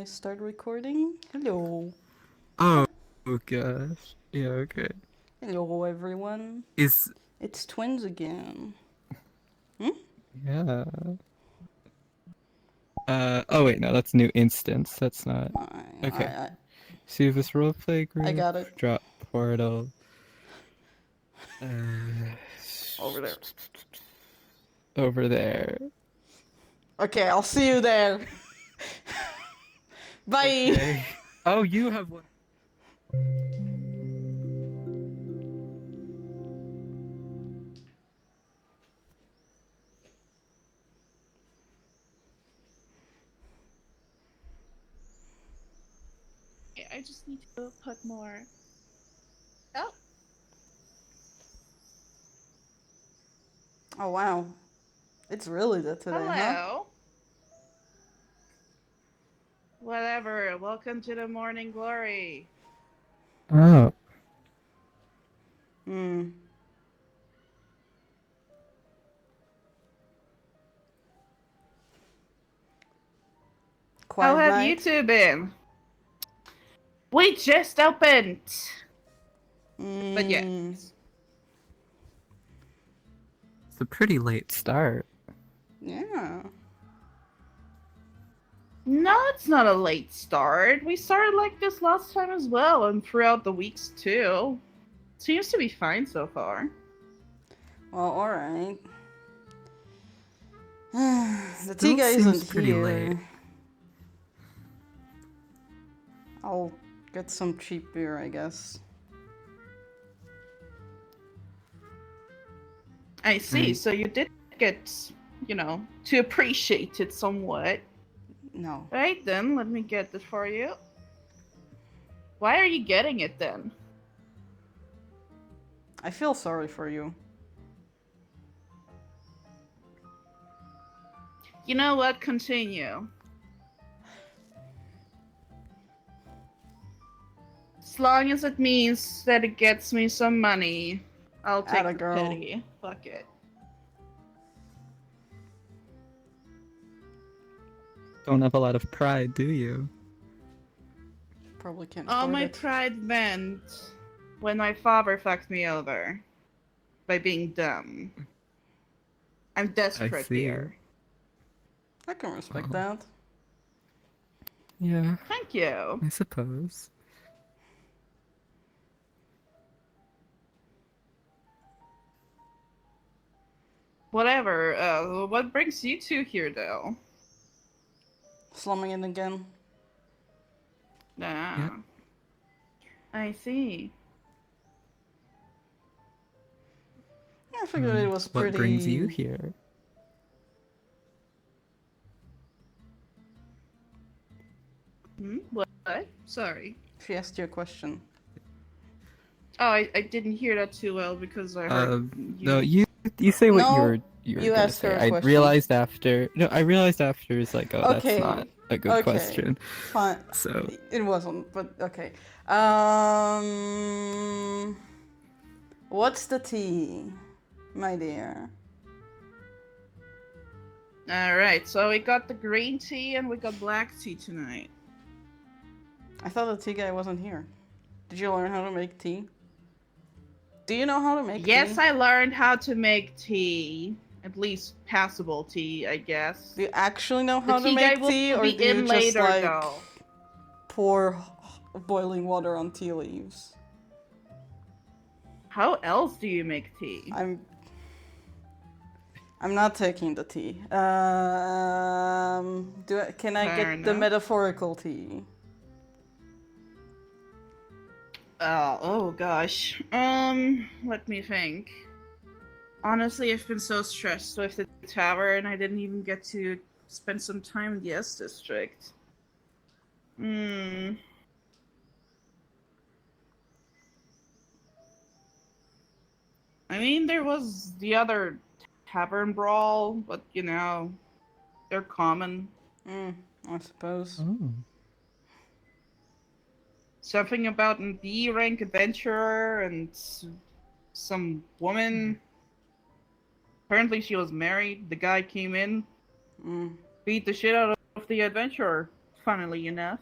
start recording? Hello. Oh, gosh. Yeah, okay. Hello, everyone. Is It's twins again. Hmm? yeah. Oh wait, no, that's new instance. That's not. Okay. I, Suvis roleplay I group. got it. Drop portal. Uh, Over there. over there. Okay, I'll see you there. Bye. Okay. Oh, you have one. I just need to put more. Oh, Oh, wow. It's really lit today, huh? hello. Whatever. Welcome to the morning glory. Oh. Hmm. How Quiet have you night. two been? We just opened. But yeah. Mm. It's a pretty late start. Yeah. No, it's not a late start. We started like this last time as well, and throughout the weeks too. Seems to be fine so far. Well, alright. The Still tea guy seems isn't pretty here. late. I'll get some cheap beer, I guess. I see. Mm. So you did get, to appreciate it somewhat. No. Right then, let me get it for you. Why are you getting it then? I feel sorry for you. You know what? Continue. As long as it means that it gets me some money, I'll take Atta the girl. pity. Fuck it. Don't have a lot of pride, do you? Probably can't All afford my it. pride went when my father fucked me over by being dumb. I'm desperate see. here. I can respect Oh. that. Yeah, Thank you. I suppose. Whatever. What brings you two here, though? Slumming in again. Ah. Yeah. I see. Yeah, I figured it was What brings you pretty... here? What? Sorry. She asked you a question. Oh, I didn't hear that too well because I heard No, you. you say what No, you were you gonna asked her say. a I question. realized after. No, I realized after is like, oh, that's not Okay, a good okay, question. fine. So It wasn't, but okay. What's the tea, my dear? Alright, so we got the green tea and we got black tea tonight. I thought the tea guy wasn't here. Did you learn how to make tea? Do you know how to make tea? Yes, I learned how to make tea. At least passable tea, I guess. Do you actually know how The to tea guy make will tea, or be do you in just later, like though. pour boiling water on tea leaves? How else do you make tea? I'm not taking the tea. Can I Fair get the enough. metaphorical tea? Oh gosh. Let me think. Honestly, I've been so stressed with the Tavern, I didn't even get to spend some time in the S District. I mean, there was the other Tavern Brawl, but they're common. I suppose. oh. Something about an B rank adventurer and some woman. Apparently she was married. The guy came in, beat the shit out of the adventurer. funnily enough.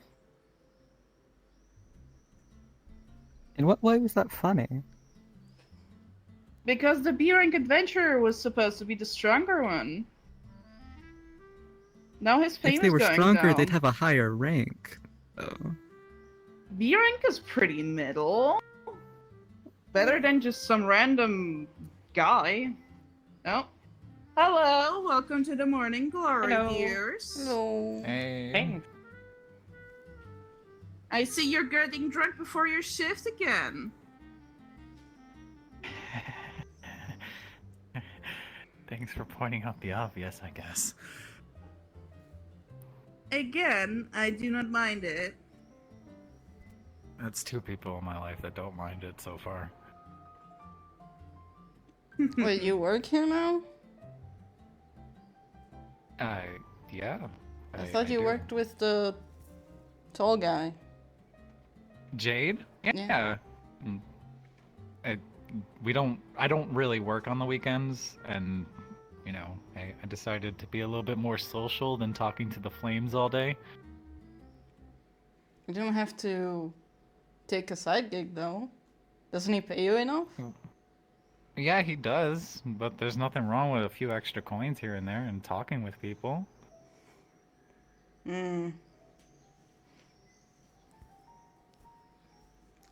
In what way was that funny? Because the B-rank adventurer was supposed to be the stronger one. Now his fame If they is were going stronger, down. they'd have a higher rank. Oh. B-rank is pretty middle. Better than just some random guy. Oh. Hello, welcome to the morning glory, Hello. dears. No. Hey. I see you're getting drunk before your shift again. Thanks for pointing out the obvious, I guess. Again, I do not mind it. That's two people in my life that don't mind it so far. Wait, you work here now? Yeah. I thought you do. worked with the tall guy. Jade? Yeah. Yeah. Mm. I don't really work on the weekends, and, you know, I decided to be a little bit more social than talking to the flames all day. You don't have to take a side gig though. Doesn't he pay you enough? Yeah, he does, but there's nothing wrong with a few extra coins here and there and talking with people.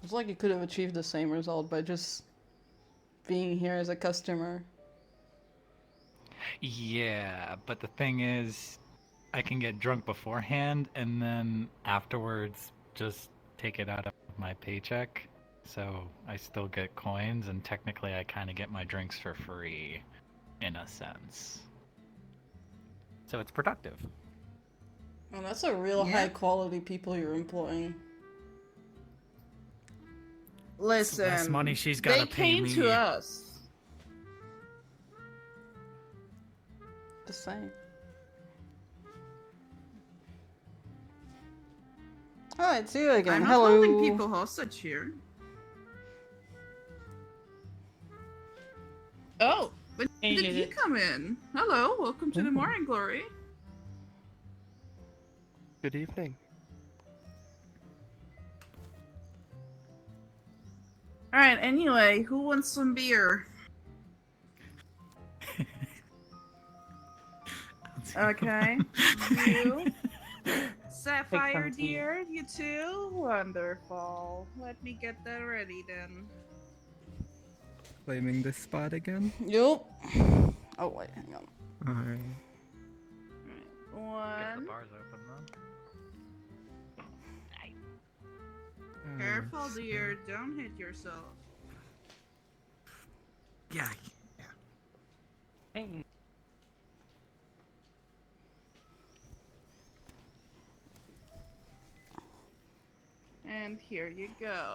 It's like you could have achieved the same result by just being here as a customer. Yeah, but the thing is, I can get drunk beforehand and then afterwards just take it out of my paycheck. So I still get coins, and technically I kind of get my drinks for free, in a sense. So it's productive. Oh, that's a real Yeah. high quality people you're employing. Listen, less money she's they gotta pay came me. to us. The same. Oh, it's you again. I'm not Hello. holding people hostage here. Oh, when Hey, did you Lilith. come in? Hello, welcome to the morning glory. Good evening. Alright, anyway, who wants some beer? Okay, you. Sapphire, some tea. dear, you too? Wonderful. Let me get that ready then. Claiming this spot again? Yup. Oh wait, hang on. Alright. Get the One. bars open though. Careful, dear. Don't hit yourself. Yeah. Hey. And here you go.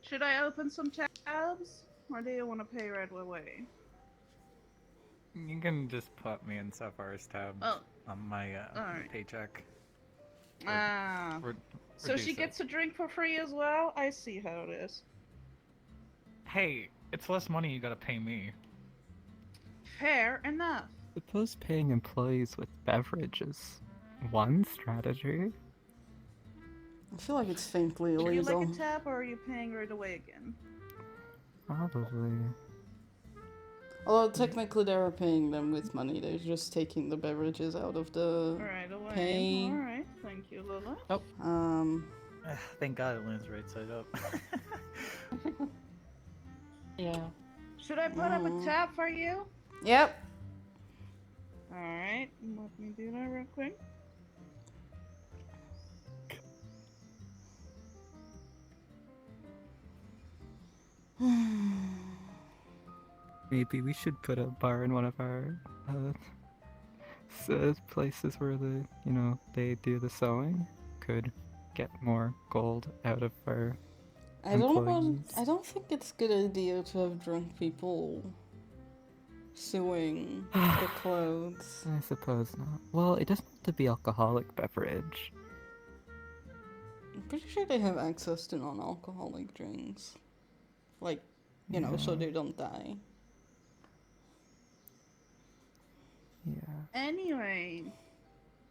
Should I open some tabs? Or do you want to pay right away? You can just put me in Sapphire's tab Oh, on my alright. paycheck. ah. Re- So reduce she it. gets a drink for free as well? I see how it is. Hey, it's less money you gotta pay me. Fair enough. Suppose paying employees with beverages one strategy? I feel like it's faintly Would you illegal. like a tab or are you paying right away again? Probably. Although technically they were paying them with money, they're just taking the beverages out of the. Right away. Pay. Alright, thank you, Lola. Thank God it lands right side up. Yeah. Should I put up a tab for you? Yep. Alright, let me do that real quick. Maybe we should put a bar in one of our places where they do the sewing. Could get more gold out of our I don't want. employees. I don't think it's a good idea to have drunk people sewing the clothes. I suppose not. Well, it doesn't have to be alcoholic beverage. I'm pretty sure they have access to non-alcoholic drinks, like You know, so Yeah. they don't die. Yeah. Anyway,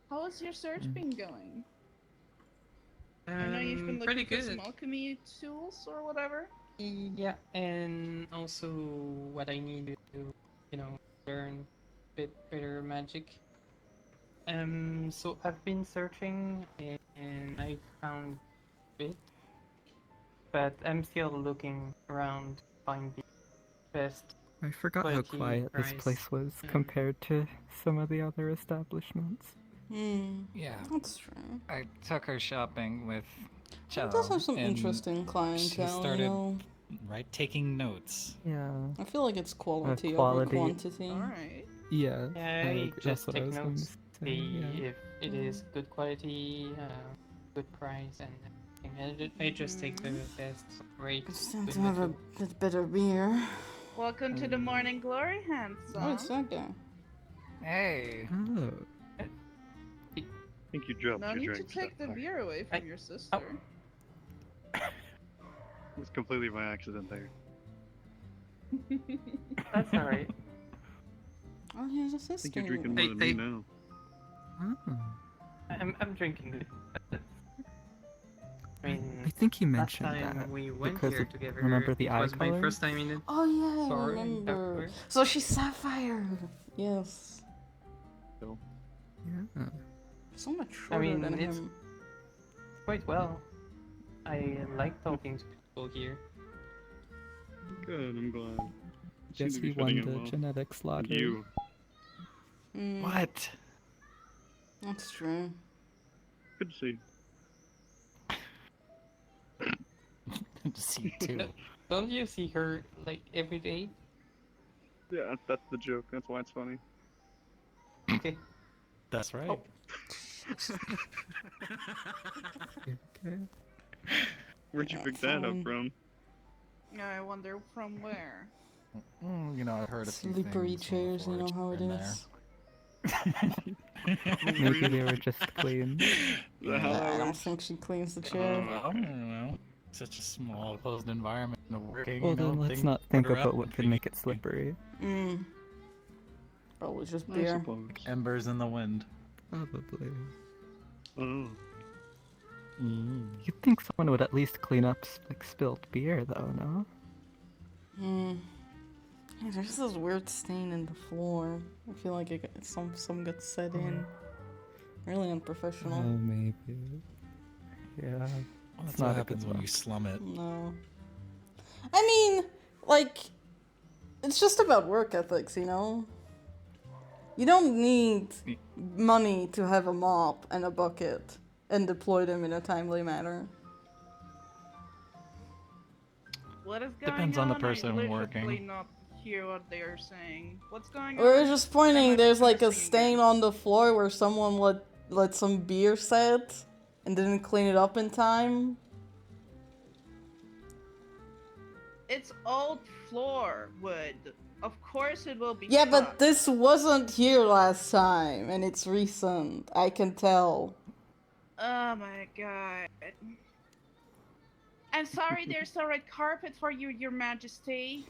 how has your search been going? I know you've been Pretty looking for good. some alchemy tools or whatever. Yeah, and also what I need to, learn a bit better magic. So I've been searching and I found a bit, but I'm still looking around to find the best. I forgot how Quality, quiet this price, place was and- compared to some of the other establishments. Hmm. Yeah, That's true. I took her shopping with Chell. It does have some and interesting clientele, She started you know. taking notes. Yeah. I feel like it's quality over quality. quantity. Alright. Yeah. Yeah, I I agree. That's just what I take was going to notes, say. see Yeah. if it is good quality, good price, and everything. I just take the best rate. It's time good to have a method. bit better beer. Welcome to the morning glory, handsome. Oh, it's that guy. Hey, Oh. I think you dropped No your need to drink. take the Sapphire. beer away from your sister. It was completely by accident there. That's alright. Oh, he has a I think sister. you're drinking more than me now. Oh. I'm drinking it. I mean, I think he last mentioned time that. we went because here of- together, remember the it eye was my color? first time in it. Oh yeah, I Sorry, remember. Sapphire. So she's Sapphire. Yes. Yeah. So much I shorter mean, than it's- him. Quite well. I like talking to people here. Good, I'm glad. You seem Guess to be he won fitting in the well. genetics And lottery. you. Mm, what? That's true. Good to see. See too. Don't you see her like every day? Yeah, that's the joke. That's why it's funny. Okay. That's right. Oh. Okay. Where'd you Yeah, pick that up fine. from? I wonder from where. I heard a few Slippery things chairs, you know how it in is. Maybe they were just clean. The hell I don't works? think she cleans the there. chair. I don't know. Such a small, closed environment of working. Well, then let's not think about what could make it slippery. Mm. Probably just I beer. suppose. Embers in the wind. Probably. Oh. You'd think someone would at least clean up like spilled beer, though, no? Hmm. Yeah, there's this weird stain in the floor. I feel like some got set in. Really unprofessional. Oh, maybe. Yeah. Well, It's that's not what a happens good when look. you slum it. No. I mean, like, it's just about work ethics, you know? You don't need money to have a mop and a bucket and deploy them in a timely manner. What is going Depends on the person I literally working. not hear what they are saying. What's going We're on? just pointing, Am I there's like a missing stain again? on the floor where someone let some beer set and didn't clean it up in time. It's old floor wood. Of course it will be. Yeah, but fucked. this wasn't here last time, and it's recent. I can tell. Oh my god. I'm sorry, there's no red carpet for you, Your Majesty.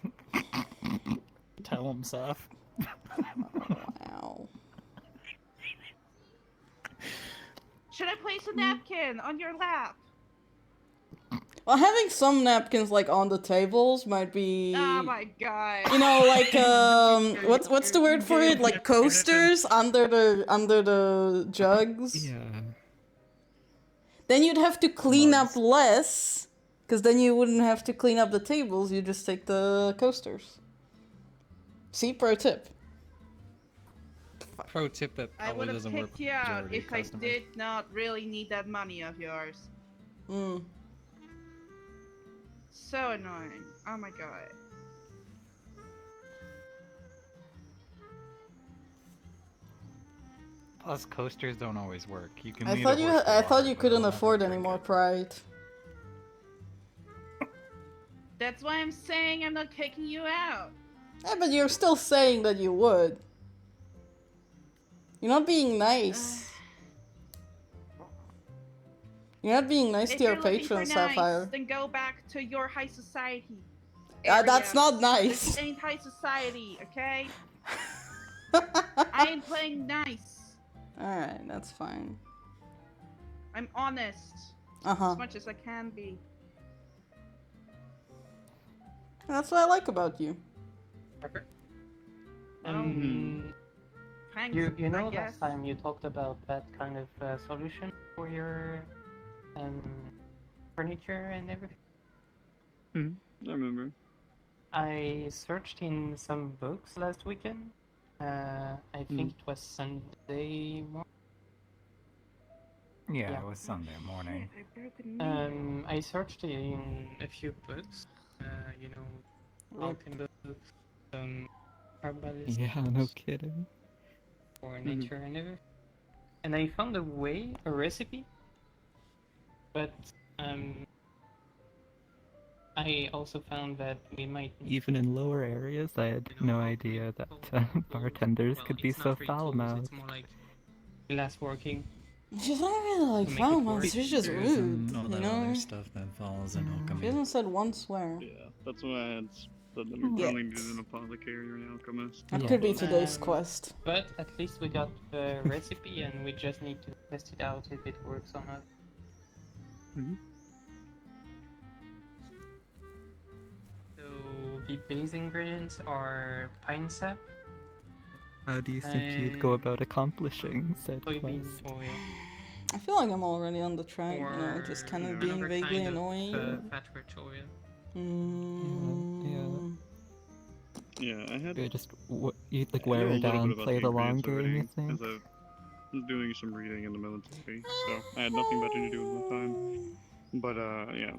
Tell him, Seth. Wow. Should I place a napkin on your lap? Well, having some napkins like on the tables might be. Oh my god. You know, like what's the word for it? Like coasters under the jugs. Yeah. Then you'd have to clean up less, because then you wouldn't have to clean up the tables. You just take the coasters. See, pro tip. Pro tip that I probably would have doesn't work kicked with you out majority if I customers. did not really need that money of yours. Hmm. So annoying. Oh my god. Plus, coasters don't always work. You can. I lead thought a you horse to I thought water, you but couldn't it'll never afford any drink more it. Pride. That's why I'm saying I'm not kicking you out. Yeah, but you're still saying that you would. You're not being nice. You're not being nice If to your you're looking for patrons, nice, Sapphire. then go back to your high society. That's not This nice. ain't high society, okay? I ain't playing nice. Alright, that's fine. I'm honest. Uh-huh. As much as I can be. That's what I like about you. Perfect. Thanks, You know, I guess. last time you talked about that kind of solution for your furniture and everything. I remember. I searched in some books last weekend. I think it was Sunday morning. Yeah, Yeah. it was Sunday morning. Shit, I broke a nail. I searched in a few books. You know, alchemy books, herbalist Yeah, no books kidding. for nature and everything. And I found a recipe, but I also found that we might Even in lower areas, I had no idea that bartenders could be so foul-mouthed. It's more like glass working. She's not really like Make it foul work. mouth, she's just There rude, isn't all you that know? other stuff that falls in She alchemy. hasn't said one swear. Yeah, that's why I had said that we Yeah. probably needed an apothecary or an alchemist. That Yeah. could be today's Um, quest. But at least we got the recipe and we just need to test it out if it works or not. So the base ingredients are pine sap, How do you think you'd go about accomplishing said soybean quest? oil, I feel like I'm already on the track, you know, or just kind of another being vaguely kind of, annoying. fat-rich oil. Mm. Yeah, I had. Or just you'd like I know wear a her little down, bit about play the long ingredients game, you already, think? 'cause I was doing some reading in the military, so I had nothing better to do with my time. But yeah.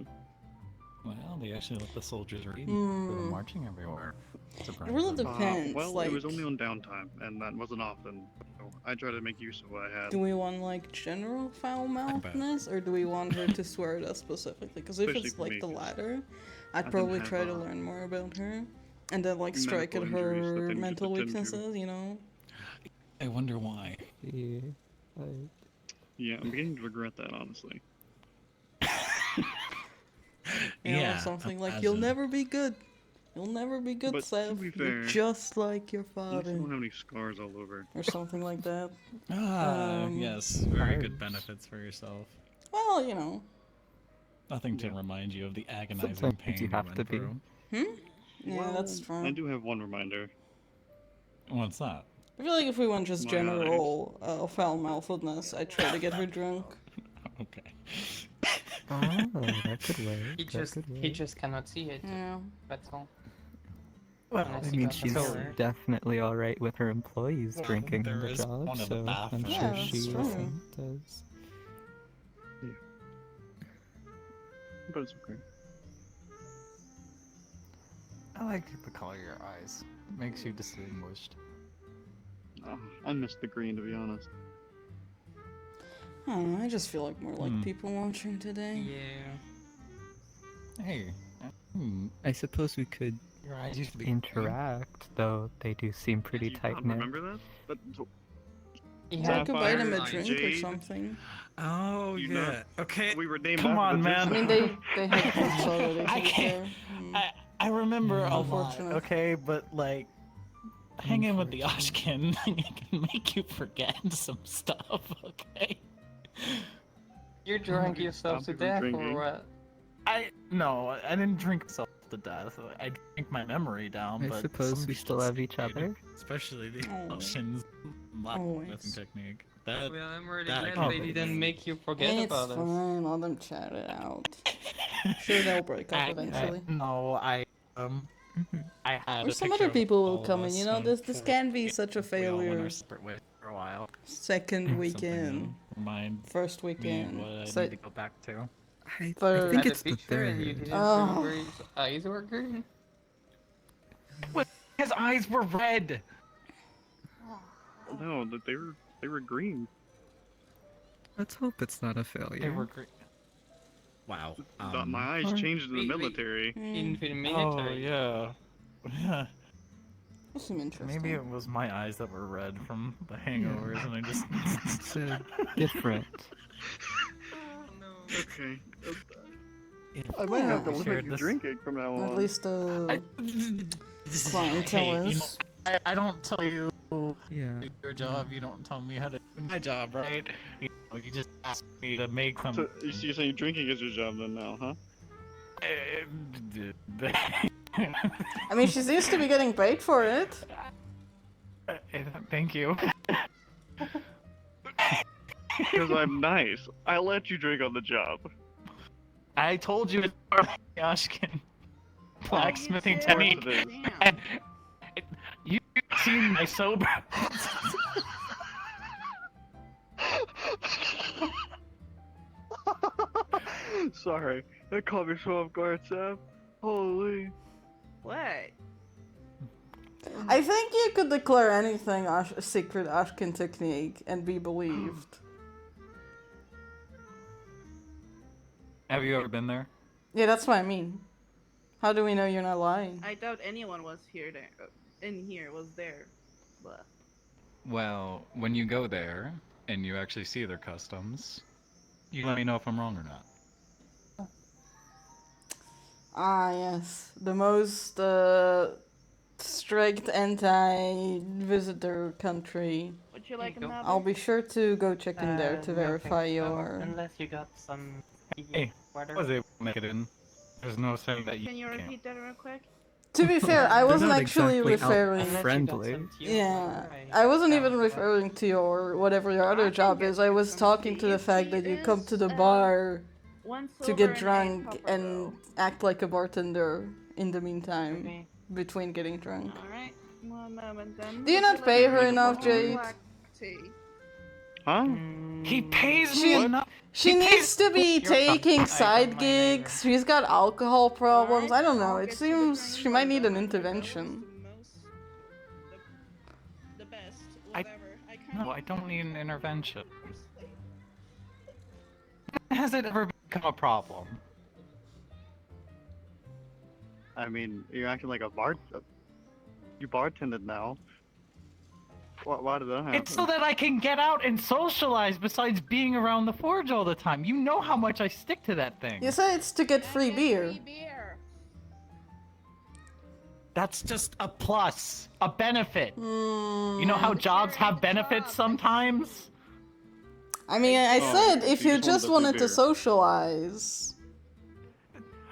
Well, they actually let the soldiers read. They Hmm. were marching everywhere. It really Surprising. depends. Well, like, it was only on downtime, and that wasn't often. So I tried to make use of what I had. do we want like general foul mouthness, or do we want her to swear at us specifically? Because if Especially it's for like me, the 'cause latter, I I'd didn't probably have, try to learn more about her, and then like medical strike at injuries that her things mental attend to. weaknesses. You know. I wonder why. Yeah, like, Yeah, I'm beginning to regret that, honestly. You know, Yeah, something like as you'll in- never be good. You'll never be good, But to Seth. be You're fair, just like your At least I father, don't have any scars all over. or something like that. Ah, yes, very good Harsh. benefits for yourself. Well, you know. Nothing to Yeah. remind you of the agonizing Sometimes pain you have went to be. through. Yeah, that's true. I do have one reminder. What's that? I feel like if we went just My general foul mouthedness, I'd try to get her drunk. Okay. oh, that could work. He that just could he work. just cannot see it. Yeah. That's all. Well, I Unless mean, you got she's the solar. definitely alright with her employees Well, drinking in there the is job, one in the so I'm bathroom. sure Yeah, she that's true. does. But it's okay. I like the color of your eyes. It makes you distinguished. Oh, I missed the green, to be honest. I don't know, I just feel like more like Hmm. people watching today. Yeah. Hey, I suppose we could your eyes used to be interact, though they do seem pretty Do you not tight-knit. remember that? But He I had could buy them a eyes. drink or Jade. something. Oh You yeah. know, Okay. we were named Come after on, the man. I mean, they had kids already, to I be can't- fair. I remember a lot. Unfortunate. Okay, but like hanging with the Oshkin can make you forget some stuff. Okay. You drank you yourself stop to you from death drinking? or what? I didn't drink myself to death. I drank my memory down. I but suppose some we still shit's have each stayed, other. especially the Oh. Oshkin's Always. lesson technique. That Well, I'm really that glad they company. didn't make you forget It's about us. fine, let them chat it out. Sure, they'll break up eventually. I had Or a some picture other of people will all of come in, us you know, and this can be such a we all went our failure. separate ways for a while. Second Something weekend, to remind first me weekend. what I So- need to go back to. I For- think Had it's a the picture and you third. didn't Oh. remember his eyes were green? His eyes were red. No, that they were green. Let's hope it's not a They failure. were green. Wow. My eyes or- changed in the Wait, wait. military. In the Oh military. yeah. Yeah. That's some interesting. Maybe it was my eyes that were red from the hangovers, and I just. It's different. Oh no. Okay. I might have to we limit shared you this- drinking from now on. At least clientele Hey, you know, is. I don't tell you Yeah. your job. You don't tell me how to do my job, right? You know, you just ask me to make So something. you're saying drinking is your job then now, huh? I mean, she seems to be getting paid for it. Thank you. Because I'm nice. I let you drink on the job. I told you it's part of the Ashkin blacksmithing did. technique. Of course it Damn. You've seen my sober. Sorry, that caught me so off guard, Sam. Holy. What? I think you could declare anything a secret Ashkin technique and be believed. Have you ever been there? Yeah, that's what I mean. How do we know you're not lying? I doubt anyone was in here was there. But Well, when you go there and you actually see their customs, you let me know if I'm wrong or not. Ah, yes. The most strict anti-visitor country. would you like There you go. another? I'll be sure to go check in there to No, verify thanks. your... Unless you got some Hey, water. I was able to make it in. There's no saying that you Can you can't. repeat that real quick? To be fair, I They're wasn't not actually exactly referring... Unless you got friendly. some tea or Yeah, water, I wasn't even can't have referring to your whatever your I other can job get is. I you was some talking to tea. the fact Tea that you come to the is, bar One to silver get and drunk 8 copper, and act like a bartender in the that. meantime, Okay. between getting drunk. Alright, one moment then. Do you Would not like pay a her cup enough, of Jade? black tea? Huh? He pays She- me enough. She He needs pays to be You're fine. taking I side don't mind either. gigs. She's got alcohol problems. Alright, I don't know. I'll It get you the seems green she might one need then, an my friend. That was intervention. the best, I- whatever. I kind No, of I don't need an intervention. sleep. Has it ever become a problem? I mean, you're acting like a you bartended now. Why did that happen? It's so that I can get out and socialize besides being around the forge all the time. You know how much I stick to that thing. You say it's to get free beer. Free beer. That's just a plus, a benefit. Hmm. You know how jobs Sure, have the benefits job. sometimes? I mean, I Oh, said so if you you just just wanted wanted the to free beer. socialize.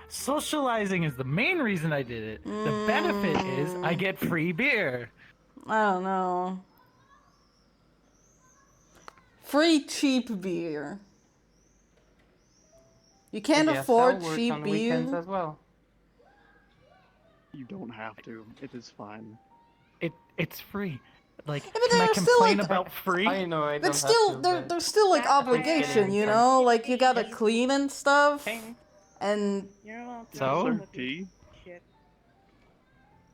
Socializing is the main reason I did it. The benefit is I get free beer. I don't know. Free cheap beer. You can't Yes, afford I'll work cheap on weekends beer. as well. You don't have to. It is fine. It's free. Like, but can I there's still, complain like- about free? I know I don't But still, have to, there, but there's still like That's obligation, getting you some know? Like you gotta tea. clean and stuff. Thanks. And You're welcome. So? Sir, tea? Shit.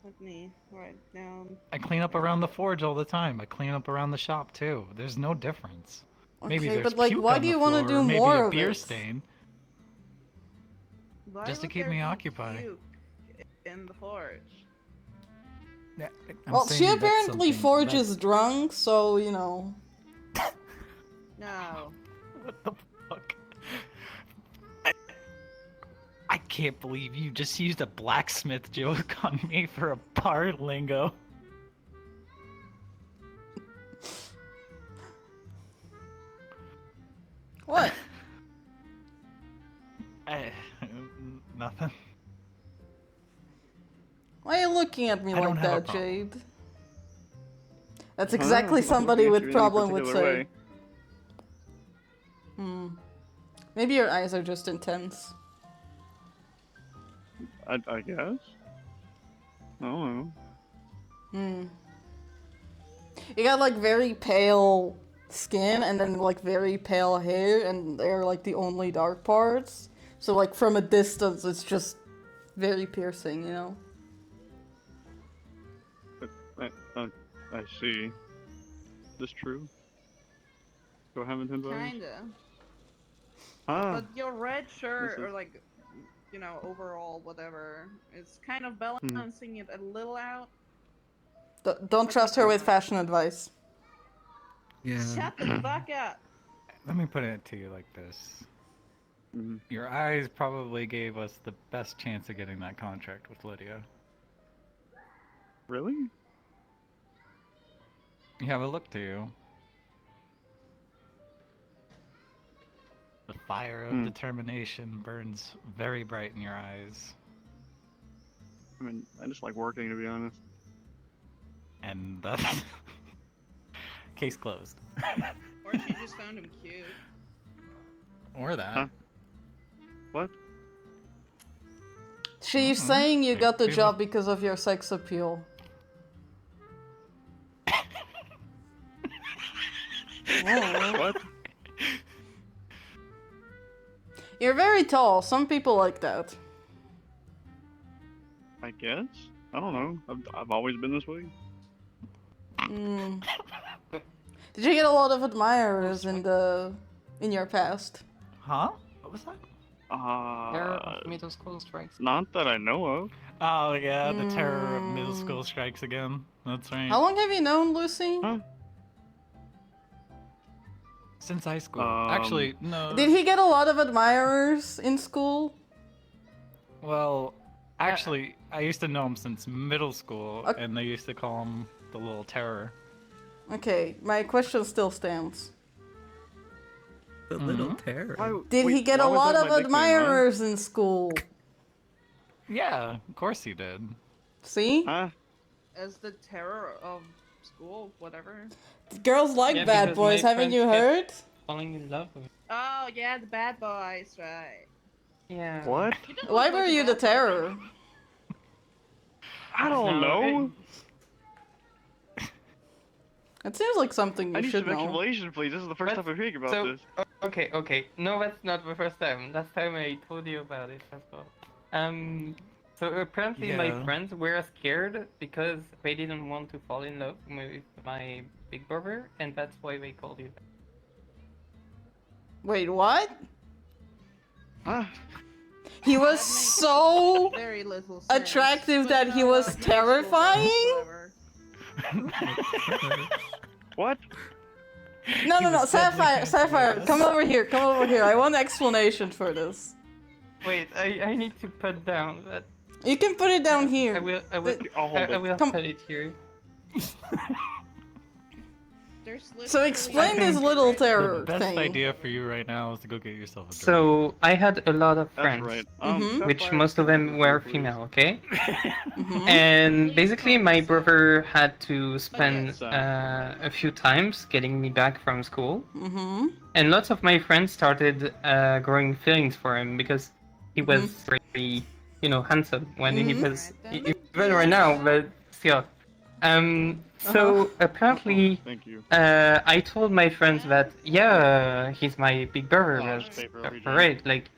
Let me write down. I clean up around the forge all the time. I clean up around the shop too. There's no difference. Maybe okay, there's but like, puke why on do the you want to floor, do or maybe more a of beer it? stain. Why Just to would keep there me be occupied. puke in the forge? Yeah, I'm Well, saying she that's apparently something forges drunk, so you know. No. What the fuck? I can't believe you just used a blacksmith joke on me for a bar lingo. What? Nothing. Why are you looking at me I don't like have a that, problem. Jade? That's Huh? exactly I'm somebody looking at with you in any problem would particular say. way. Hmm. Maybe your eyes are just intense. I guess. I don't know. Hmm. You got like very pale skin and then like very pale hair, and they're like the only dark parts. So like from a distance, it's just very piercing, you know. I see. This true? Do I have intense eyes? Kinda. Ah, But your red shirt, This or is- like, you know, overall, whatever, it's kind of balancing it a little out. Don't trust her with fashion advice. Yeah. Shut the fuck up! Let me put it to you like this. Mhm. Your eyes probably gave us the best chance of getting that contract with Lydia. Really? You have a look to you. The fire of determination burns very bright in your eyes. I mean, I just like working, to be honest. And that's... Case closed. Or she just found him cute. Or that. Huh? What? She's Mhm. saying you got the People- job because of your sex appeal. Oh. What? You're very tall. Some people like that. I guess? I don't know. I've always been this way. Mm. Did you get a lot of admirers in your past? Huh? What was that? Terror of middle school strikes. Not that I know of. Oh yeah, the terror of middle school strikes again. That's right. How long have you known Lucy? Huh? Since high school. Actually, no. Did he get a lot of admirers in school? Well, actually, I used to know him since middle school, Okay. and they used to call him the Little Terror. Okay, my question still stands. The little terror. Did he get a lot of admirers in school? Yeah, of course he did. See? Huh? As the terror of school, whatever. Girls like Yeah, bad because boys, my haven't you friends heard? Falling in love with. Oh yeah, the bad boys, right? Yeah. What? He doesn't Why look were like a you the bad boy. terror? I don't No, know. It seems like something I you need should some know. explanation, please. This is the first time I'm hearing about So, this. okay. No, that's not the first time. Last time I told you about it as well. So apparently my Yeah. friends were scared because they didn't want to fall in love with my big brother, and that's why they called you. Wait, what? Huh? He was so Very little sense. attractive But that you he know was what? Middle school girls, terrifying? whatever. What? No, He was Sapphire, deadly Sapphire, yes. come over here, come over here. I want an explanation for this. Wait, I need to put down that. You can put it down I here. will I'll hold it. will Come- put it here. There's So literally explain nothing this little right terror The best thing. idea for you right now is to go get yourself a drink. So I had a lot of That's friends, right. Mhm. which Sapphire, most of them please. were female. Okay. Mhm. And basically, my brother had to spend yes, a few times getting me back from school, Mhm. and lots of my friends started growing feelings for him because he was really, handsome when he Mhm. was even right now, but still. So apparently, Thank you. I told my friends that he's my big brother, Oh, that's just paper every day. right, like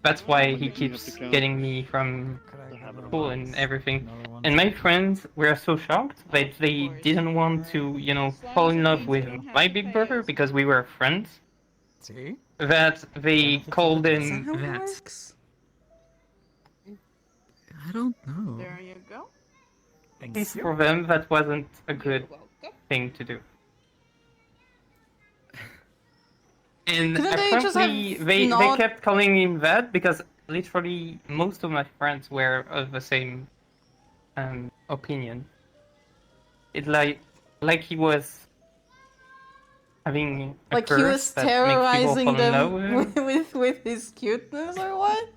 that's why he You have keeps to count. getting me from Could I have school and everything. another one? And my friends were so shocked that they didn't want to, fall in love with my big brother because we were friends, See? that they called Is that him how it that. works? I don't know. There you go. Thank Least you. for them, that wasn't a good You're welcome. thing to do. And Couldn't they just apparently, have they not- kept calling him that because literally most of my friends were of the same opinion. It's like he was having a Like he curse was that makes people terrorizing fall in love them with him. with his cuteness or what?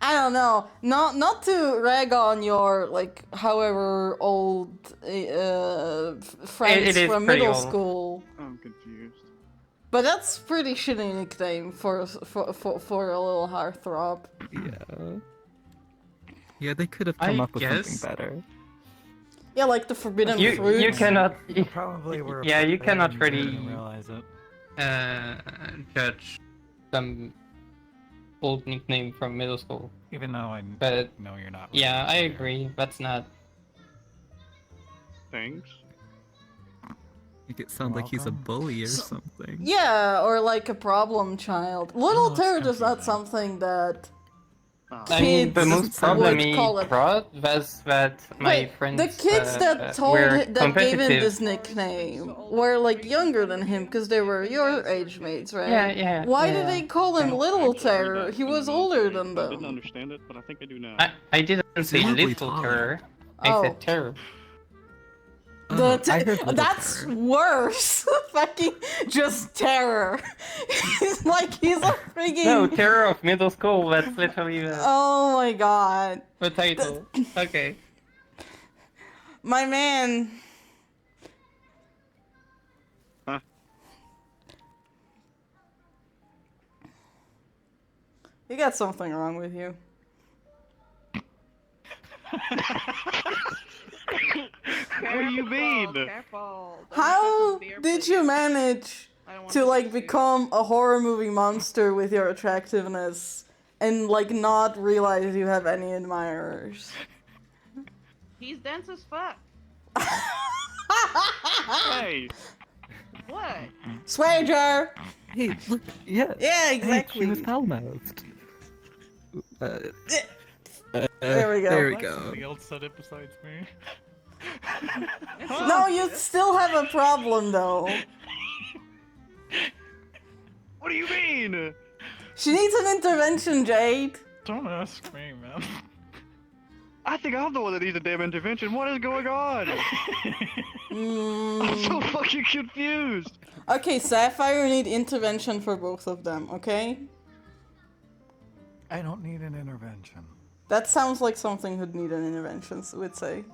I don't know. Not to rag on your like however old friends It is from pretty middle old. school, I'm confused. but that's pretty shitty nickname for a little heartthrob. Yeah. Yeah, they could have I come up with guess- something better. Yeah, like the forbidden You fruit. cannot You probably were. Yeah, you afraid cannot and really- didn't realize it. judge some old nickname from middle school. Even though I But know you're not. yeah, I related to her. agree. That's not. Thanks. Make it sound like he's a Welcome. bully or So- something. Yeah, or like a problem child. Little Oh, terror it's is not confusing. something that I mean, the Kids most problem would he call it. brought was that my Wait, friends the kids that were that gave him competitive. this nickname were like younger than him because they were your age mates, right? Yeah. Why did they call him Yeah. Little Actually heard Terror? that He in the was older military. than I didn't them. understand it, but I think I do now. I didn't say Presumably little taller. terror. I Oh. said terror. Oh, I heard Little That's Terror. worse. Fucking just terror. He's like he's a freaking. No, terror of middle school. That's literally Oh my god, the title. Okay. my man. Huh? You got something wrong with you. What do you mean? Careful. How did you manage to like become a horror movie monster with your attractiveness and like not realize you have any admirers? He's dense as fuck. Hey! What? Swager! Hey, look, yeah. Yeah, Hey, exactly. she was foul-mouthed. There we go. There we Why go. somebody else said it besides me. No, you still have a problem though. What do you mean? She needs an intervention, Jade. Don't ask me, man. I think I'm the one that needs a damn intervention. What is going on? I'm so fucking confused. Okay, Sapphire need intervention for both of them, okay? I don't need an intervention. That sounds like something who'd need an intervention, would say.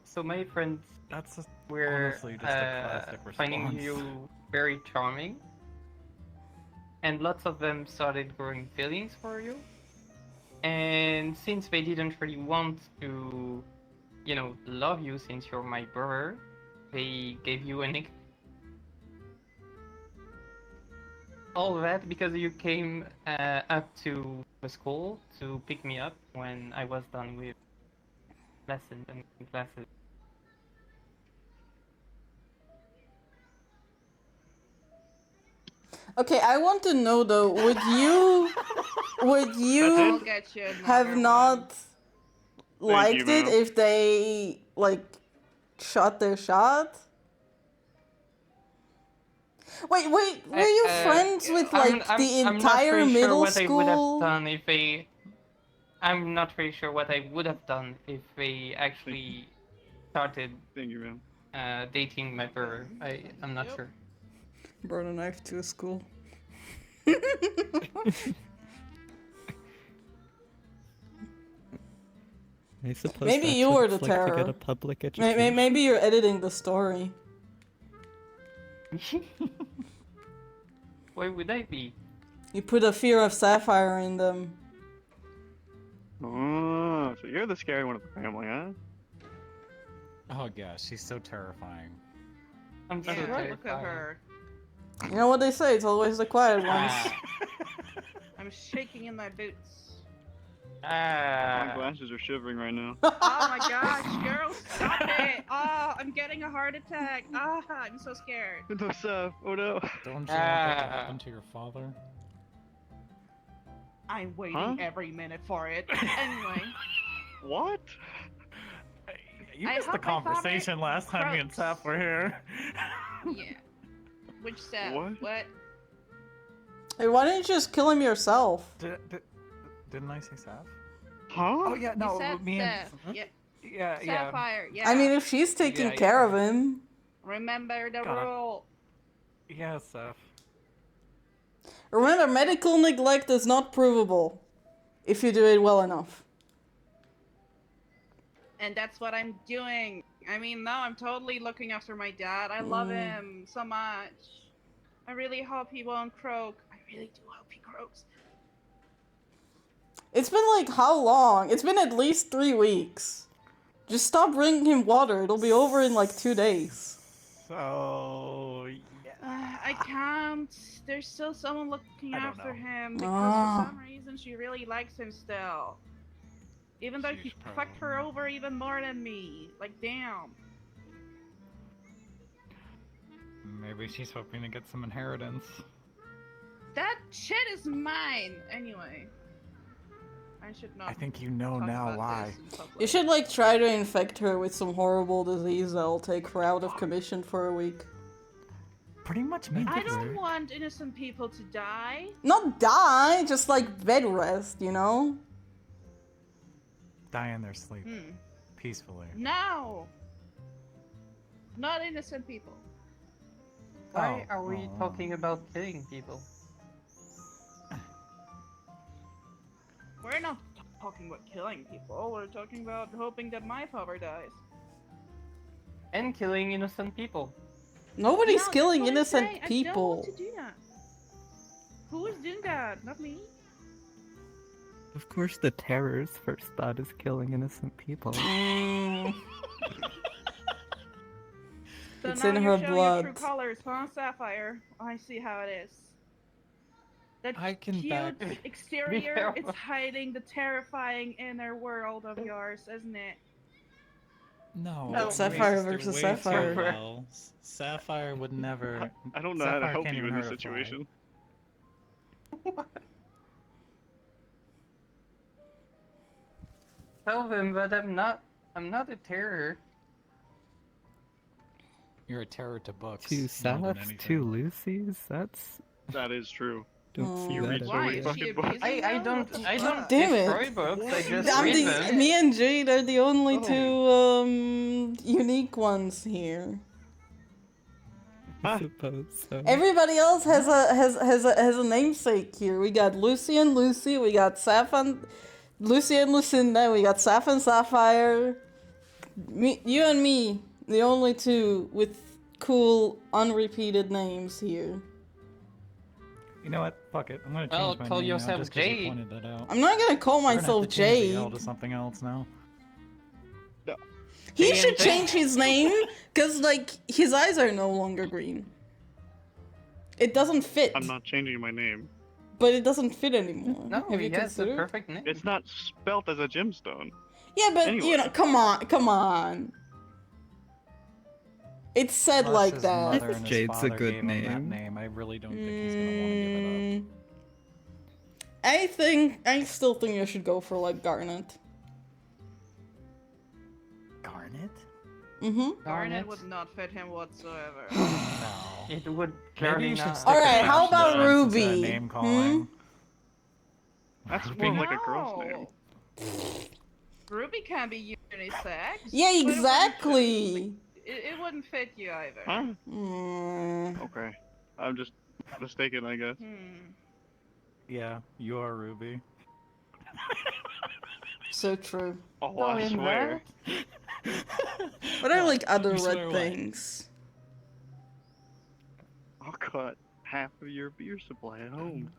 So my friends That's just were honestly just a classic finding response. you very charming, and lots of them started growing feelings for you. And since they didn't really want to, love you since you're my brother, they gave you a nickname. All that because you came up to the school to pick me up when I was done with lessons and classes. Okay, I want to know though, would you I'll get you another have one. not liked it ma'am. if they like shot their shot? Wait, were you friends with like the entire middle school? I'm not really sure what I would have done if they actually started Thank you, man. dating my brother. I'm not sure. Brought a knife to a school. I suppose Maybe that's you what were it's the like to terror. get a public education. Maybe you're editing the story. Why would I be? You put a fear of Sapphire in them. Oh, so you're the scary one of the family, huh? Oh gosh, she's so terrifying. I'm so Yeah, look at terrified. her. You know what they say, it's always the quiet ones. Ah. I'm shaking in my boots. My glasses are shivering right now. Oh my gosh, girl, stop it! Oh, I'm getting a heart attack. Ah, I'm so scared. No, Seth. Oh no. Don't you want that to happen to your father? I'm waiting Huh? every minute for it. Anyway, What? You I missed the hope my father conversation last time me and croaks. Sap were here. yeah. Which Seth? What? What? Hey, why didn't you just kill him yourself? Didn't I say Sap? Huh? Oh yeah, You no, said me and Seth. Yeah. yeah. Sapphire. Yeah. I mean, if she's taking Yeah, care yeah. of him. Remember the God. rule. Yeah, Sap. Remember, medical neglect is not provable if you do it well enough. And that's what I'm doing. I mean, no, I'm totally looking after my dad. I love him so much. I really hope he won't croak. I really do hope he croaks. It's been like how long? It's been at least 3 weeks. Just stop bringing him water. It'll be over in like 2 days. So yeah. I can't. There's still someone looking I don't after know. him because Ah. for some reason she really likes him still. Even though he Sheesh, fucked her over even more than me. Like, damn. Maybe she's hoping to get some inheritance. That shit is mine! Anyway. I should not. I think you know talk now about why. this in public. You should like try to infect her with some horrible disease that'll take her out of commission for a week. Pretty much me. I too. don't want innocent people to die. Not die, just like bed rest, you know? Die in their sleep Hmm. peacefully. No. Not innocent people. Why Oh, are we talking about killing people? We're not talking about killing people. We're talking about hoping that my father dies. And killing innocent people. Nobody's No, that's killing what I'm innocent saying. I don't people. want to do that. Who is doing that? Not me. Of course, the terror's first thought is killing innocent people. Mm, So It's now in you're her showing blood. your true colors, huh, Sapphire? I see how it is. That I can cute back- exterior, careful. it's hiding the terrifying inner world of yours, isn't it? No. No, it's Sapphire racist versus way Sapphire. too well. Sapphire would never. I don't know how to Sapphire help can't you even in this hurt a fly. situation. Tell them that I'm not a terror. You're a terror to books. Two more than Safs, anything. two Lucy's? That's... That is true. Don't see You that read every Why? Joey Is day. she fucking book. abusing I them? don't What the I fuck? don't Damn it. destroy books. I just I'm read the, them. me and Jade are the only Oh. two unique ones here. I suppose so. Everybody else has a namesake here. We got Lucy and Lucy. We got Saf and Lucy and Lucinda. We got Saf and Sapphire. Me, you and me, the only two with cool unrepeated names here. You know what? Fuck it. I'm gonna change Well, my call name now yourself just 'cause you Jade. pointed that out. I'm not gonna call We're gonna have myself to change the Jade. L to something else now. He Jade should and change his name, cause like his eyes are no longer green. It doesn't fit, I'm not changing my name. but it doesn't fit anymore. No, Have you he has the considered? perfect name. It's not spelt as a gemstone. Yeah, but you Anyway. know, come on. It's said Plus like his that. mother and his Jade's a father good gave him that name. name. I really don't think he's gonna want to give it up. I still think I should go for like Garnet. Garnet? Mm-hmm. Garnet would not fit him whatsoever. No. It would Maybe clearly you should not. stick Alright, with how about fashion sense instead of Ruby? Name calling. That's Ruby? more like a girl's name. Ruby can be unisex. Yeah, but exactly. It wouldn't fit you either. Huh? Mm. Okay. I'm just mistaken, I guess. Yeah, you are Ruby. So true. Oh, No, I in swear. What are like other You swear red what? things? I'll cut half of your beer supply at home.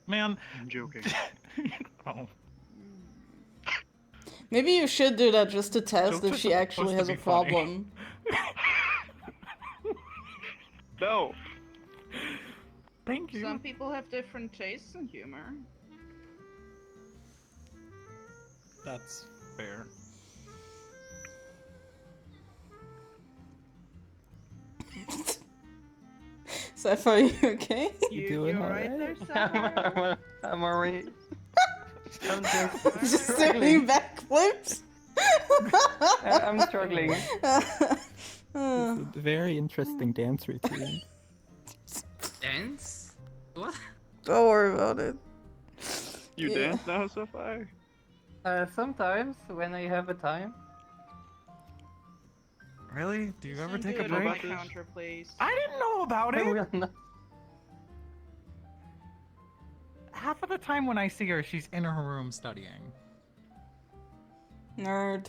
Man. I'm joking. Oh. Maybe you should do that just to test Jokes if are she actually supposed has to a be funny. problem. No! Thank you. Some people have different tastes in humor. That's fair. Sapphire, are you okay? You doing you're alright? right there, Sapphire? I'm alright. I'm just Just struggling. doing backflips? I'm struggling. It's a very interesting dance routine. Dance? What? Don't worry about it. You Yeah. dance now, Sapphire? Sometimes when I have a time. Really? Do you ever Listen take to a it on my break? this? counter, please. I didn't know about I it. will not. Half of the time when I see her, she's in her room studying. Nerd.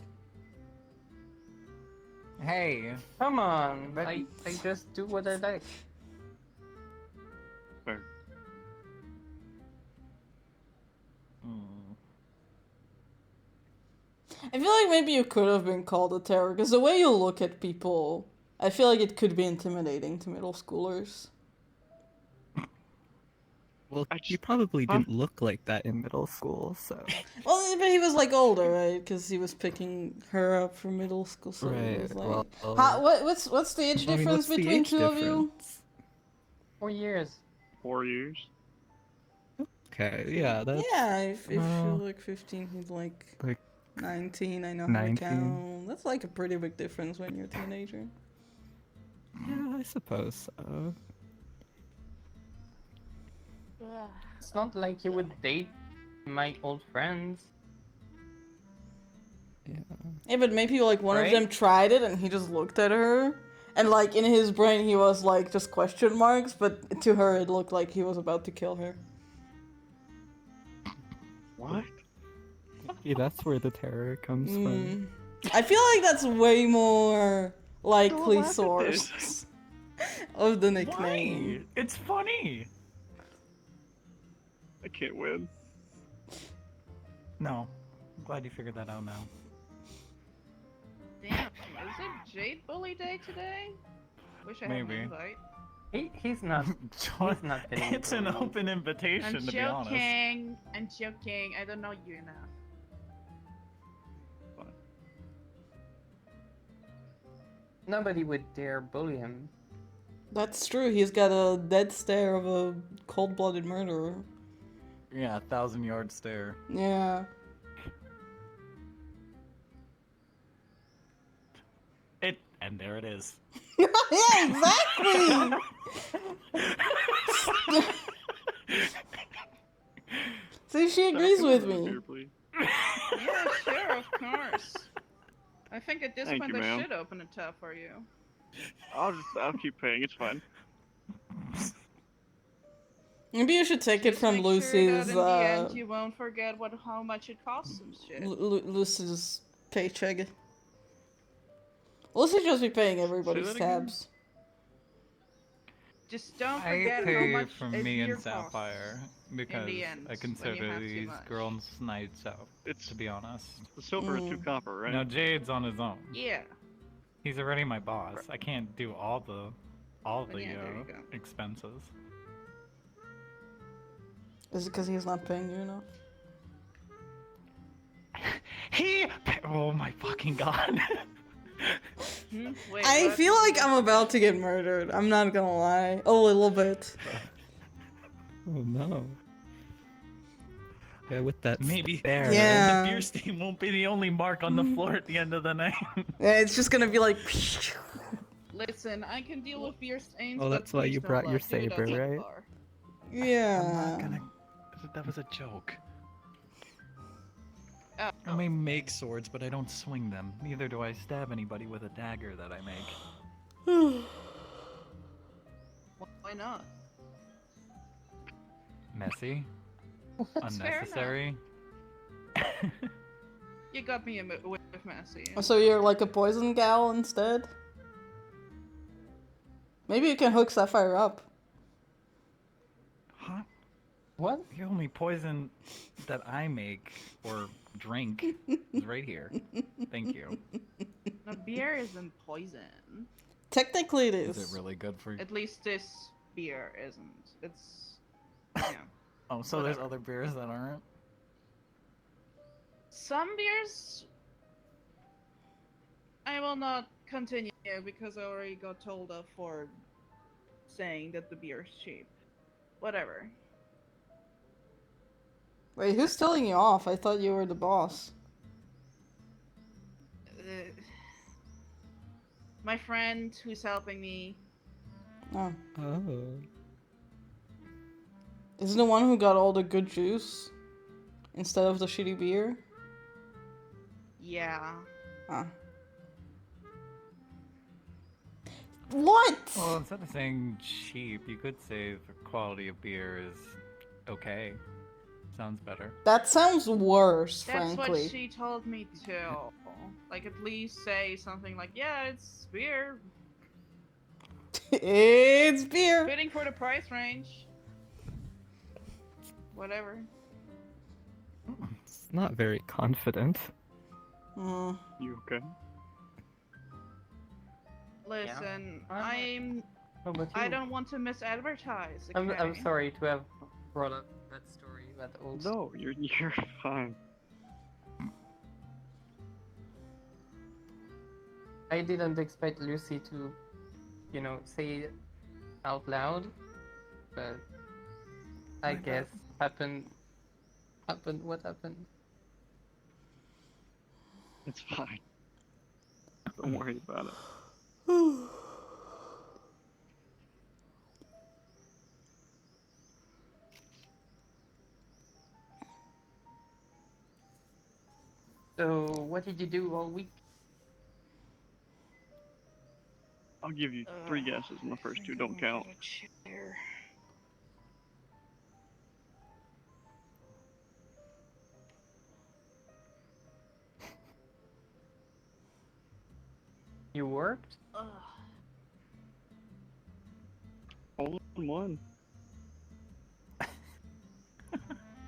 Hey. Come on, I just do what I like. Fair. I feel like maybe you could have been called a terror, because the way you look at people, I feel like it could be intimidating to middle schoolers. Well, I you just- probably huh? didn't look like that in middle school, so... Well, but he was like older, right? Because he was picking her up from middle school, so it was like... well... what's the age I mean, difference what's the between age two of you? difference? 4 years. 4 years. Okay, yeah, that's Yeah, if you're uh, like 15, he's like like 19. I know how to 19. count. That's like a pretty big difference when you're a teenager. Yeah, I suppose so. It's not like you would date my old friends. Yeah. Yeah, but maybe like one of Right? them tried it and he just looked at her. And like in his brain he was like just question marks, but to her it looked like he was about to kill her. What? Yeah, that's where the terror comes from. I feel like that's way more likely laugh at source of the Why? nickname. It's funny. I can't win. No, I'm glad you figured that out now. Damn, is it Jade Bully Day today? Wish I had Maybe. an invite. He's not. He's not getting It's an bullied. open invitation, I'm to be honest. joking. I'm joking. I don't know you enough. Nobody would dare bully him. That's true, he's got a dead stare of a cold-blooded murderer. Yeah, 1,000-yard stare. Yeah. And there it is. Yeah, exactly! See, she agrees with me. Beer, please. Yeah, sure, of course. I think at this Thank point you, I ma'am. should open a tab for you. I'll keep paying. It's fine. Maybe you should take it Just from make Lucy's, sure that in the end you won't forget how much it costs and shit. Lucy's paycheck. Lucy just be paying everybody's Say that again? tabs. Just don't I forget how pay much for a me beer and Sapphire costs. because end, I when consider you have too these much. girls' nights out, It's to be honest. the silver and 2 copper, right? Now Jade's on his own. Yeah. He's already my boss. I can't do all the Yeah, there you go. expenses. Is it because he's not paying you enough? Oh my fucking god. Wait, I what? feel like I'm about to get murdered. I'm not gonna lie. A little bit. Oh no. Yeah, with that Maybe stare. Yeah. the beer stain won't be the only mark on the floor at the end of the night. Yeah, it's just gonna be like. Listen, I can deal with beer stains. Oh, but that's why please you don't brought your do it saber, outside the right? bar. Yeah. I'm not gonna. That was a joke. Oh, I may make swords, but I don't swing them. Neither do I stab anybody with a dagger that I make. why not? Messy. That's fair enough. Unnecessary. You got me with Massey. So you're like a poison gal instead? Maybe you can hook Sapphire up. Huh? What? The only poison that I make or drink is right here. Thank you. No, beer isn't poison. Technically it is. Is it really good for you? At least this beer isn't. It's. Yeah. Oh, so there's whatever. other beers that aren't? Some beers. I will not continue because I already got told off for saying that the beer is cheap. Whatever. Wait, who's telling you off? I thought you were the boss. My friend who's helping me. Oh. Oh. Isn't the one who got all the good juice? Instead of the shitty beer? Yeah. Ah. What? Well, instead of saying cheap, you could say the quality of beer is okay. Sounds better. That sounds worse, That's frankly. what she told me too. Like, at least say something like, yeah, it's beer. It's beer. Fitting for the price range. Whatever. It's not very confident. Hmm. You okay? Listen, Yeah. How about you? I don't want to misadvertise. I'm Okay? sorry to have brought up that story about the old. No, you're fine. I didn't expect Lucy to, say it out loud, but I guess happened. What happened? It's fine. Don't worry about it. So, what did you do all week? I'll give you 3 guesses, and the first 2 don't count. You worked? All in one.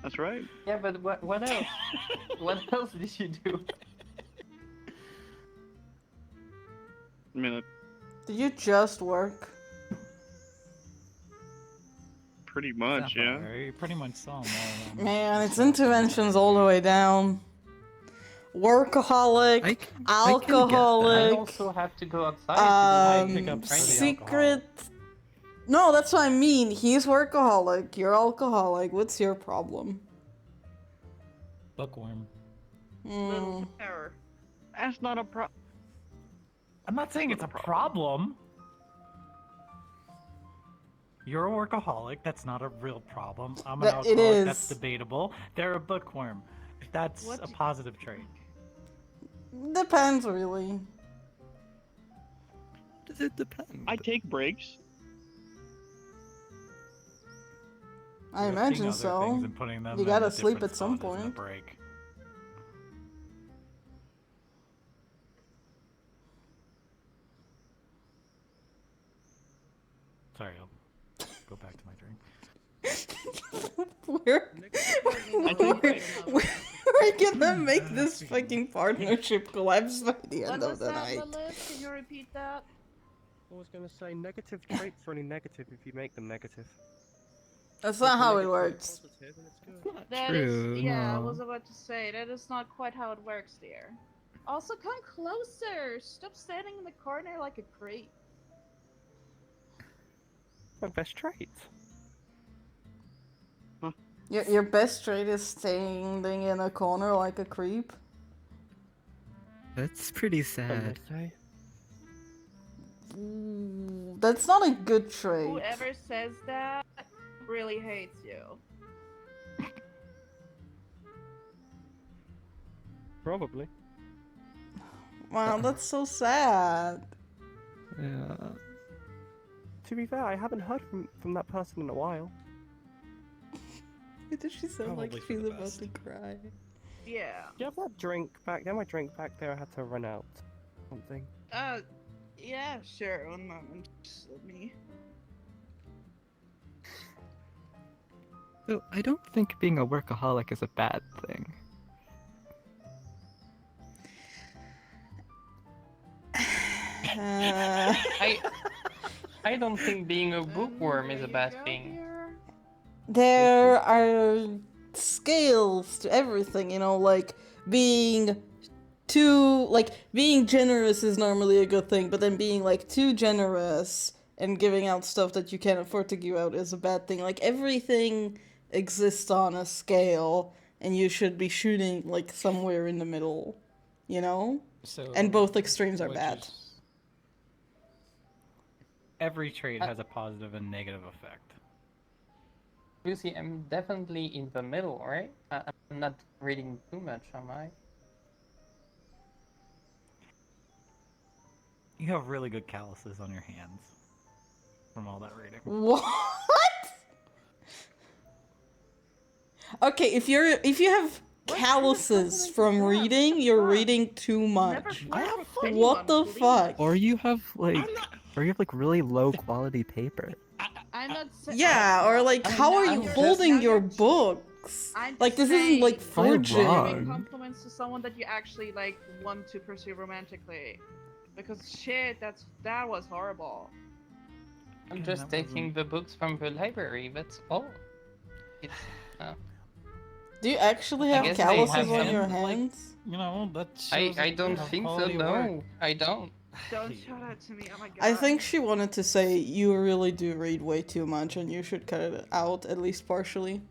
That's right. Yeah, but what else? What else did you do? I mean, Did you just work? pretty much, yeah. You pretty much saw them all. Man, its interventions all the way down. Workaholic, I can get that. I alcoholic, also have to go outside to pick up for the secret. No, that's what I mean. He's workaholic. You're alcoholic. What's your problem? Bookworm. Little error. That's not a pro. I'm not saying it's a problem. You're a workaholic. That's not a real problem. I'm an It alcoholic. is. That's debatable. They're a bookworm. That's What a do- positive trait. Depends, really. Does it depend? I take breaks. I You're imagine taking other so. things and putting them You in gotta a sleep different at some spot isn't a point. break. Sorry, I'll go back to my drink. We're gonna make this fucking partnership collapse by the What end was of the that, night. Lilith? Can you repeat that? I was gonna say negative traits are only negative if you make them negative. That's If not you how make it a trait works. positive, then it's good. That is, True, yeah, I no. was about to say, that is not quite how it works, dear. Also, come closer! Stop standing in the corner like a creep. My best trait. Your best trait is standing in a corner like a creep. That's pretty Some sad. would say. Ooh, that's not a good trait. Whoever says that really hates you. Probably. Wow, that's so sad. Yeah. To be fair, I haven't heard from that person in a while. Why does she sound like Probably for the she's about best. to cry? Yeah. Do you have that drink back? Yeah, my drink back there. I had to run out. Something. Yeah, sure, 1 moment. Just let me... So I don't think being a workaholic is a bad thing. I don't think being a bookworm is a bad thing. There are scales to everything, you know, like being being generous is normally a good thing, but then being like too generous and giving out stuff that you can't afford to give out is a bad thing. Like everything exists on a scale and you should be shooting like somewhere in the middle, you know? So, And both extremes are which bad. is- Every trait has a positive and negative effect. You see, I'm definitely in the middle, right? I'm not reading too much, am I? You have really good calluses on your hands from all that reading. What? Okay, if you have calluses from reading, you're reading too much. What the fuck? Or you have like really low quality paper. I'm not saying. Yeah, or like, how are you holding your books? Like, this isn't like forging. wrong. Compliments to someone that you actually like want to pursue romantically, because shit, that was horrible. I'm Okay, just that wasn't- taking the books from the library, that's all. It's, Do you actually I have guess they calluses have on them, your like- hands? You know, that I shows don't how think so, quality no. work. I don't. Don't show that to me. Oh my god. I think she wanted to say you really do read way too much and you should cut it out, at least partially.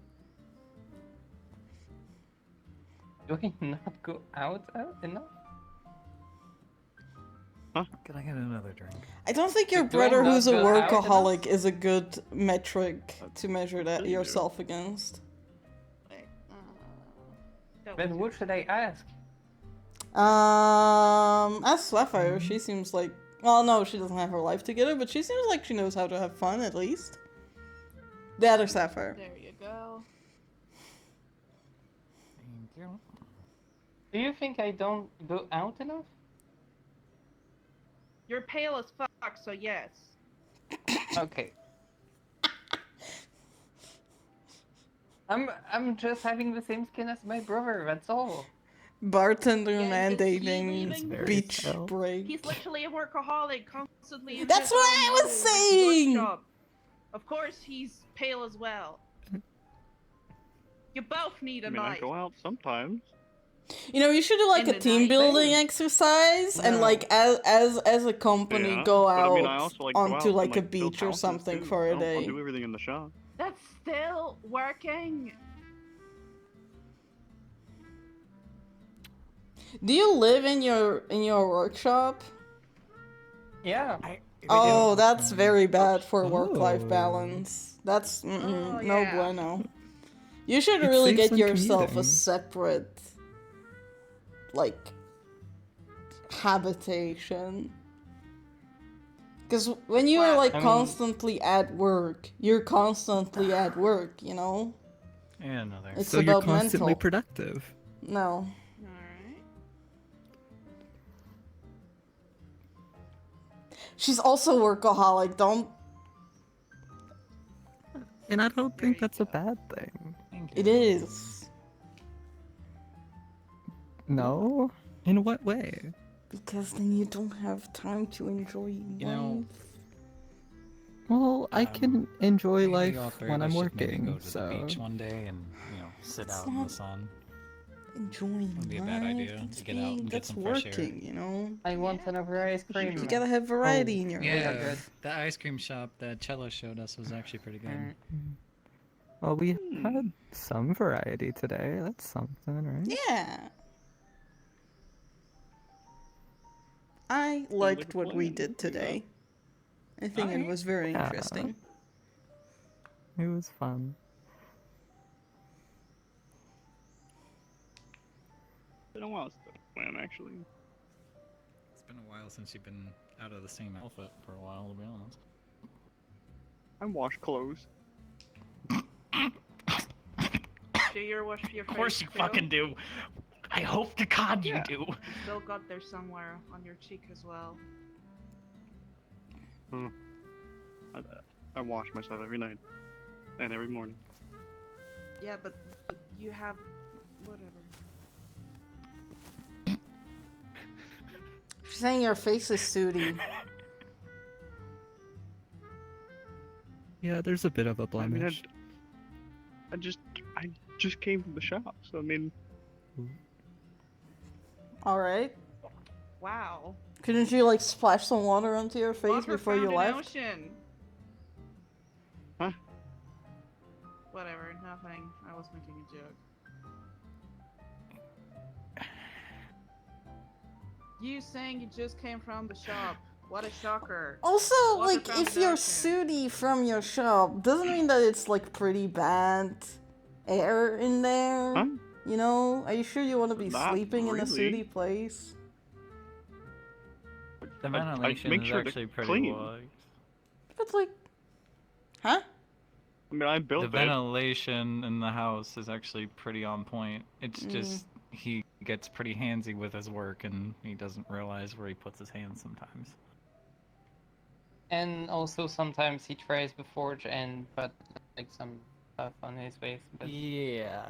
Do I not go out enough? Can I get another drink? I don't think your Do I brother not who's a go out workaholic enough? is a good metric to measure that There you go. yourself against. Wait, that Then was what it. should I ask? Ask Sapphire, she seems like... Well, no, she doesn't have her life together, but she seems like she knows how to have fun, at least. The other Sapphire. There you go. Thank you. Do you think I don't go out enough? You're pale as fuck, so yes. Okay. I'm just having the same skin as my brother, that's all. Bartender Yeah, because he mandating leaving- Very beach swell. break. He's literally a workaholic, constantly in That's his what own I was little saying! workshop. Of course he's pale as well. You both need a I mean, I knife. go out sometimes. You know, you should do like In a the team night. building exercise and No. like as a company Yeah, go but out I mean, I also like go onto out and, like a build beach or houses, something too. for a I'll day. do everything in the shop. That's still working. Do you live in your workshop? Yeah. Oh, that's very bad for work-life Oh. balance. That's Oh, no yeah. bueno. You should It really saves get on yourself a commuting. separate, like, habitation. Because when you are Well, like I mean- constantly at work, you're constantly at work, you know? And another. It's So you're about constantly mental. productive. No. Alright. She's also workaholic, don't... And I don't There think you that's a go. bad thing. Thank It you. is. No? In what way? Because then you don't have time to enjoy You know, life. Well, I can enjoy Maybe life all three when of I'm us should maybe working, go to so... the beach one day and sit It's out in not- the sun. Enjoying Wouldn't be a life. bad idea That's to get out and get that's some fresh air. working, you know? I want another ice cream. You gotta have variety Oh, in your yeah, life. good. That ice cream shop that Cello showed us was actually pretty good. Mm. Well, we had some variety today. That's something, right? Yeah. I liked a what we plan. did today. I think it Alright. was very Yeah. interesting. It was fun. Been a while since I plan, actually. It's been a while since you've been out of the same outfit for a while, to be honest. I wash clothes. Do you wash your face? Of course you too? fucking do. I hope to God you Yeah. do. Still got there somewhere on your cheek as well. I wash myself every night and every morning. Yeah, but you have whatever. She's saying your face is sooty. Yeah, there's a bit of a I mean, blemish. I just came from the shop, so I mean, Alright. Wow. Couldn't you like splash some water onto your face Water before you found in left? Ocean. Huh? Whatever, nothing. I was making a joke. You saying you just came from the shop. What a shocker. Also, Water like, found if in you're Ocean. sooty from your shop, doesn't mean that it's like pretty bad air in there. Huh? You know? Are you sure you want to be Not sleeping in a really. sooty place? The I ventilation make is sure to actually pretty clean. wide. It's like, huh? I mean, I built The it. ventilation in the house is actually pretty on point. It's just he gets pretty handsy with his work and he doesn't realize where he puts his hands sometimes. And also sometimes he tries the forge and put like some stuff on his face, but Yeah,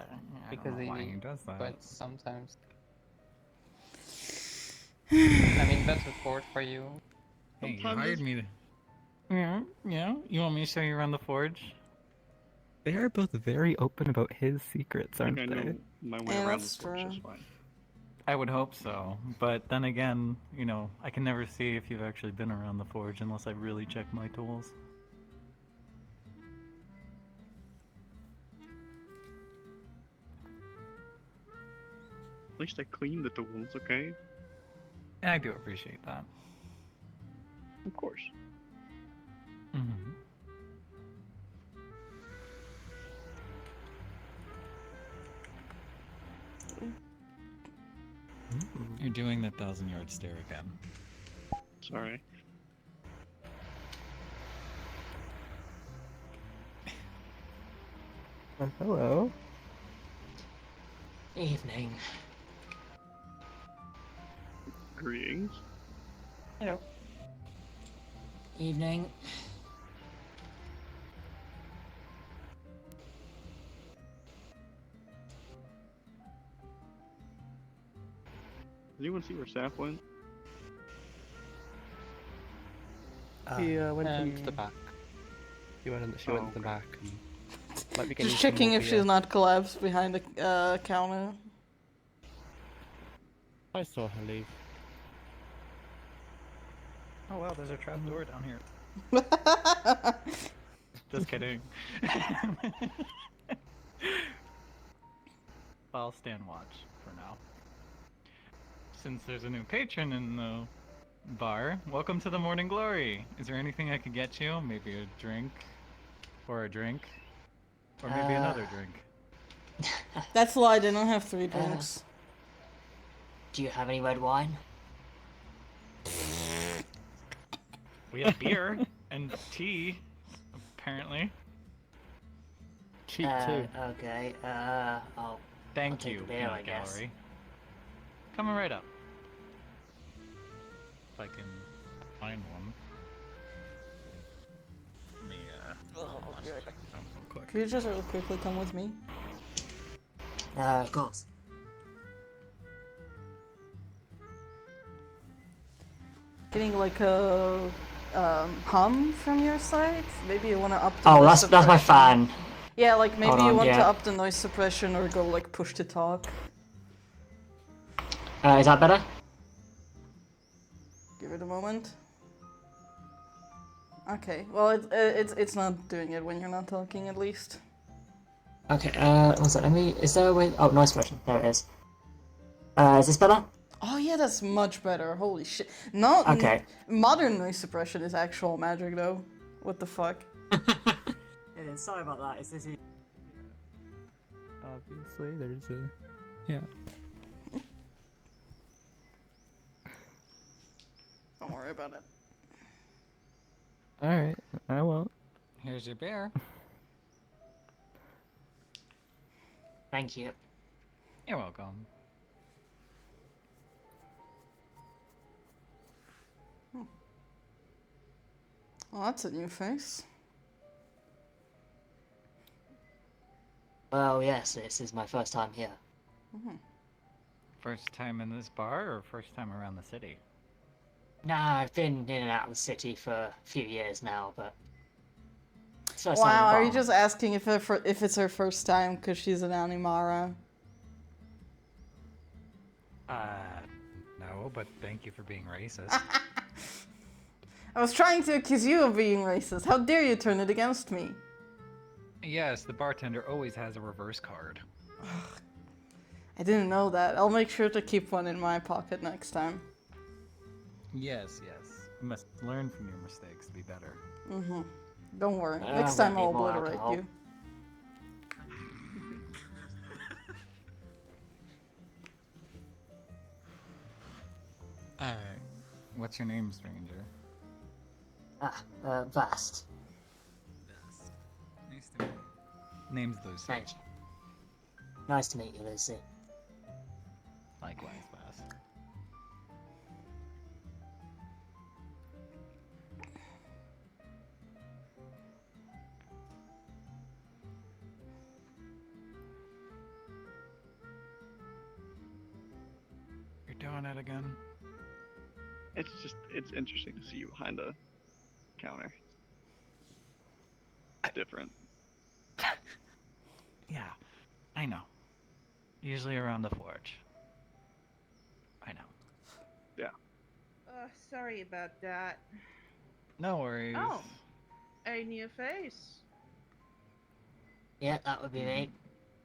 because he does that. but sometimes. I mean that's a forge for you. Hey, you Sometimes hired it's- me to. Yeah. You want me to show you around the forge? They are both very open about his secrets, I aren't think I they? know my way Yeah, around that's this forge true. just fine. I would hope so, but then again, you know, I can never see if you've actually been around the forge unless I really check my tools. At least I cleaned the tools, okay? And I do appreciate that. Of course. Mm-hmm. You're doing the 1,000-yard stare again. Sorry. Hello. Evening. Greetings. Hello. Evening. Did anyone see where Saf went? He went into the Um, back. She went in Oh, the back. And might be getting Just some checking more if she's beer. not collapsed behind the counter. I saw her leave. Oh wow, there's a trap door down here. Just kidding. I'll stand watch for now. Since there's a new patron in the bar, welcome to the Morning Glory. Is there anything I could get you? Maybe a drink? Or a drink? Or maybe another drink? That's a lie, they don't have 3 drinks. Do you have any red wine? We have beer and tea, apparently. Cheap too. Okay, I'll Thank take you, a beer, I Peanut guess. Gallery. Coming right up. If I can find one. Let me, real quick. Could you just real quickly come with me? Of course. Getting like a hum from your side? Maybe you want to up the Oh, noise that's my suppression. fan. Yeah, like maybe Hold you on, want to yeah. up the noise suppression or go like push to talk. Is that better? Give it a moment. Okay, well it's not doing it when you're not talking at least. Okay, one sec, let me... Is there a way... Oh, noise suppression. There it is. Is this better? Oh yeah, that's much better. Holy shit. Not Okay. modern noise suppression is actual magic though. What the fuck? It is. Sorry about that. Is this... Obviously, there's a... Yeah. Don't worry about it. Alright, I won't. Here's your beer. Thank you. You're welcome. Well, that's a new face. Well, yes, this is my first time here. First time in this bar or first time around the city? Nah, I've been in and out of the city for a few years now, but... it's first time in Wow, the are you bar. just asking if it's her first time because she's an Animara? No, but thank you for being racist. I was trying to accuse you of being racist. How dare you turn it against me? Yes, the bartender always has a reverse card. I didn't know that. I'll make sure to keep one in my pocket next time. Yes, yes. You must learn from your mistakes to be better. Don't worry. Ah, Next we time need I'll more obliterate alcohol. you. What's your name, stranger? Vast. Nice to meet you. Name's Lucy. Thank you. Nice to meet you, Lucy. Likewise, Bass. You're doing it again? It's interesting to see you behind a counter. It's different. Yeah, I know. Usually around the forge. Sorry about that. No worries. Oh, a new face. Yeah, that would be me.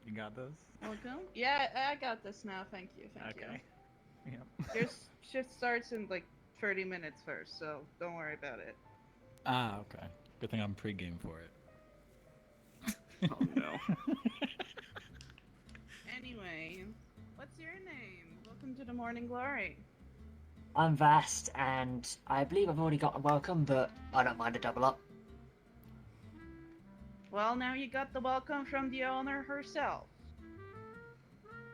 You got this? Welcome. Yeah, I got this now. Thank you. Thank Okay. Yep. you. Your shift starts in like 30 minutes first, so don't worry about it. Ah, okay. Good thing I'm pre-game for it. Oh no. Anyway, what's your name? Welcome to the Morning Glory. I'm Vast, and I believe I've already got a welcome, but I don't mind a double up. Well, now you got the welcome from the owner herself.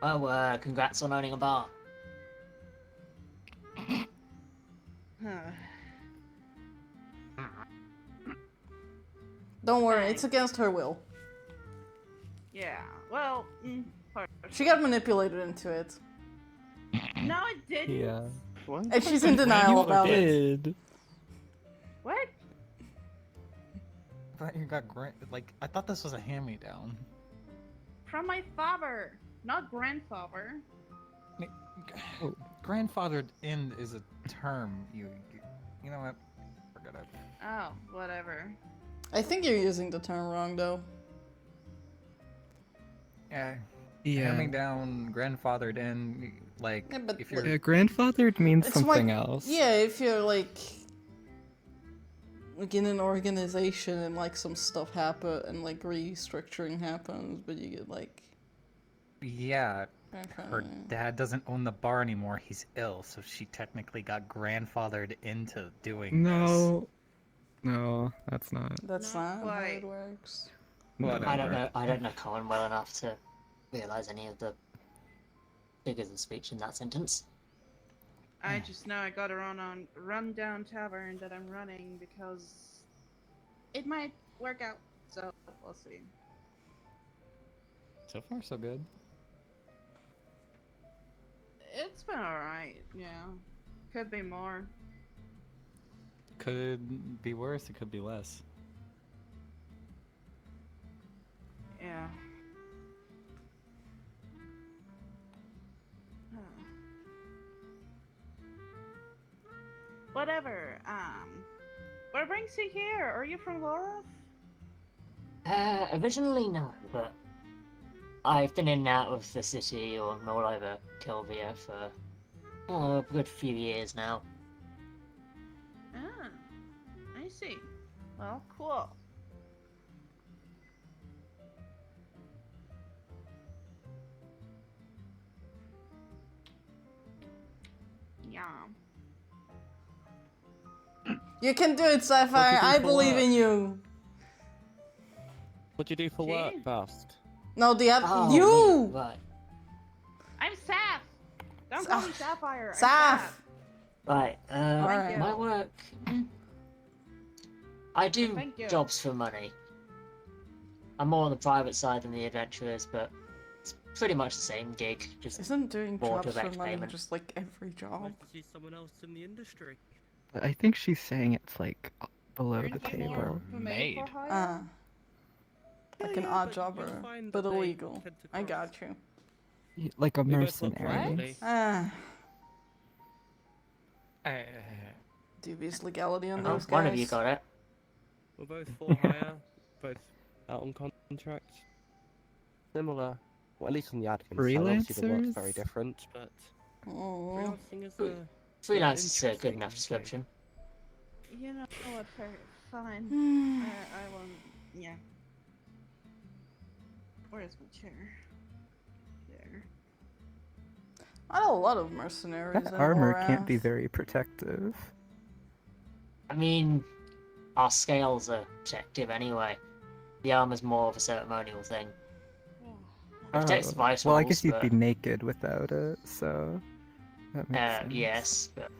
Oh, congrats on owning a bar. Don't worry, it's against her will. Yeah, well, She got manipulated into it. no, it didn't. Yeah. What? And she's in denial about it. Did. What? I thought you got I thought this was a hand-me-down. From my father, not grandfather. Grandfathered in is a term. You know what? Forget it. Oh, whatever. I think you're using the term wrong, though. Yeah. Yeah. Hand-me-down, grandfathered in, like, Yeah, but if you're... Yeah, grandfathered means It's something like- else. Yeah, if you're like in an organization and like some stuff happen and like restructuring happens, but you get like Yeah, her grandfather. dad doesn't own the bar anymore. He's ill, so she technically got grandfathered into doing No. No, that's not. That's Not not how quite. it works. Whatever. I don't know Cohen well enough to realise any of the figures of speech in that sentence. I just know I gotta run down Tavern that I'm running because it might work out. So we'll see. So far, so good. It's been alright, yeah. Could be more. Could be worse, it could be less. Yeah. Whatever. What brings you here? Are you from Lorath? Originally no, but I've been in and out of the city or all over Kilvia for a good few years now. Ah, I see. Well, cool. Yeah. You can do it, Sapphire. I believe in you. What do you do for work, Gee. Vast? No, the Oh, you. me, right. I'm Saf! Don't call me Sapphire. I'm Saf. Right, Alright. my work... I do Thank you. jobs for money. I'm more on the private side than the adventurers, but it's pretty much the same gig, just Isn't doing more jobs for direct money payment. just like every job? Nice to see someone else in the industry. I think she's saying it's like below Aren't the you more table. made for Maid. hire? Like an Yeah, odd but jobber, you'll find but that they illegal. tend to I cross. got you. Like a We both work mercenary. privately. Dubious legality on Oh, those guys. one of you got it. We're both for hire, both out on contract. Similar, well, at least on the admin side. Obviously, the work's very Freelancers? different, but Oh. freelancing is a Freelance is a good interesting enough gig. description. You know what? Fine. Hmm. I won't. Yeah. Where's my chair? There. I know a lot of mercenaries. That in armor can't be Lorath. very protective. I mean, our scales are protective anyway. The armor's more of a ceremonial thing. It protects Oh, vitals, well, I guess you'd but, be naked without it, so that makes sense. yes, but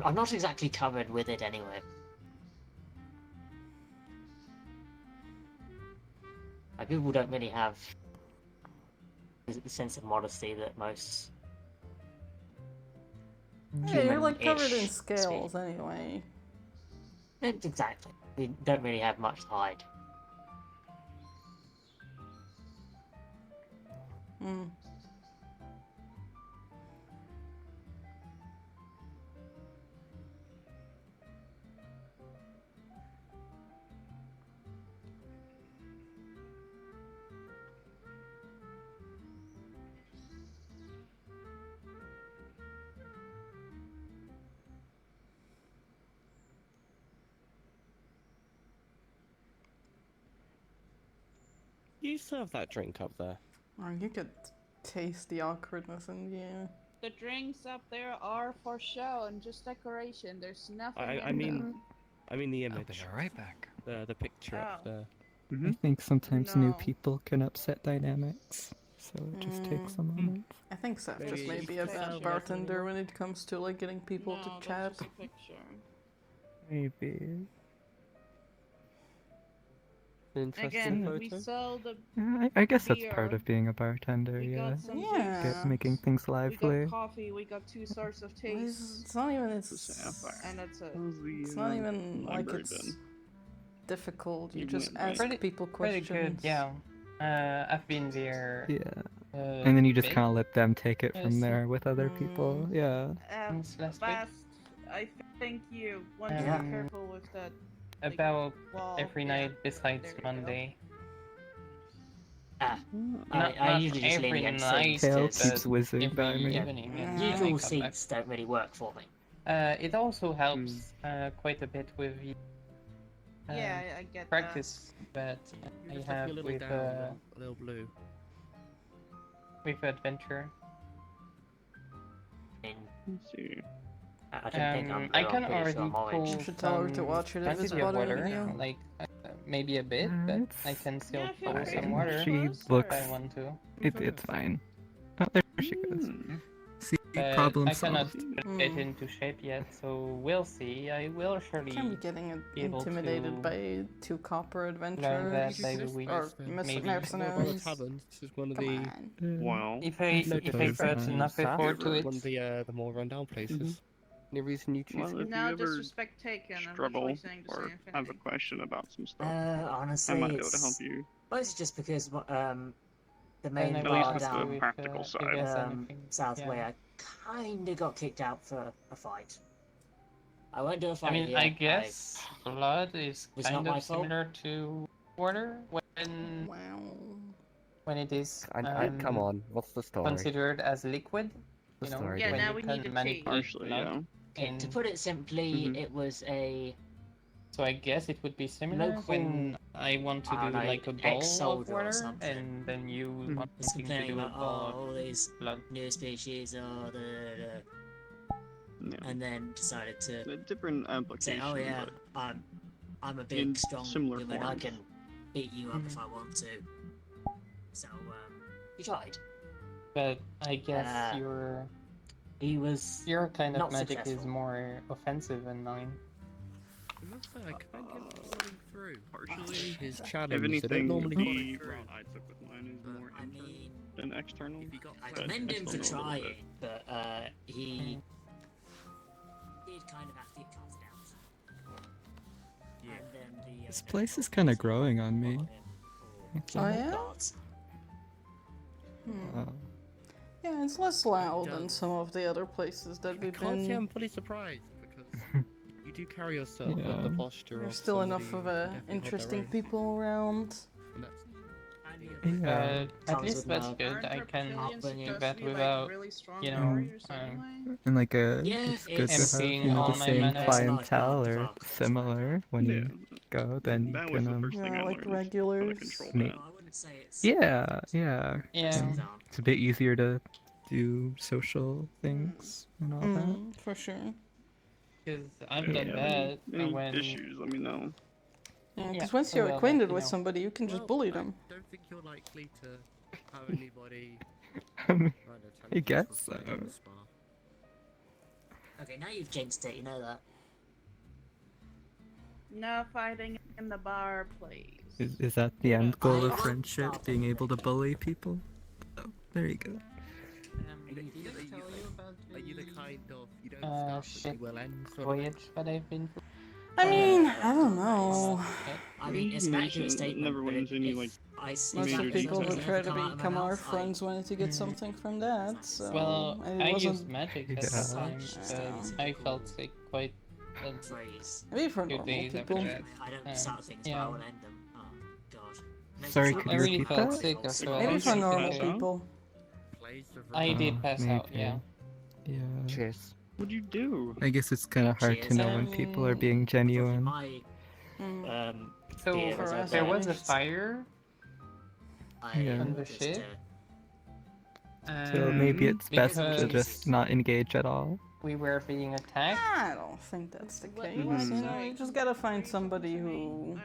I'm not exactly covered with it anyway. Like, people don't really have the sense of modesty that most Yeah, you're like covered in human-ish scales anyway. Exactly. We don't really have much to hide. Hmm. You serve that drink up there. Or you could taste the awkwardness in the air. The drinks up there are for show and just decoration. There's nothing I in mean, them. I mean the I'll be image, right back. the picture up Oh. there. I think sometimes new No. people can upset dynamics, so it just takes a moment. I think Seth just Maybe may it's be a just bad a bartender when it comes to like getting people No, to that's chat. just a picture. Maybe. Interesting Again, photo. we sell the. Yeah, I guess that's part Beer. of being a bartender, We yeah. got some Yeah. juice. Get making things We lively. got coffee. We got 2 sorts of Well, taste, it's not even Sapphire. and that's it. How's the, it's not even like library it's been? difficult. You You just went, right? ask Pretty- people Pretty questions. good, yeah. I've been there. Yeah. Uh, And then you just bit kind of let them take it Yes. from there with other people. Mm. Yeah. since last week. Fast. I think you want to Yeah. be careful with that. like, About wall. every Yeah, night besides there you go. Monday. I Not usually just lean every against night, things. Tail but keeps whizzing every by me. evening. Yeah. and then I Usual come back. seats don't really work for me. It also helps quite a bit with the Yeah, I get practice that You I just have have your little with down, little blue. adventure. And Let's see. I don't think I'm blue, I can I'm pretty already sure I'm pull orange. You should tell her to some watch it if it's quantity of bothering water, you. like maybe a bit, but I It's can still Yeah, feel pull free some to water She closer. looks. if I want to. It's fine. Oh, there she goes. Hmm. See, But problem I cannot solved. get Hmm. into shape yet, so we'll see. I will surely Can be getting be able intimidated to by 2 copper learn adventurers that by the Just week. or maybe. mercenaries. Tavern. This is one of Come the on. Well, If I suppose put not. enough effort to it, one of the more rundown places. Any reason you choose well, here? if No you ever disrespect taken. I'm struggle literally saying the or same have a thing. question about some stuff, I Honestly, might be able to help it's you. mostly just because the then main I At will least bar with ask the you down if, practical if side. there's anything. south yeah. way, I kinda got kicked out for a fight. I won't do a fight I mean, here. I guess blood is Was kind not my of fault. similar to water Wow. when it is Come on, what's the story? considered as liquid. The You know, story, Yeah, when now you we can need a manipulate Partially, blood. yeah. Okay, to And put it simply, Mhm. it was a so I guess it would be similar local- when I want to I do don't know, like a bowl of ex-soldier or water, something. and then you Mhm. want it's to complaining do a about bowl of all these blood. new species, Yeah. and then decided to The different say, applications. oh yeah, but I'm a in big, strong similar human. I forms. can beat you up if I want to. So he tried. But I guess He was your kind of not magic is successful. more offensive than mine. I must say, I can't get going through. Partially. His If challenge. They anything, don't normally the follow through. route I took with mine is more I internal mean, than external. If you got I but commend I him still for know a little bit. trying, but he did kind of have to get carted out. Yeah. And then the, This place is kinda growing on me. Oh, yeah? Guards. Hmm. Yeah, it's less loud than some of the other places that I we've can't say I'm been. fully surprised because you do carry yourself Yeah. with the posture There's of still enough somebody of who definitely hold their interesting own, people around. and that's- And Yeah. At Comes least with that's no- good. I can Aren't upbringing. do reptilians that supposed to be, without, like, really strong you know, warriors anyway? And like Yeah, it's good to it's- have emptying you know all the my same mana. It's not clientele about or development, similar when Yeah. you go. Then you That was can the first thing Yeah, I like learned. How to regulars. control Me- that. I wouldn't say it's Yeah. Yeah. It's a bit easier to do social things and all that. Mm, for sure. Because I've If done you have that any when issues, let me know. Yeah, Yeah, because once I you're will let acquainted you with know. somebody, you can just Well, bully I them. don't think you're likely to have anybody. I mean, Right, no, I technically guess it's for free in so. the spa. Okay, now you've jinxed it, you know that. No fighting in the bar, please. Is that the end goal of I- friendship? Being able to bully people? Oh, there you go. did I tell you about Are you the kind of you don't start shit but you will end sort of? voyage that I've been through? I mean, I don't know. I mean, it's an accurate Mention- statement. never but went into any, if like, I s- Most if of major the people something who details. try ever to come out of my become our mouth, I- friends wanted to get something from that, so Well, it I wasn't. used magic at Yeah. the time, Yeah. but I felt sick quite a phrase. Maybe for few normal days after people. that. I don't Um, start things, but yeah. I will end them. Oh, God. Makes Sorry, me could sound I you really repeat felt that? sick after Maybe that. Maybe for normal pass out? people. Plays the I did Oh, pass out, maybe. yeah. Yeah. Cheers. What'd you do? I guess it's kind of hard to Cheers. know when people are being genuine. My Mm. So Yeah, for us there was a finished. fire, Yeah. I On the just, ship? So maybe it's best to Because just not engage at all. we were being attacked. I don't think that's the case. Mhm. You know, you just gotta find somebody who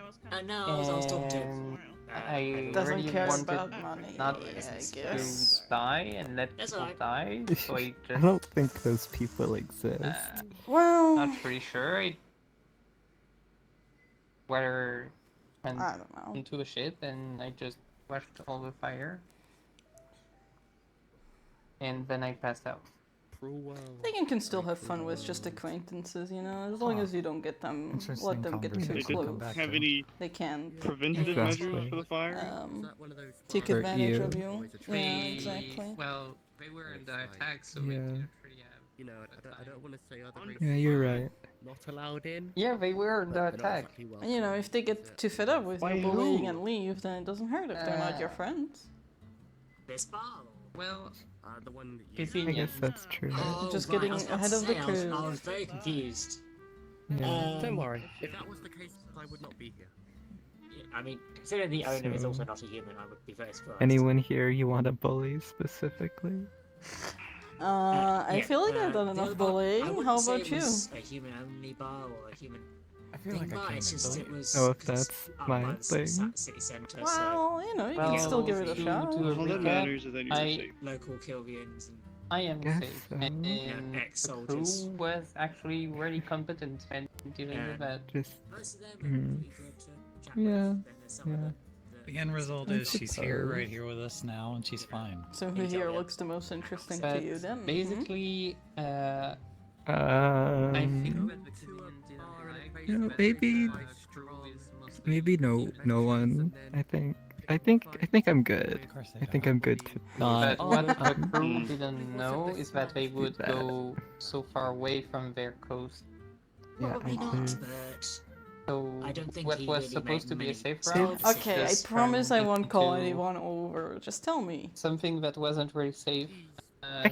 no, I was talking to. And I doesn't really care wanted about money. not I to guess. die and let That's people alright. die, so I I just don't think those people exist. Well, not pretty sure whether went I don't know. into a ship and I just watched all the fire. And then I passed out. Cruel world. I think you can still have fun with just acquaintances, you know, as long Huh. as you don't get them, Interesting let them get too They conversation. did Come close. back have to. any They can, preventative Exactly. measures for the fire? take For advantage you. of you. Yeah, exactly. Well, they were in the attack, so Yeah. we didn't really have. You know, I don't want to say other races Yeah, you're right. not allowed in. Yeah, they were in but the they're not attack. exactly And you know, if they welcome. get too fed up with By your bullying who? and leave, then it doesn't hurt if they're not your friends. This bar. Well, The one that you I Convenient. guess that's true. Oh, Just right, getting I was about ahead to of the say, curve. I was very confused. Yeah. Don't worry. If that was the case, I would not be here. I mean, considering the owner is So- also not a human, I would be very surprised. Anyone here you want to bully specifically? I feel like I've done the enough other bar, I bullying. wouldn't How say about it you? was a human-only bar or a human I feel thing like I bar. came It's in just bullied. it was. Oh, if 'cause it's that's up my by the thing. city centre, so Well, you know, you can Well, still give it a to- shot. to- All that recap, matters is that you're I- safe. local Kilvians and I am Guess safe. so. And Yeah, the crew ex-soldiers. was actually really competent and dealing Yeah. with that. Just most of them are Mhm. pretty good to chat Yeah, with. Then there's some of yeah. them that- The end result I is she's here, suppose. right here with us now, and she's fine. So who here looks the most interesting to But you then? Mhm. basically, I think Um, that the Canadian didn't like, Yeah, but maybe- crew is mostly maybe no one. I think I'm good. Of course they I think don't. I'm good to not. But what the um, crew didn't know is that they would that. go so far away from their coast. Yeah, Probably I not, do. but So I don't think what he was really supposed made to be a many safe solid route? decisions. Okay, I just promise I turned won't call into anyone over. Just tell me. Something that wasn't really safe,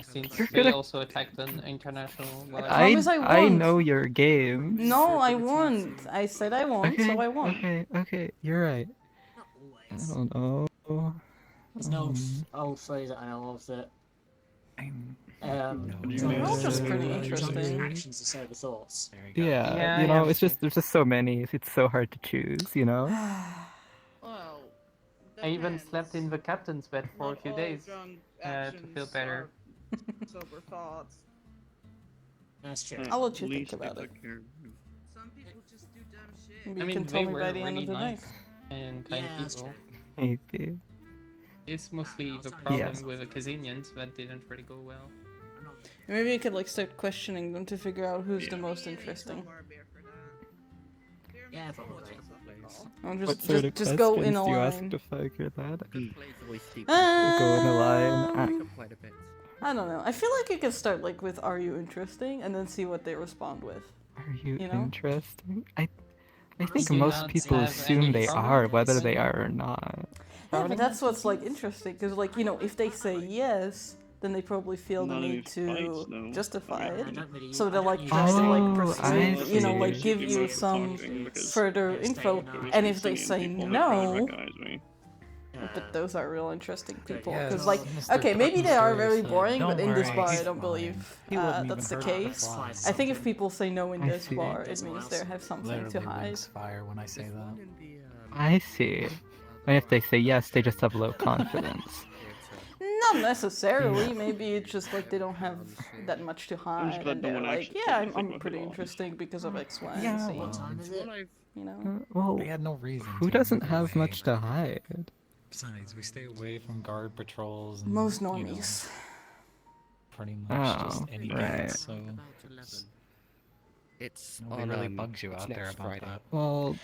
since you're they gonna- also attacked an international. promise I I won't. know your game. No, I won't. I said I won't, Okay, so I won't. okay, you're right. Not I always. don't know. There's no Um, old phrase that I know of that. I'm- They're all just pretty interesting. Actions to say the thoughts. There you go. Yeah, Yeah, you know, yeah. it's just there's just so many. It's so hard to choose, you know. Well, I even depends. slept in the captain's bed for a Not few all days drunk to feel actions better. are sober thoughts. That's true. I'll let you At think least about they it. took care of you. Some people just do dumb shit. Maybe I you mean, can they tell me were by the end really of the nice night. and kind Yeah, that's people. true. Maybe. It's mostly the Yeah. problem with the Kazinians that didn't really go well. I'm not- Maybe you could like start questioning them to figure out who's the Yeah. most Yeah, you interesting. told Barbear for that. Bear Yeah, man, probably. what's up, Nicole? Or What just sort of just go in questions a do you ask line. to figure that? Good plays always steep. Go in a line. Um, Pick up quite a bit. I don't know. I feel like you could start like with "Are you interesting?" and then see what they respond with. Are you, you know? interesting? I think Honestly, most not people have assume any they problem are, with whether it. they are or not. Yeah, but that's what's like interesting because like you know if they say yes, then they probably feel the Not any need to fights, no. justify I I it. don't really- So I they're don't like use trying to that. like Oh, pursue, I you know, like see. give you Emotional some talking, because further Yeah, info. staying on. And if they Palestinian say people that try to no, recognize me. but those are real interesting people. Yeah, Because no, like, Mr. okay, maybe they are very Doctor boring, said, but in "Don't this worry, bar, I he's don't fine. believe He wouldn't that's the even hurt case. flies." I think if people say no in I this see. bar, it That's means what they else. have something to Literally hide. wings fire when I say There's that. one in the, I see. And if they say yes, they just have low confidence. Not necessarily. Maybe it's just like they don't have that much to hide, glad and no they're one like, actually yeah, told me to I'm take my pretty hood off. interesting because of X, Y, and Yeah, Z. well, Time is it? You know. Well, They had no reason. who to, doesn't by have the way, much to but hide? Besides, we stay away from guard patrols. And, Most you know, normies. pretty much just Oh, anything. right. So About 11. It's nobody on, really bugs you it's out there next about Friday. that. Well,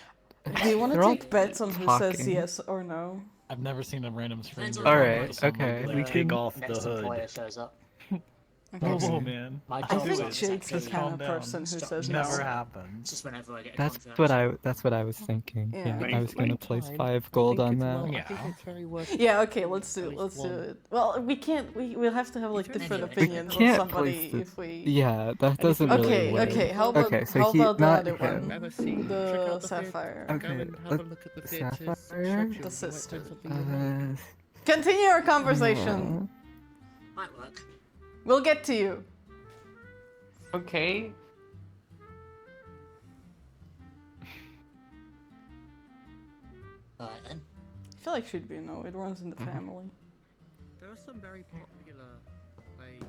Do you want to they're all take bets on who says talking. yes or no? I've never seen a random stranger. All walk right, up to someone okay, and be we like, can- take off Next the employer hood. shows up. Okay. Oh man, My I job think is Jade's the exactly- kind calm of down. person who Stop. says never no. happens. It's just whenever I get a that's contract. what I was thinking. Yeah. Yeah, I was gonna place Fine. 5 gold I on think that. it's, well, I Yeah. think it's very worth Yeah, okay, let's do At it. least Let's do one. it. Well, we can't. We'll have to have like If you're different anyway. opinions on Can't somebody place the- if we. Yeah, that doesn't really Okay, work. okay. How about Okay, so how he- about the not other him. one? Ever seen- check The out the theatre. sapphire. Okay, Go and have a let- look at the theatres. Sapphire? Sheffield, The you might sister. find something you like. Continue our conversation. Might work. We'll get to you. Okay. Alright then. I feel like she'd be a no. It runs in the family. There are some very popular rights.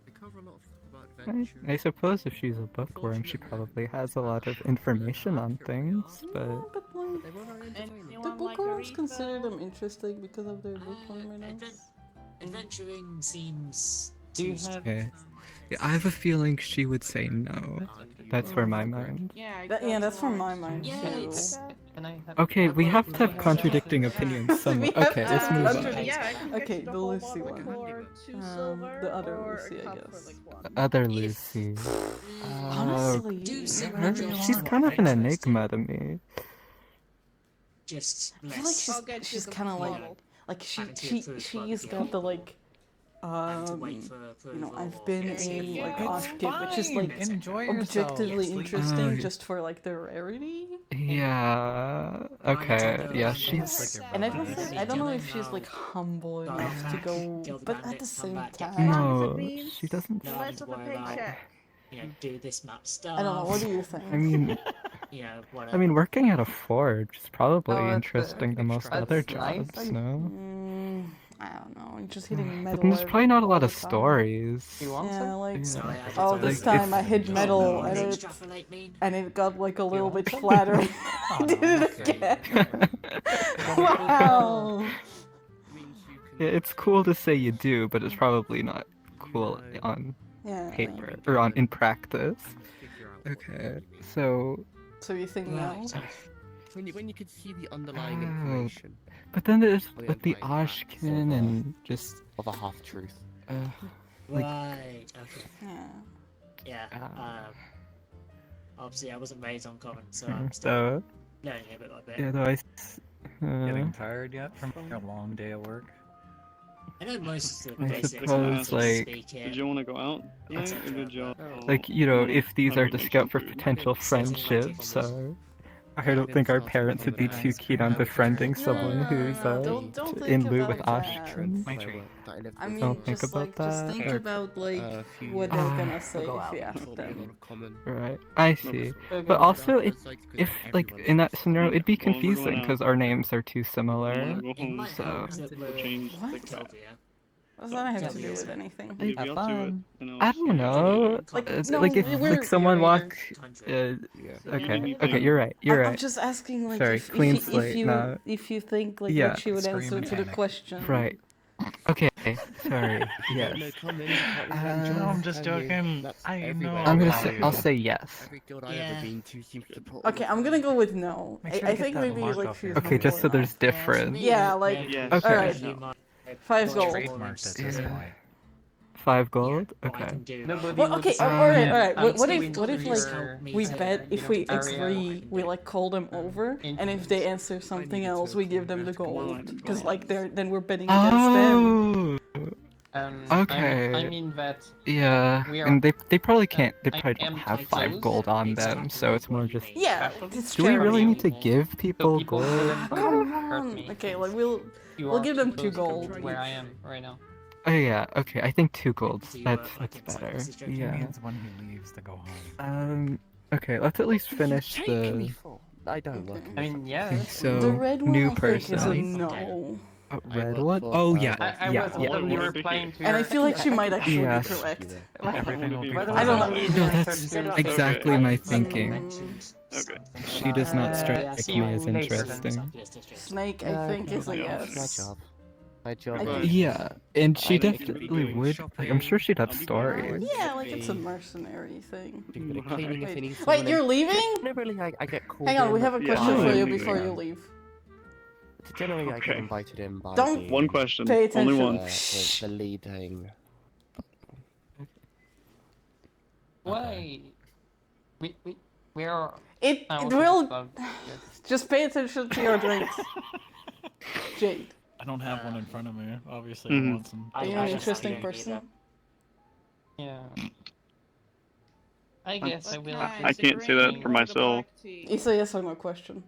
They cover a lot of stuff about I adventure. suppose if she's a bookworm, she probably has a lot of information on things, but... No, but like, They were very entertaining. do Anyone like a bookworms refill? consider them interesting because of their bookworminess? Adventuring seems Do you too have- Okay. Yeah, I have a feeling she would say no. That's where my mind. Yeah, Yeah, that's from my mind Yeah, too. it's- Can I have? Okay, we have to have Yeah. contradicting opinions We somewhere. have Okay, to let's have move contradicting- on. Yeah, I can get Okay, you the the whole Lucy bottle one. for 2 The silver, other or Lucy, a I cup for guess. like 1. Other Lucy. Honestly, do some Her- jobs she's that kind of are an interesting. enigma to me. Just I feel like less. I'll get she's you the kind of bottle. like Having to get through she's the got the like having to wait for approval. you know, I've or been getting in it like or- Oshkid, which is like Enjoy yourself. objectively Yes, interesting Oh, just for like the rarity. Yeah. Okay. Yeah, she's. And I don't think I don't know if she's like humble enough to go, but at the same time, No, means she doesn't. No, Less of a worry about, paycheck. you know, do this map stuff. I don't know. What do you think? I mean, You know, whatever. I mean, working at a forge is probably Oh, that's interesting than most that's other nice. jobs. No. I don't know. Just hitting metal. But there's probably not a lot all of the time. stories. You want Yeah, some? like Sorry, I oh, did this something. time I hit metal What and does it extrapolate mean? got like a little want bit some? flatter. I Oh, did no, it okay. again. Wow. Means you can Yeah, it's cool to say you do, but it's probably not cool on Yeah. paper or on in practice. figure out what Okay, you mean. so So you think no? Right. When you could see the underlying Oh. information but then there's The with the underlying facts of, Ashkin and just of a half truth. like- Right. Okay. Yeah. Yeah. Ah. Obviously, I wasn't raised on common, so I'm still so learning a bit by bit. yeah, though Getting tired yet from a long day of work? I know most of the I basics. suppose, of like- speak Did here. you want to go out tonight, Etc., or did you? but- like you know, wanna if these have are a to make scout for some food? potential friendships, so I don't think our parents would be too keen on befriending someone who's Don't think in lieu with about that. Ashkin. My treat. I mean, Don't think just about like just that. think Okay. about like what Ah, they're gonna say go if out. you ask them. Right, I see. Okay. But also, if like in that scenario, it'd be Well, we're going confusing out. because our names are too I similar. want to go It home. might so- help that we're Change What? the cat. Kilvia. What does that have to do with anything? Leave Have you up to it, fun. and I'll I see don't you know. Like, Like, no, Like if we're- like someone we're- walk. Tundra. Okay, okay, you're right. You're I'm right. just asking, like, Sorry, if, clean if, slate, you, no. if you think like Yeah. what she would Scream answer and to the panic. question. Right. Okay. Sorry. Yes. I'm just joking. I know. I'm gonna I'll say. leave. I'll say yes. Every guild I've Yeah. ever been to seems to put. Okay, I'm gonna go with no. Make sure I to get think that maybe mark like off she's your Okay, just so humble there's enough. difference. Yeah, like- Yes. Okay. Alright. 5 gold. Trademarked at this Yeah. point. 5 gold. What I Okay. can do. Nobody Well, will okay, decide alright, that alright. I'm What still if into like your, we to, bet if we area. agree, we like call them over, and if they answer something else, we give them the gold. Because like then we're betting against them. Oh. I Okay. mean that Yeah. We are- And they probably can't. They I probably am don't have quite 5 close. gold on them, so it's more just. Yeah, it's Do we charity. really need to give so people people gold? wouldn't Come hurt on. me. Okay, like we'll You we'll are give them too 2 close to gold. where I am right now. Oh yeah. Okay. I think 2 golds. Do you, That's like, better. message them? He Yeah. means when he leaves to go home. Okay. Let's at least finish the. I don't look. I mean, yeah. Okay, that's- so The red one new I think is a person. no. Red work one? for, Oh yeah. I yeah. was Yeah. literally Yeah. replying to And I your- feel like she might actually Yes. be correct. Everything will be By the fine. I don't know. No, that's exactly my thinking. Okay. She does not strike see me you as later. interesting. Snake, I think, is a My yes. job. My job. I Right. think- Yeah, and she I think definitely we would. Like, I'm sure she'd have I'll be stories. Yeah, like it's a mercenary thing. Do a bit of cleaning if you need Wait, someone you're in. leaving? No, really, I get called Hang on, in, we have a but Yeah, question I'm for you leaving. before you leave. Generally, I get Okay. invited in by Don't- the, One question. Pay Only attention. one. the leading. Why? We are. It I it also will love this. just pay attention to your drinks. Jade, I don't have one in front of me. Obviously, Mhm. I want some. are you an interesting person? Yeah. I guess I will. I can't say that for myself. It's a yes or no question.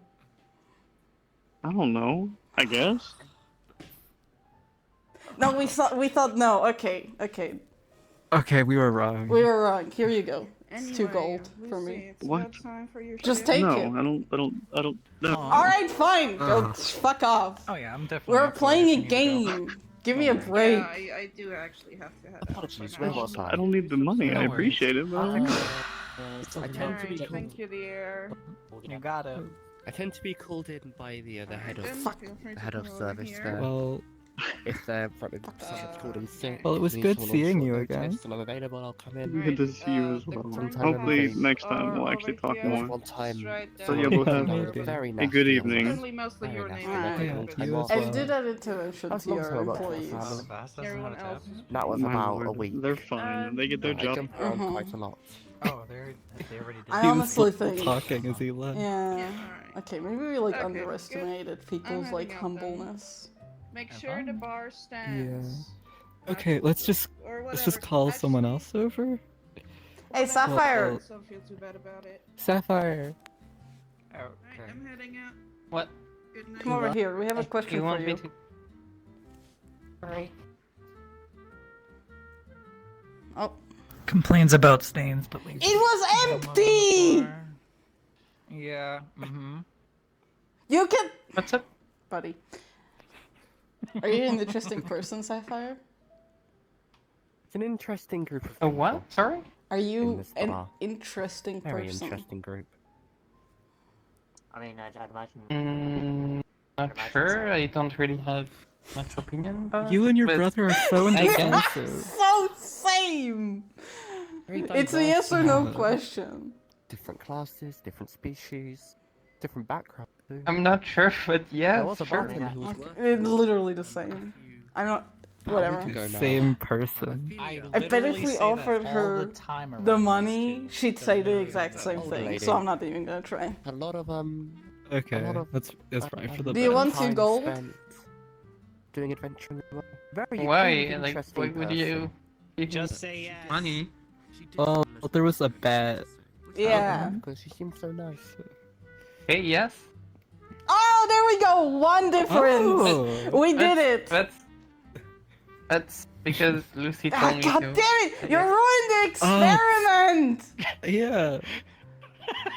I don't know. I guess. No, we thought no. Okay. Okay, we were wrong. We were wrong. Here you go. It's 2 Anyway, gold for Lucy, me. It's What? about time for your Just shift. take no, it. I don't. No. Alright, fine. Go Ugh. fuck off. Oh yeah, I'm definitely. We're up for playing it a if you need to go. game. Give me a Alright. break. Yeah, I do actually have to head out. Apologies, for where now. was I don't need the money. No I worries. appreciate it, I'll but take I tend to be Alright, called, thank you, dear. You got it. I tend to be called in by the head of Then feel free the to head of come over service here. there. Well, If they're someone's called in sick. Well, it was needs good someone on seeing short you notice, again. And I'm available. I'll come in. good to see you as the well. front Hopefully office next time we'll are actually over talk here. There was more. one time. Straight So yeah, down we'll the have road. very a nasty good young evening. man. Only mostly Very your nasty name. looking Yeah, one. you I as I well. did that intervention How's to long your term about employees. family? Bass doesn't have Everyone a else. tab. That was My about a lord, week. they're fine. They get their I job. jumped around Mhm. quite a lot. Oh, they already did. I He was honestly still think. talking as he left. Yeah. Alright. Okay, maybe we like Okay, underestimated people's I'm like heading out then. humbleness. Make sure the bar stands. Okay, let's just call someone else over. Hey, Sapphire. Well- Don't feel too bad about it. Sapphire. Alright, Okay. I'm heading out. What? Good night. Come over here. We have a Do question you for want me you. to? Sorry. Oh, Complains about stains, but leaves. it was them on the empty. floor. Yeah. Mm-hmm. You can, What's up? buddy. Are you an interesting person, Sapphire? It's an interesting group of A people. what? Sorry? Are you this an bar. interesting Very person? interesting group. I mean, I'd imagine. Not sure. I don't really have much opinion about. You and your but brother are so I guess. indecisive. So same. Very It's a diverse. yes or no Uh, question. Different classes, different species, different backgrounds. too. I'm not sure, but yeah, There was a sure. bartender who was Okay, working it's with literally the a same. few I'm not. hours Whatever. ago now. Same person. I I bet if literally we say that offered all her the time the around money, these two. she'd They're say the literally exact that. same Old thing. lady. So I'm not even gonna try. A lot of Okay, lot of- that's fine for the Do you best. want to time gold? spent doing adventure in the world. Very Why? very Like, interesting why would person. you give Just me say yes. money? Well, there was a bet. Yeah. Because she seems so nice. Hey, yes. Oh, there we go. One difference. Oh. We did it. That's because Lucy Ah, told me God to. damn it! You ruined the experiment, Yeah.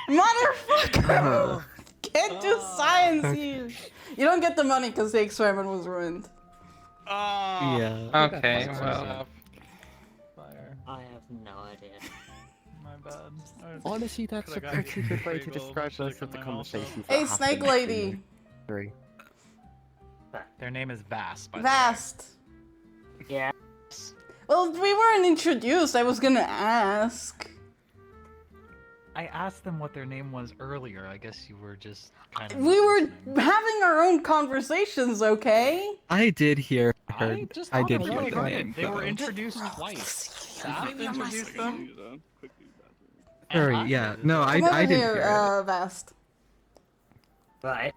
motherfucker! Can't do science Okay. here. You don't get the money because the experiment was ruined. Yeah. Okay, That's well. Fire. I have no idea. My bad. Honestly, that's a Could've got pretty good way to bagel, describe should've most of the got my mouth conversations. Hey, that Snake happened Lady. between the three. Their name is Vast. By Vast. Yeah. Well, we weren't introduced. I was gonna ask. the way. I asked them what their name was earlier. I guess you were just kind of. We were having our own conversations, okay? I did hear I her. just I thought did it was hear really the good. name. They were though. introduced twice. Vast introduced them. Quickly, and Sorry, I yeah. did. No, Come over I didn't here, hear it. Vast. Right.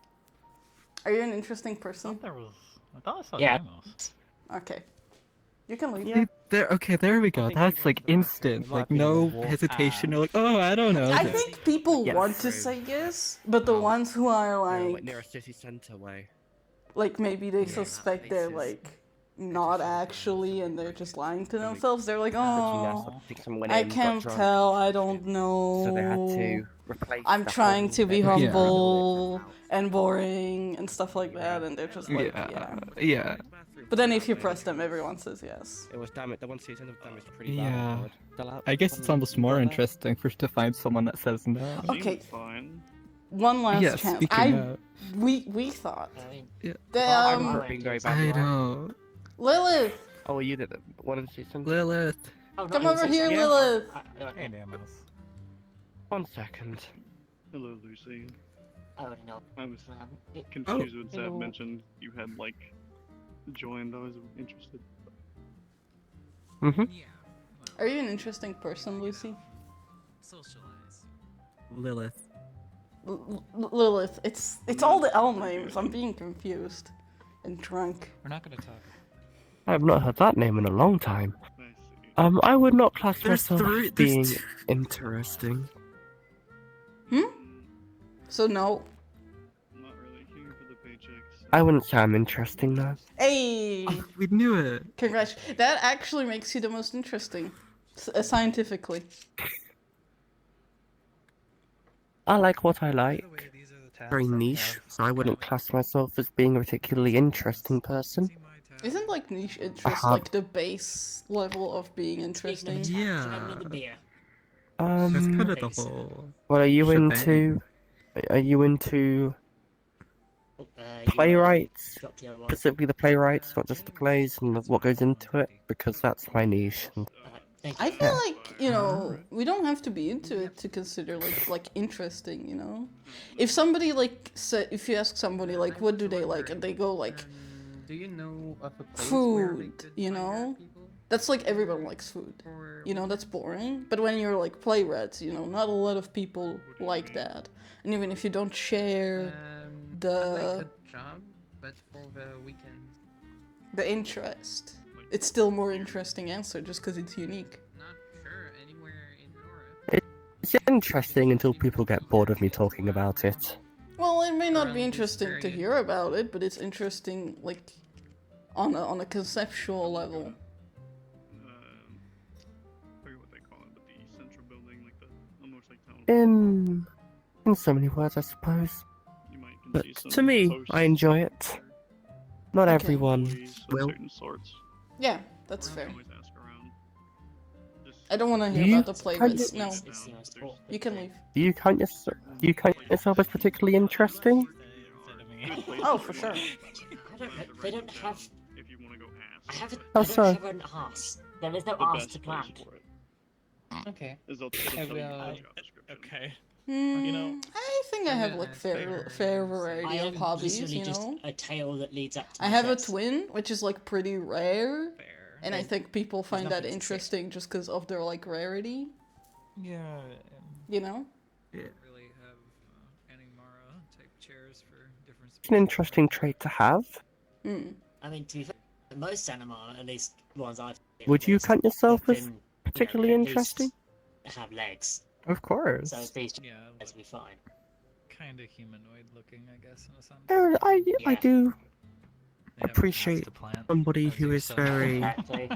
Are you an interesting person? I thought I saw Yeah. demos. Okay. You can leave. See, there we go. think That's we like went to instant. it Like might be no the war. hesitation. You're like, oh, I don't know. I this." think people Yes. want to say yes, but the Oh. ones who are Like like, near a city centre way. like maybe they Yeah, suspect they're places. like not actually and they're just lying to themselves. They're like, Pretty nice. oh, I think someone went I in, got can't drunk, tell. I don't know. So they had to replace. I'm the trying whole to be bed. Yeah. humble and boring and stuff like that, and they're just like, Yeah. yeah. Yeah. But then if you press them, everyone says yes. It was damaged. The one season of damage pretty Yeah. bad. Diluc, I guess it's almost more interesting for to find someone that says no. Okay. Seems fine. One last Yeah, chance. speaking of, We thought. I mean, The, well, I'm I'm not being very bad. I you are. know. Lilith, Oh, you did it. One of the seasons. Lilith. oh, not come in over here, season. Yeah. Lilith. Hey, Damos. 1 second. Hello, Lucy. I already know. I was It- confused when Sab hello. mentioned you had like joined. I was interested. Mm-hmm. Are you an interesting person, Lucy? Socialize. Lilith. Lilith. It's all the L names. I'm being confused and drunk. We're not gonna talk. I have not heard that name in a long time. I see. I would not class There's myself three- as there's being two- interesting. So no. Not really here for the paycheck, so I wouldn't say I'm interesting though. Hey, Oh, we knew it. congrats. That actually makes you the most interesting, scientifically. I like what I like. By the way, these are the tabs Very that we niche, have so I wouldn't upcoming. class myself as being a particularly interesting person. See my tab? Isn't like niche I interest have. like the base level of being Speaking of interesting? a tab, Yeah. can I have another beer? That's kind of the Please. whole. What are you shebang. into? Are you into Oh, playwrights? drop the other one. Specifically the playwrights, not just the plays and what goes into it, because that's my niche. And Thank you. I feel Yeah. like, you know, we don't have to be into it to consider like interesting, you know? If somebody like if you ask somebody like what do they like and they go like Do you know of a place where we food, could you find know? rare people? That's like everyone likes food. Or You know, that's boring. But when you're like playwrights, you know, not a lot of people like that. And even if you don't share I'd like the a job, but for the weekend. interest, it's still more interesting answer just because it's unique. Not sure, anywhere in Lorath. it's interesting until people get bored of me talking about it. Well, it may not Around be this interesting to area. hear about it, but it's interesting like on a conceptual level. I forget what they call it, but the central building, like the almost like town. In so many words, I suppose. You might can But see some to me, posts I enjoy it. Not Okay. everyone employees of will. certain sorts. Yeah, that's You fair. can always ask around. Just I don't want to hear You about the playlist. No, It's the most awkward you can thing. leave. Do you count yourself as particularly interesting? Oh, for sure. I don't know. They don't have. if you want to go I ask. have. Oh, I sorry. don't have an arse. There is no The arse best to place plant. for it Okay. is they'll I tell you the will- job description. Okay. Hmm, know, I think I have yeah, like it's fair fair. variety I of am hobbies. literally You just know, a tail that leads up to I my have a chest. twin, which is like pretty rare, Fair. and I think people find that nothing to say. interesting just because of their like rarity. Yeah. You know. Really have Animara type chairs for different It's an interesting trait to have. Hmm. I mean, to be fair, most anima, at least ones I've seen, Would you at least, count yourself have as been, particularly at least interesting? have legs, Of course. so these Yeah, chairs will be fine. kind of humanoid looking, I guess, in a sense. I Yeah. do They have appreciate paths to plant, somebody as who you is said. very Exactly.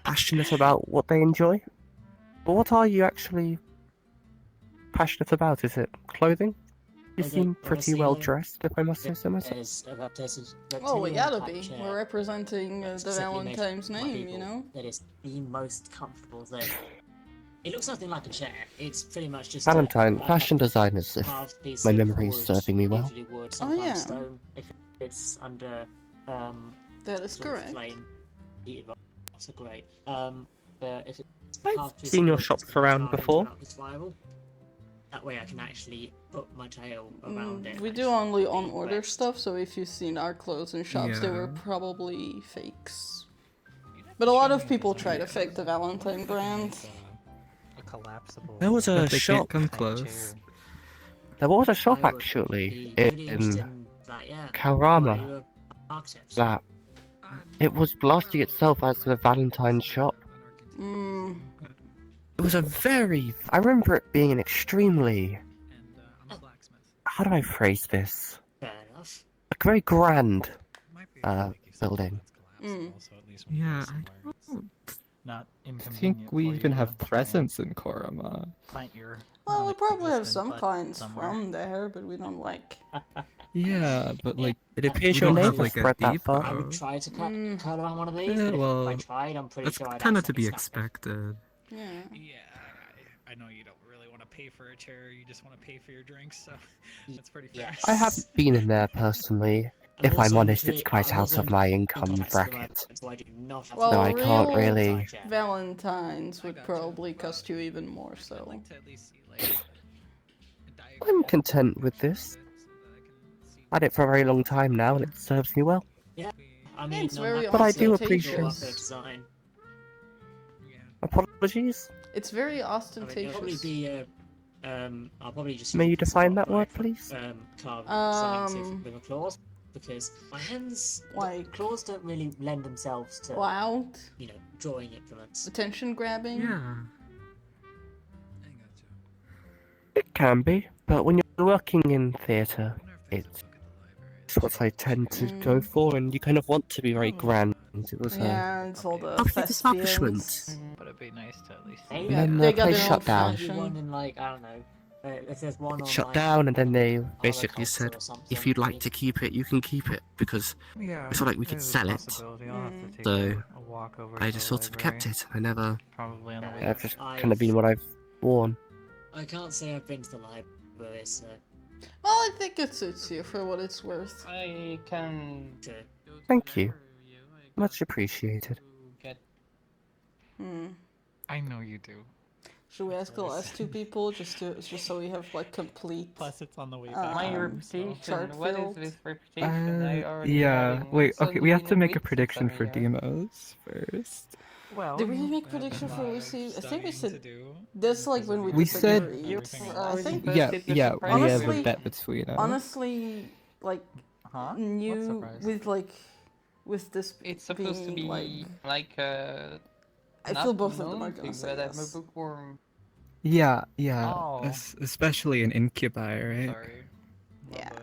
passionate about what they enjoy. But what are you actually passionate about? Is it clothing? You Okay, seem pretty honestly, well dressed, if I must say so myself. There's a Oh, we reptilian gotta type be. chair We're representing that's the specifically made Valentine's for my name, you people know. That is the most comfortable thing. It looks nothing like a chair. It's pretty much just Valentine, a fashion designers, if carved piece my of memory is wood, serving me well. usually wood, sometimes yeah. stone. If it's under That is sort of correct. flame, heated rocks are great. But if it's I've carved piece seen of your wood shops that's been around carved into before. an upward spiral, that way I can actually put my tail around it. We and do only be on order relaxed. stuff, so if you've seen our clothes in shops, they were Yeah. probably fakes. But a lot of people try to fake the Valentine brand. A collapsible. There was a But they shop. can't come type close. chair. There was a shop I would actually be really interested in in that, yeah. Karama Why you architects? that it was blasting itself as a Valentine shop. Mm, It was a very. I remember it being an extremely. And I'm a blacksmith. How do I phrase this? Fair enough. A very grand. Might be Uh, able to make something building. that's collapsible, so at least when Yeah, you're I somewhere, it's don't Not think inconvenient we for even you have to presents in Korama. plant your. well, we probably have non-existent some butt clients somewhere. from there, but we don't like. Yeah, but like It we appears your don't name have has like a spread that far. I depot. would try to cut, Mm. cut around one of these, Yeah, but well, if I tried, I'm pretty That's sure I'd kind of to accidentally be snap it. expected. Yeah. Yeah, I know you don't really want to pay for a chair. You just want to pay for your drinks, so that's pretty fair. Yes. I haven't been in there personally. I'm If I'm also honest, it's pretty- quite I'm out also of my in income context at the bracket. moment, so I do not have Well, So I can't real really. Valentines would I gotcha. probably cost you even more. I'd So. like to at least see like a diagram I'm content with of this. it so that I can see Had it for a very long time now, and it serves me well. I mean, It's I'm very happy But I to do draw appreciate- up a design. Yeah. Apologies. It's very I mean, it'll probably ostentatious. be I'll probably just. May you use define sort that of word, like, please? Carve signs with a claws, because my hands, Like- claws don't really lend themselves to, Loud, you know, drawing implements. attention grabbing. Yeah. I gotcha. It can be, but when you're working in theatre, I wonder if there's a it's book at the library. much what I tend to go for, and you kind of want to be very grand. It was Yeah, it's all the lovely establishment. thespians. But it'd be nice to at least see Hey, And then They the got place their shut own down. fashion. One in like I don't know. If there's one It on shut like, down, and then they Holocaust basically or said, something, if you'd like maybe. to keep it, you can keep it, because Yeah, it's not like we could there's a sell it. possibility. I'll have to take So a walk over I to just the sort of library. kept it. I never. probably on the Yeah, way. Yeah, back. I've just I've- kind of been what I've worn. I can't say I've been to the library, so Well, I think it suits you for what it's worth. I can. to Thank you. Much appreciated. Get Hmm. I know you do. Should we ask the last two people just so we have like complete? Plus, it's on the way Uh, back. my Um, reputation. chart What is filled. this reputation? I already Yeah. having Wait. Okay. We have to absolutely make a no prediction witches for over here. demos first. Well, Did we you- make I have prediction a for lot of Lucy? I think we studying to said do this like because when of we We said- disagreed. everything I else. think First Yeah. hit the Yeah. surprise We have a Honestly- bet between us. Honestly, like Huh? What new surprise? with this It's supposed to being, be like I not feel both of them known are gonna thing, say but I'm a yes. bookworm. Yeah. Yeah. Oh. Especially in Incubi, right? Sorry. My Yeah. bad.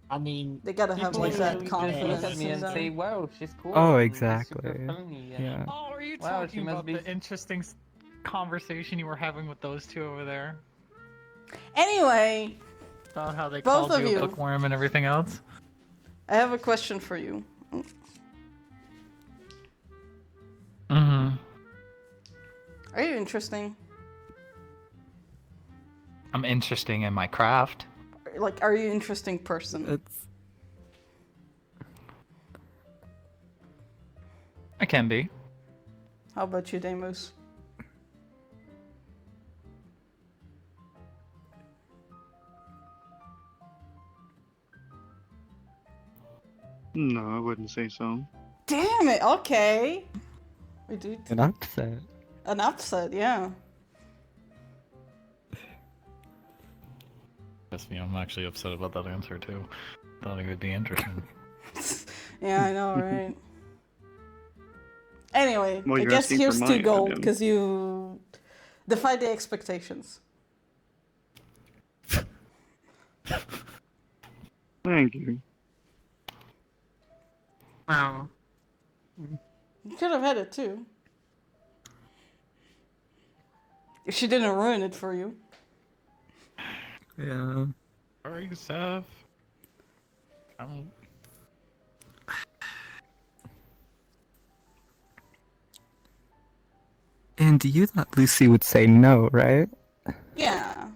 I mean, They gotta have People like that usually just look confidence at me in and them. say, "Wow, she's cool." Oh, and super exactly. funny," and- Yeah. Oh, are you Wow, she talking must about be- the interesting conversation you were having with those two over there? Anyway, About how they Both called of you you. a bookworm and everything else? I have a question for you. Mm-hmm. Are you interesting? I'm interesting in my craft. Like, are you an interesting person? It's. I can be. How about you, Demus? No, I wouldn't say so. Damn it! Okay. We do An upset. an upset, yeah. Trust me, I'm actually upset about that answer too. Thought it would be interesting. Yeah, I know, right? Anyway, Well, I you're guess asking for here's my 2 gold opinion. because you defied the expectations. Thank you. wow. You could have had it too. If she didn't ruin it for you. Yeah. Sorry, Seth. I'm... And you thought Lucy would say no, right? Yeah.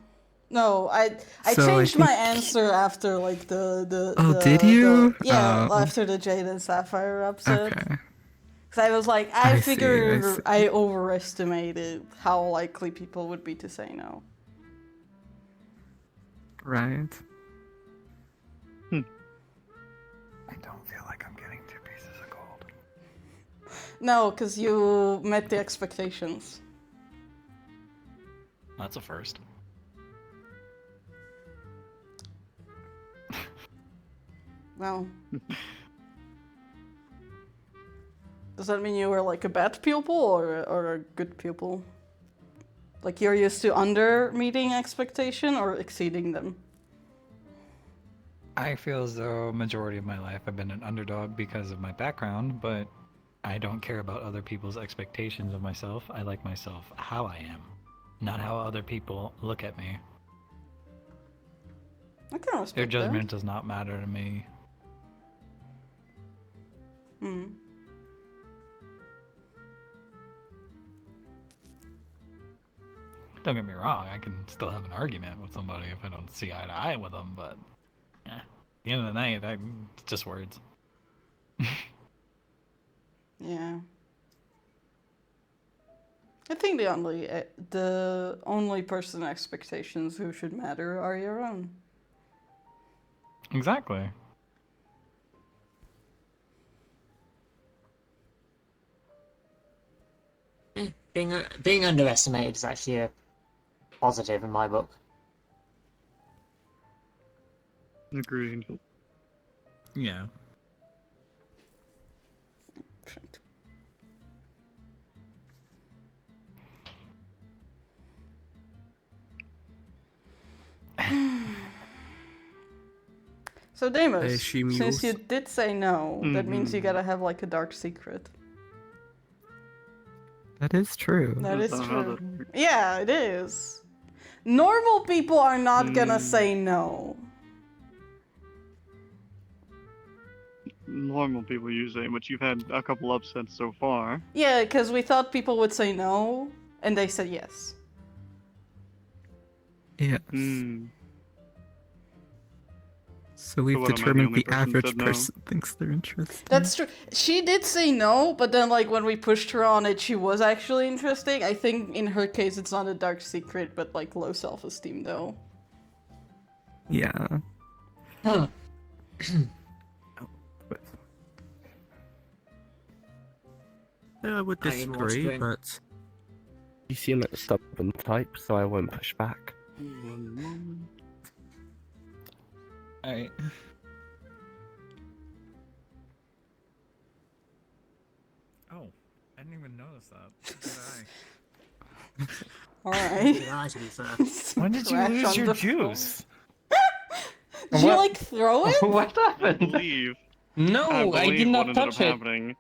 No, I So I changed my think- answer after like the Oh, the- did you? yeah, Oh. after the Jade and Sapphire upset. Okay. Because I was like, I I see, I figured see. I overestimated how likely people would be to say no. Right. I don't feel like I'm getting 2 pieces of gold. No, because you met the expectations. That's a first. Well. Does that mean you were like a bad pupil or a good pupil? Like you're used to under meeting expectation or exceeding them? I feel as though majority of my life I've been an underdog because of my background, but I don't care about other people's expectations of myself. I like myself how I am, not how other people look at me. I can respect Their that. judgment does not matter to me. Hmm. Don't get me wrong, I can still have an argument with somebody if I don't see eye to eye with them, but at the end of the night, it's just words. Yeah. I think the only person expectations who should matter are your own. Exactly. Being underestimated is actually a positive in my book. Agreed. Yeah. So Deimos, I assume you since you also- did say no, that means you Mhm. gotta have like a dark secret. That is true. That That's is not how true. that works. Yeah, it is. Normal people are not gonna say no. Normal people usually, but you've had a couple upsets so far. Yeah, because we thought people would say no, and they said yes. Yes. Hmm. So we've what, am I the determined only the person who average said no? person thinks they're interesting. That's true. She did say no, but then like when we pushed her on it, she was actually interesting. I think in her case it's not a dark secret, but like low self-esteem though. Yeah. Huh. I would I am disagree, wondering- but you seem like a stubborn type, so I won't push back. One moment. Alright. Oh, I didn't even notice that. Did Alright. Yeah, to be fair. When did you Crash lose on your the floor. juice? Did you What? like throw it? What I happened? believe. No, I believe did what not ended touch up it. happening.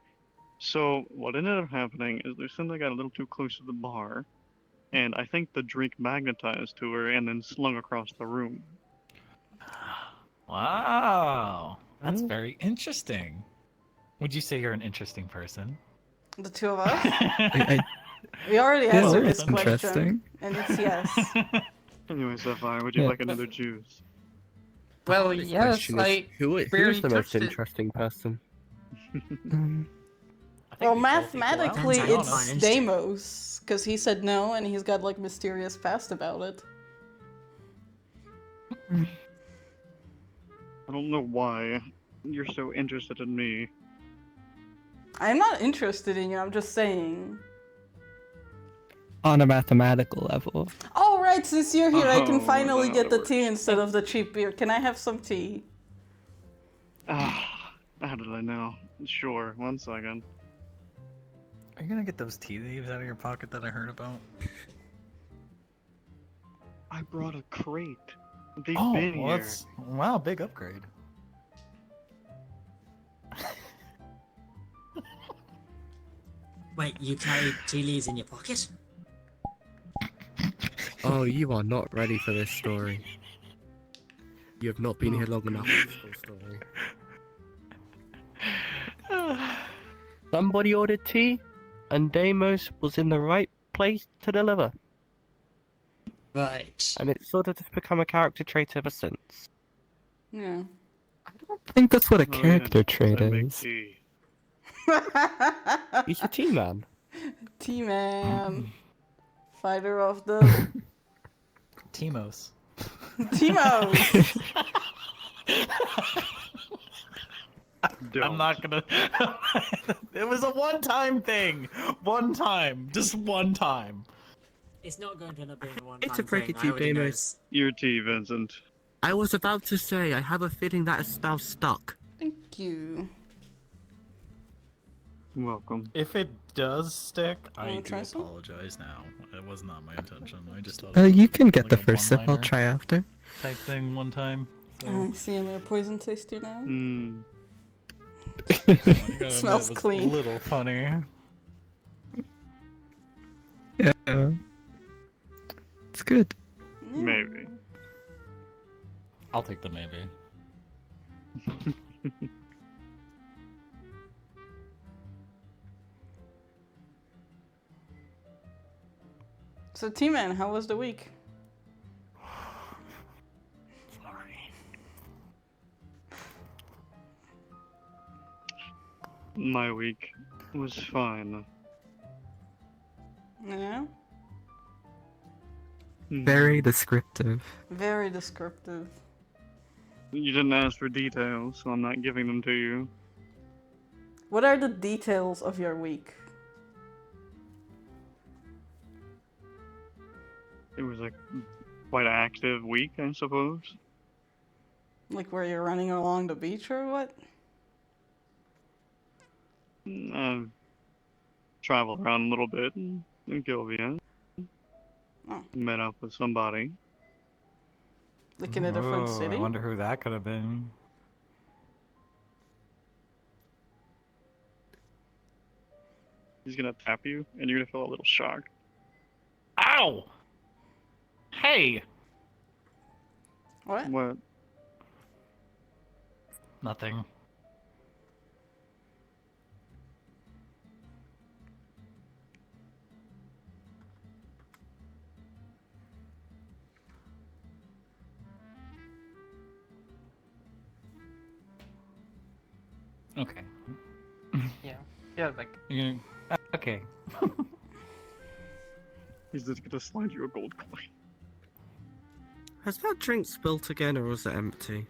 So what ended up happening is Lucinda got a little too close to the bar, and I think the drink magnetized to her and then slung across the room. Wow, that's Oh. very interesting. Would you say you're an interesting person? The two of us? I, We already yeah, answered that's this question, interesting. and it's yes. Anyway, Sapphire, would you Yeah. like another juice? Well, The yes, question is, who barely is the most touched it. interesting person? Um, I think Well, we both equal out, mathematically, to be Depends how it's you honest. find it. Deimos, because he said no, and he's got like mysterious past about it. I don't know why you're so interested in me. I'm not interested in you. I'm just saying. on a mathematical level. All right, since you're here, I can Oh, finally that get the works. tea instead of the cheap beer. Can I have some tea? Ah, how did I know? Sure, 1 second. Are you gonna get those tea leaves out of your pocket that I heard about? I brought a crate. They've Oh, been well, here. that's wow, big upgrade. Wait, you carry tea leaves in your pocket? Oh, you are not ready for this story. You have not been Oh, here long enough for this whole story. Somebody ordered tea, and Deimos was in the right place to deliver. Right. And it's sort of just become a character trait ever since. Yeah. I think that's what a Oh, yeah, character trait I make is. tea. He's a tea man. T-Man. Fighter of the... Timos. Timos! Don't. I'm not gonna. It was a one-time thing. One time, just one time. It's not going to end up being a one It's time a break thing. it I to you, already know Deimos. it's- Your tea, Vincent. I was about to say, I have a feeling that is now stuck. Thank you. Welcome. If it does stick, I Wanna do try some? apologize now. It was not my intention. I just thought. You can get like the a first sip, I'll one-liner try after. Type thing one time. So, I see a little poison taster now. Hmm. I gotta admit, Smells it was clean. A little funny. Yeah. It's good. Maybe. I'll take the maybe. So T-Man, how was the week? My week was fine. Yeah? Very descriptive. Very descriptive. You didn't ask for details, so I'm not giving them to you. What are the details of your week? It was a quite active week, I suppose. Like where you're running along the beach or what? Traveled around a little bit in Kilvia. Oh. Met up with somebody. Like in a different Oh, city? I wonder who that could have been. He's gonna tap you, and you're gonna feel a little shocked. Ow! Hey! What? What? Nothing. Okay. Yeah, like You're gonna... Okay. He's just gonna slide you a gold coin. Has that drink spilt again, or was it empty?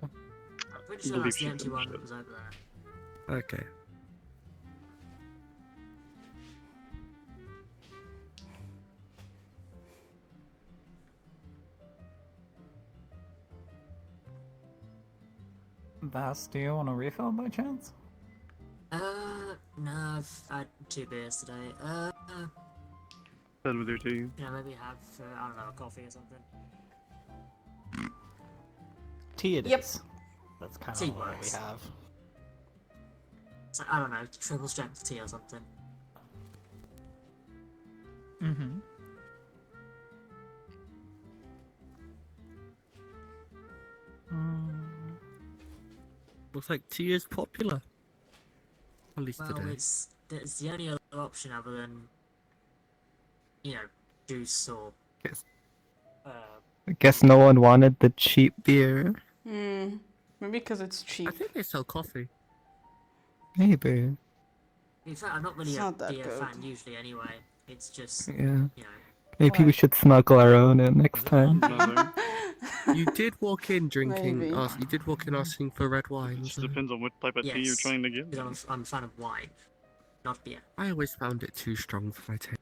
I'm pretty sure Believe that's she the empty one finished that it. was over there. Okay. Bass, do you want a refill by chance? No, I've had 2 beers today. Done with your tea. Maybe have, I don't know, a coffee or something. Tea it is. Yep. That's kind Tea of what we works. have. It's like, I don't know, triple strength tea or something. Mm-hmm. Looks like tea is popular. At least Well, today. it's the only other option other than, juice or, Yes. uh, I guess no one wanted the cheap beer. Hmm. Maybe because it's cheap. I think they sell coffee. Maybe. in fact, I'm not really It's a not that beer good. fan usually anyway. It's just, Yeah. you know, Maybe we What? should smuggle our own in next time. Another. You did walk in drinking. Maybe. You did walk in asking for red wine. It just So depends on what type of tea you're Yes. trying to get. because I'm a fan of wine, not beer. I always found it too strong for my taste.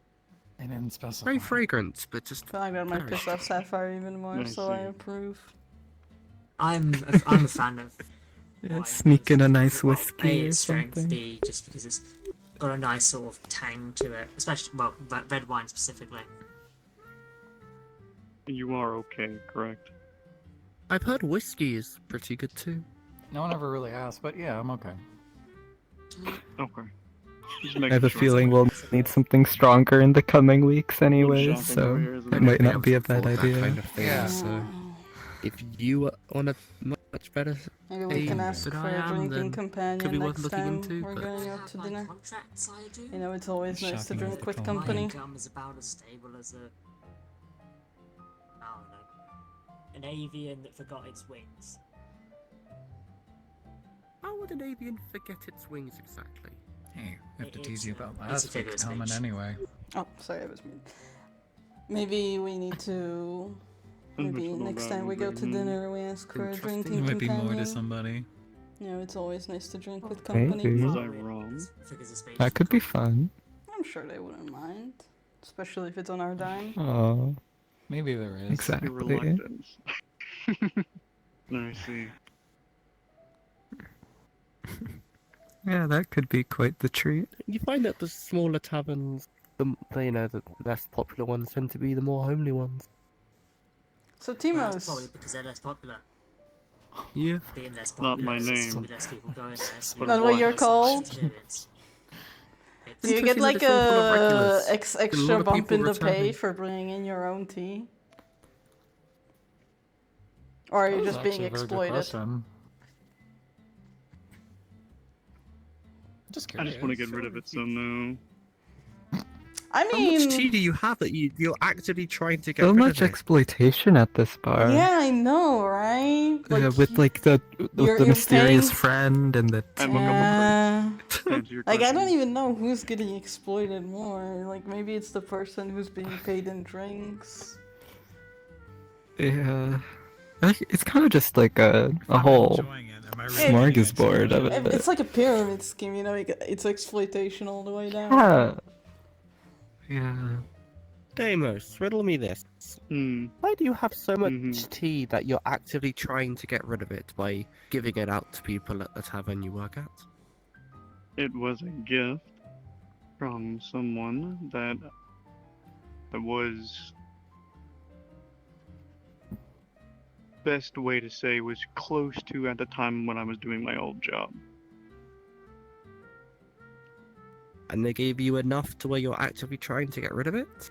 They didn't specify. Very fragrant, but just I feel like that might very piss off Sapphire even more, I so I see. approve. I'm a fan of Yeah, wine. sneak in a nice Well, whiskey A, or it's strength, something. B, just because it's got a nice sort of tang to it, especially, well, red wine specifically. You are okay, correct? I've heard whiskey is pretty good too. No one ever really asked, but yeah, I'm okay. Okay. Just I making have a sure. feeling we'll need something stronger in the coming weeks anyways, shopping so over here, isn't it it? might Be not able be to a bad afford that idea. kind of thing, Yeah. So if you want a much better, Maybe we can Hey, ask but for I a am, drinking then companion could be worth next looking time into, we're but- going out to Have, dinner. contracts, I do. You know, it's always nice to Shopping drink is with the My company. income is about as stable as I don't know, an avian that forgot its wings. how would an avian forget its wings exactly? Hey, I have to It's, tease you uh, about it's a last figure week's of helmet speech. anyway. Oh, sorry, I was mean. Maybe we need to. Maybe Little next guy time we go to moving. dinner, we ask for a Interesting. drinking It might be companion. more to somebody. You know, it's always nice to drink with Maybe. company. Was I Probably wrong? it's figures of speech That could be for fun. I'm sure they wouldn't mind, especially if it's on our dime. Oh, Maybe there is. Your exactly. reluctance. I see. Yeah, that could be quite the treat. You find that the smaller taverns, the less popular ones tend to be the more homely ones. So Well, that's probably Timos, because they're less popular. Yeah. Being less Not popular, my there's name. probably less people going there. So But Not what you're less called? experience. do you It's, get Interesting that like it's all full of regulars. a A lot extra of bump people in the pay returning. for bringing in your own tea? Or are you That was just being actually a very good exploited? question. Just I curious. just want to get rid of it, so no. I How much tea mean, do you have that you're actively trying to get So rid much of it? exploitation at this bar. yeah, I know, right? With like the you're mysterious paying- friend and the I look up Yeah. To answer your Like, I don't question. even know who's getting exploited more. Like, maybe it's the person who's being paid in drinks. yeah. It's kind of just like a I'm whole enjoying it. Am I really smorgasbord of getting it. It's like a pyramid scheme, you know? It's exploitation all the way down. Yeah. Yeah. Deimos, riddle me this. Hmm. Why do you have so much Mhm. tea that you're actively trying to get rid of it by giving it out to people at the tavern you work at? It was a gift from someone that was, best way to say, was close to at the time when I was doing my old job. And they gave you enough to where you're actively trying to get rid of it?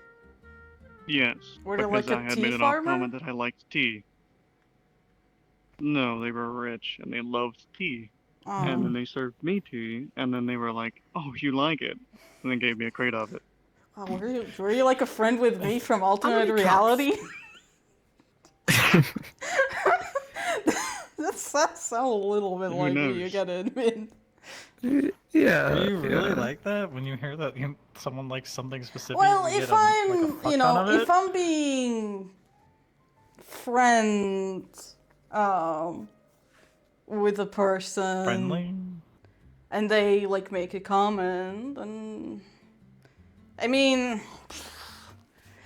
Yes, Were they because like I a had tea made an farmer? off comment that I liked tea. No, they were rich and they loved tea. And then they served me tea, and then they were like, "Oh, you like it?" And they gave me a crate of it. Oh, were you like a friend with me from alternate many reality? that sounds a little bit Who like me, you knows? gotta admit. Yeah. Are you really yeah. like that when you hear that someone likes something specific? Well, you if get like a I'm, fuck you ton know, of if it? I'm being friends, with a person, Friendly? and they like make a comment, and I mean,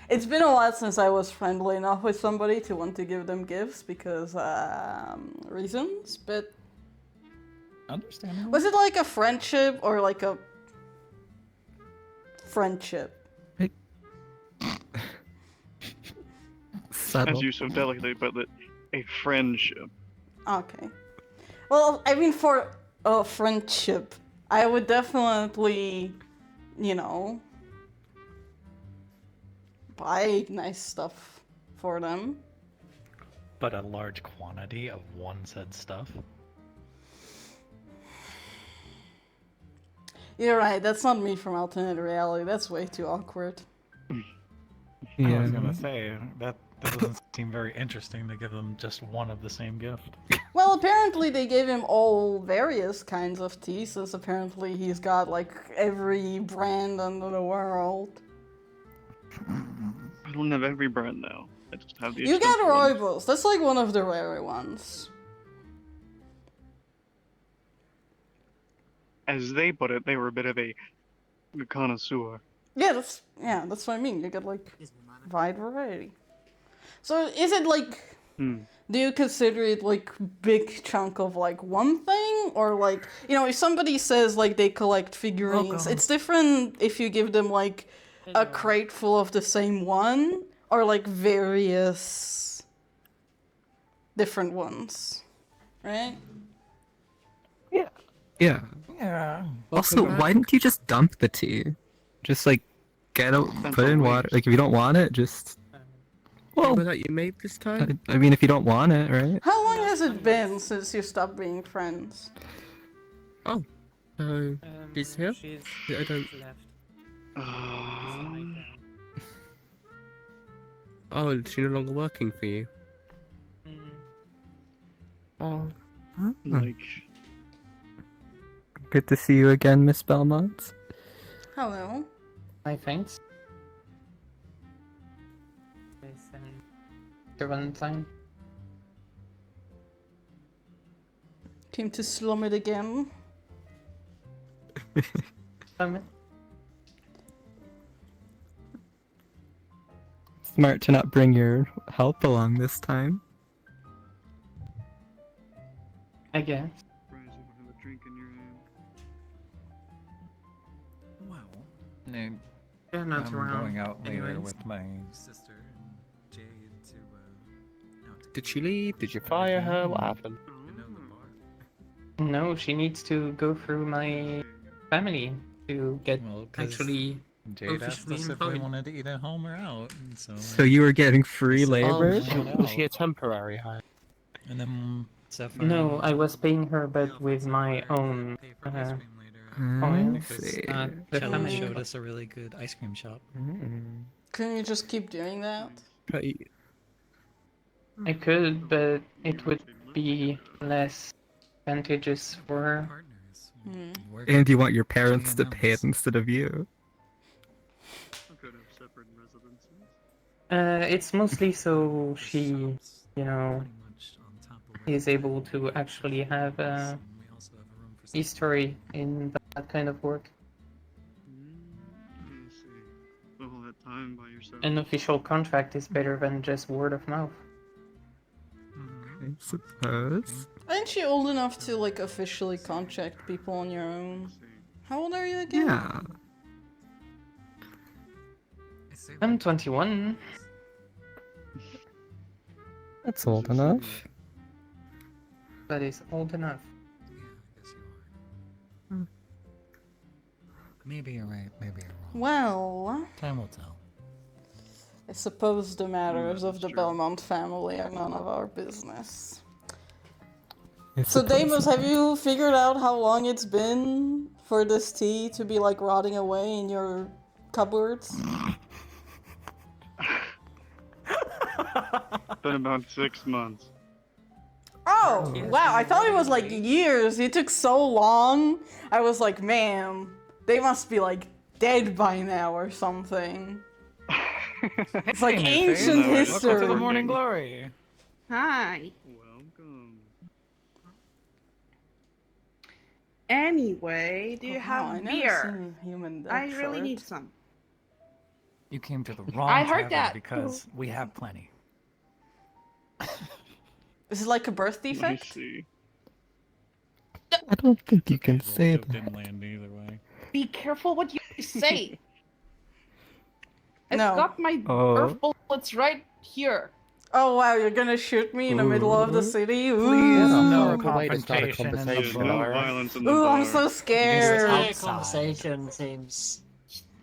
it's been a while since I was friendly enough with somebody to want to give them gifts because reasons. But Understandable. was it like a friendship or like a friendship? Subtle. As you so delicately put it, a friendship. Okay. Well, I mean, for a friendship, I would definitely, you know, buy nice stuff for them. But a large quantity of one said stuff? You're right, that's not me from alternate reality. That's way too awkward. I was gonna say, that doesn't seem very interesting to give them just one of the same gift. Well, apparently they gave him all various kinds of tea, since apparently he's got like every brand under the world. I don't have every brand now. I just have the You got expensive ones. rooibos. That's like one of the rare ones. As they put it, they were a bit of a connoisseur. Yeah, that's what I mean. You get like wide variety. So is it like, do you consider it like big chunk of like one thing, or like, you know, if somebody says like they collect figurines, it's different if you give them like a crate full of the same one or like various different ones, right? Yeah. Yeah. Also, why didn't you just dump the tea? Just like get out, That's put a in water. waste. Like if you don't want it, just. Well, that you made this time. I mean, if you don't want it, right? How long has it been since you stopped being friends? Oh, so she's here. She's I don't. left. Oh, is she no longer working for you? Oh. Like, Good to see you again, Miss Belmont. Hello. My thanks. Valentine. Came to slum it again. Smart to not bring your help along this time. I guess. surprised you don't have a drink in your hand. Well, no, They're not I'm around. going out later anyways. with my sister and Jade to Did she leave? Did you fire her? What happened? No, she needs to go through my family to get Well, 'cause actually Jade asked officially us if we employed. wanted to eat at home or out, and so. So you were getting free said, labor? "Oh, Was she a temporary hire? And then Sapphire. No, I was paying her, but with my own. I Oil. see. The Chell family. showed us a really good ice cream shop. Couldn't you just keep doing that? I could, but it would be less advantageous for her. Partners. Hmm. We're And you want your parents to Hanging out pay it this- instead of you. I could have separate residences. It's mostly so she, you know, pretty much on top of where is able to actually have a and we also have a room for history in that kind of work. I see. All that time by yourself. An official contract is better than just word of mouth. I suppose. Aren't you old enough to like officially contract people on your own? How old are you again? Yeah. I'm 21. That's old enough. That is old enough. Maybe you're right. Maybe you're wrong. Well, Time will tell. I suppose the matters of that's the true. Belmont family are none of our business. I So, suppose Deimos, so. have you figured out how long it's been for this tea to be like rotting away in your cupboards? Been about 6 months. Oh, Yes, wow, I you're thought it was rotting like away. years. It took so long. I was like, man, they must be like dead by now or something. It's like ancient No, I just history. Welcome to the working. Morning Glory. Hi. Welcome. Anyway, do you Wow, have I never beer? seen human I death really shirt. need some. You came to the wrong I heard tavern that. because we have plenty. Is it like a birth Let me defect? see. I don't think you can Well, say joke didn't that. land either way. Be careful what you say. I've No. got my Oh. earth bullets right here. Oh wow, you're gonna shoot me in the middle of the Ooh. city? Please, Ooh. no horrible way to start a confrontation in the Yeah, conversation, no bar. violence in the Ooh, I'm bar. so This scared. entire outside. conversation seems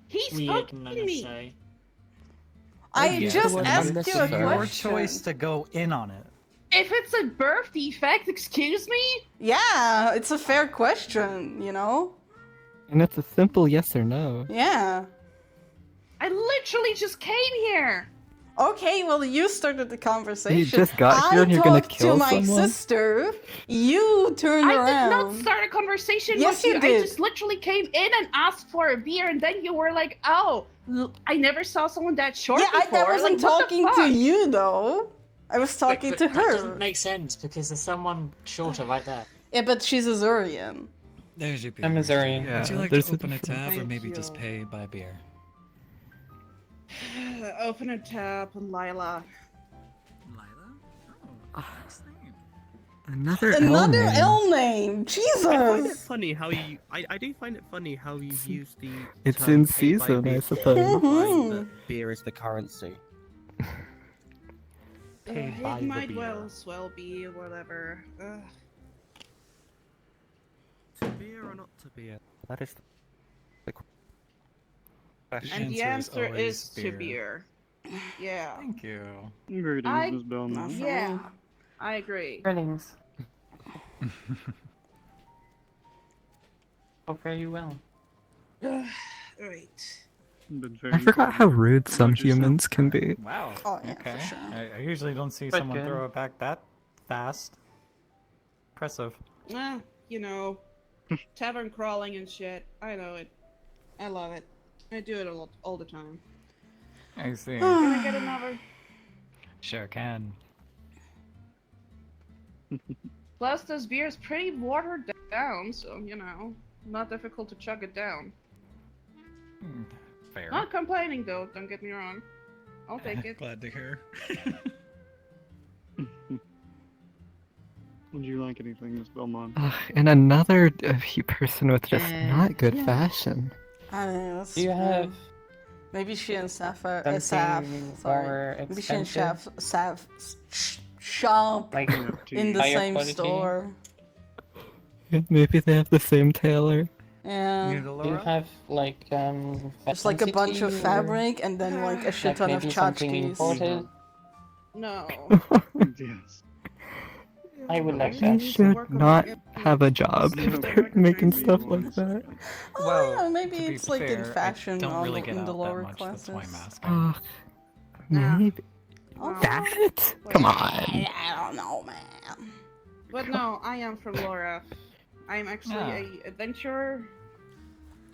He weird spoke and to me. unnecessary. I Yeah, just the word asked you a unnecessary. Your question. choice to go in on it. If it's a birth defect, excuse me? Yeah, it's a fair question, you know? And it's a simple yes or no. Yeah. I literally just came here. Okay, well, you started the conversation. You just got here and you're gonna talked kill to my someone? sister. You turned I around. did not start a conversation Yes, with you. you did. I just literally came in and asked for a beer, and then you were like, "Oh, I never saw someone that short Yeah, before." I wasn't like, what the talking to fuck? you though. I was talking But to that her. doesn't make sense because there's someone shorter right there. Yeah, but she's Azurian. There's your beer. I'm Missourian. Would Yeah, you like there's to a open a difference. tab or Thank maybe just you. pay by beer? Open a tab and Lila. Lila? Oh, nice name. Another Another L name. L name. I find it Jesus. funny how you. I do find it funny how you've used the. It's term in pay by season, I beer, suppose. implying that beer is the currency. Paid by It the might beer. as well be whatever. To beer or not to beer? That is the question. And the answer answer is is to beer. beer. Yeah. Thank you. Greetings, I- Miss Belmont. Nothing. Yeah. I agree. Greetings. Hope very well. Right. Been very I forgot how important. rude some About yourself? humans can be. Wow. Oh, yeah, for okay. sure. I usually don't see But someone good. throw it back that fast. Impressive. You know, tavern crawling and shit. I know it. I love it. I do it all the time. I see. Can I get another? Sure can. Plus, this beer is pretty watered down, so, you know, not difficult to chug it down. Hmm, Fair. Not complaining, though, don't get me wrong. I'll take it. Glad to hear. Would you like anything, Miss Belmont? And another person with just not good yeah. fashion. I mean, that's Do you have maybe she and Sapphire, something Saf, sorry. more Maybe she and expensive? shop Like, in the higher same quality? store. Maybe they have the same tailor. Yeah. Near the do you Laura? have like Just like a bunch of fancy or, fabric and then like a shit like ton of maybe something tchotchkes. imported? No. Yes. I would like You that. should not have a job if they're making stuff like that. Oh, yeah, maybe to be it's like in fair, fashion I don't on really get in the out lower that much, that's why I'm classes. asking. Maybe Oh, that? Come on. I don't know, man. But no, I am from Lorath. I'm actually Ah. a adventurer.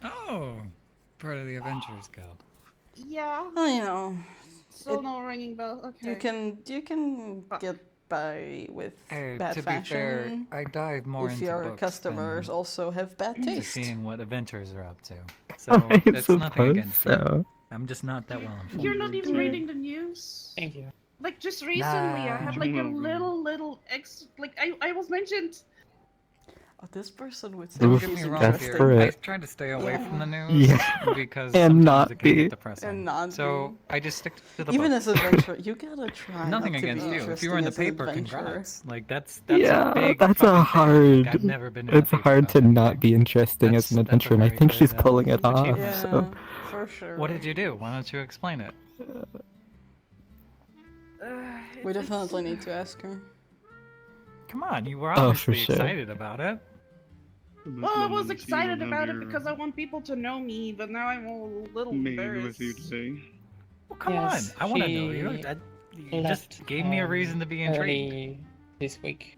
Oh, part of the Adventurers Guild. Yeah. Well, you know, Still It- no ringing bell. Okay. you can get by with bad to be fair, fashion I dive more if into your books customers than also have bad into taste. seeing what adventurers are up to. I So it's nothing suppose against you. so. I'm just not that well informed. You're not even reading the news. Thank you. Like just recently, I had like a Nah. little I was mentioned. This person would say Don't Oof, get me she's wrong interesting. here. I desperate. try to stay away from the news Yeah. because And sometimes not it can be. get depressing. And not so be. I just stick to the Even book. as an adventurer, you gotta try Nothing not to against be you. If interesting you were in the as an paper, adventurer. congrats. Like that's Yeah, a big that's fucking a thing. Like, hard. I've never been in the It's paper hard about to that not thing. be interesting as an That's a adventurer, and I very think she's good, pulling it off. achievement. So. Yeah, for sure. What did you do? Why don't you explain it? We definitely need to ask her. Come on, you were Oh, obviously for sure. excited about it. Well, I was excited about it because I want people to know me, but now I'm a little Made embarrassed. with you today. Well, come Yes, on. I want to know you. she You just left, gave me a reason to be intrigued. early this week.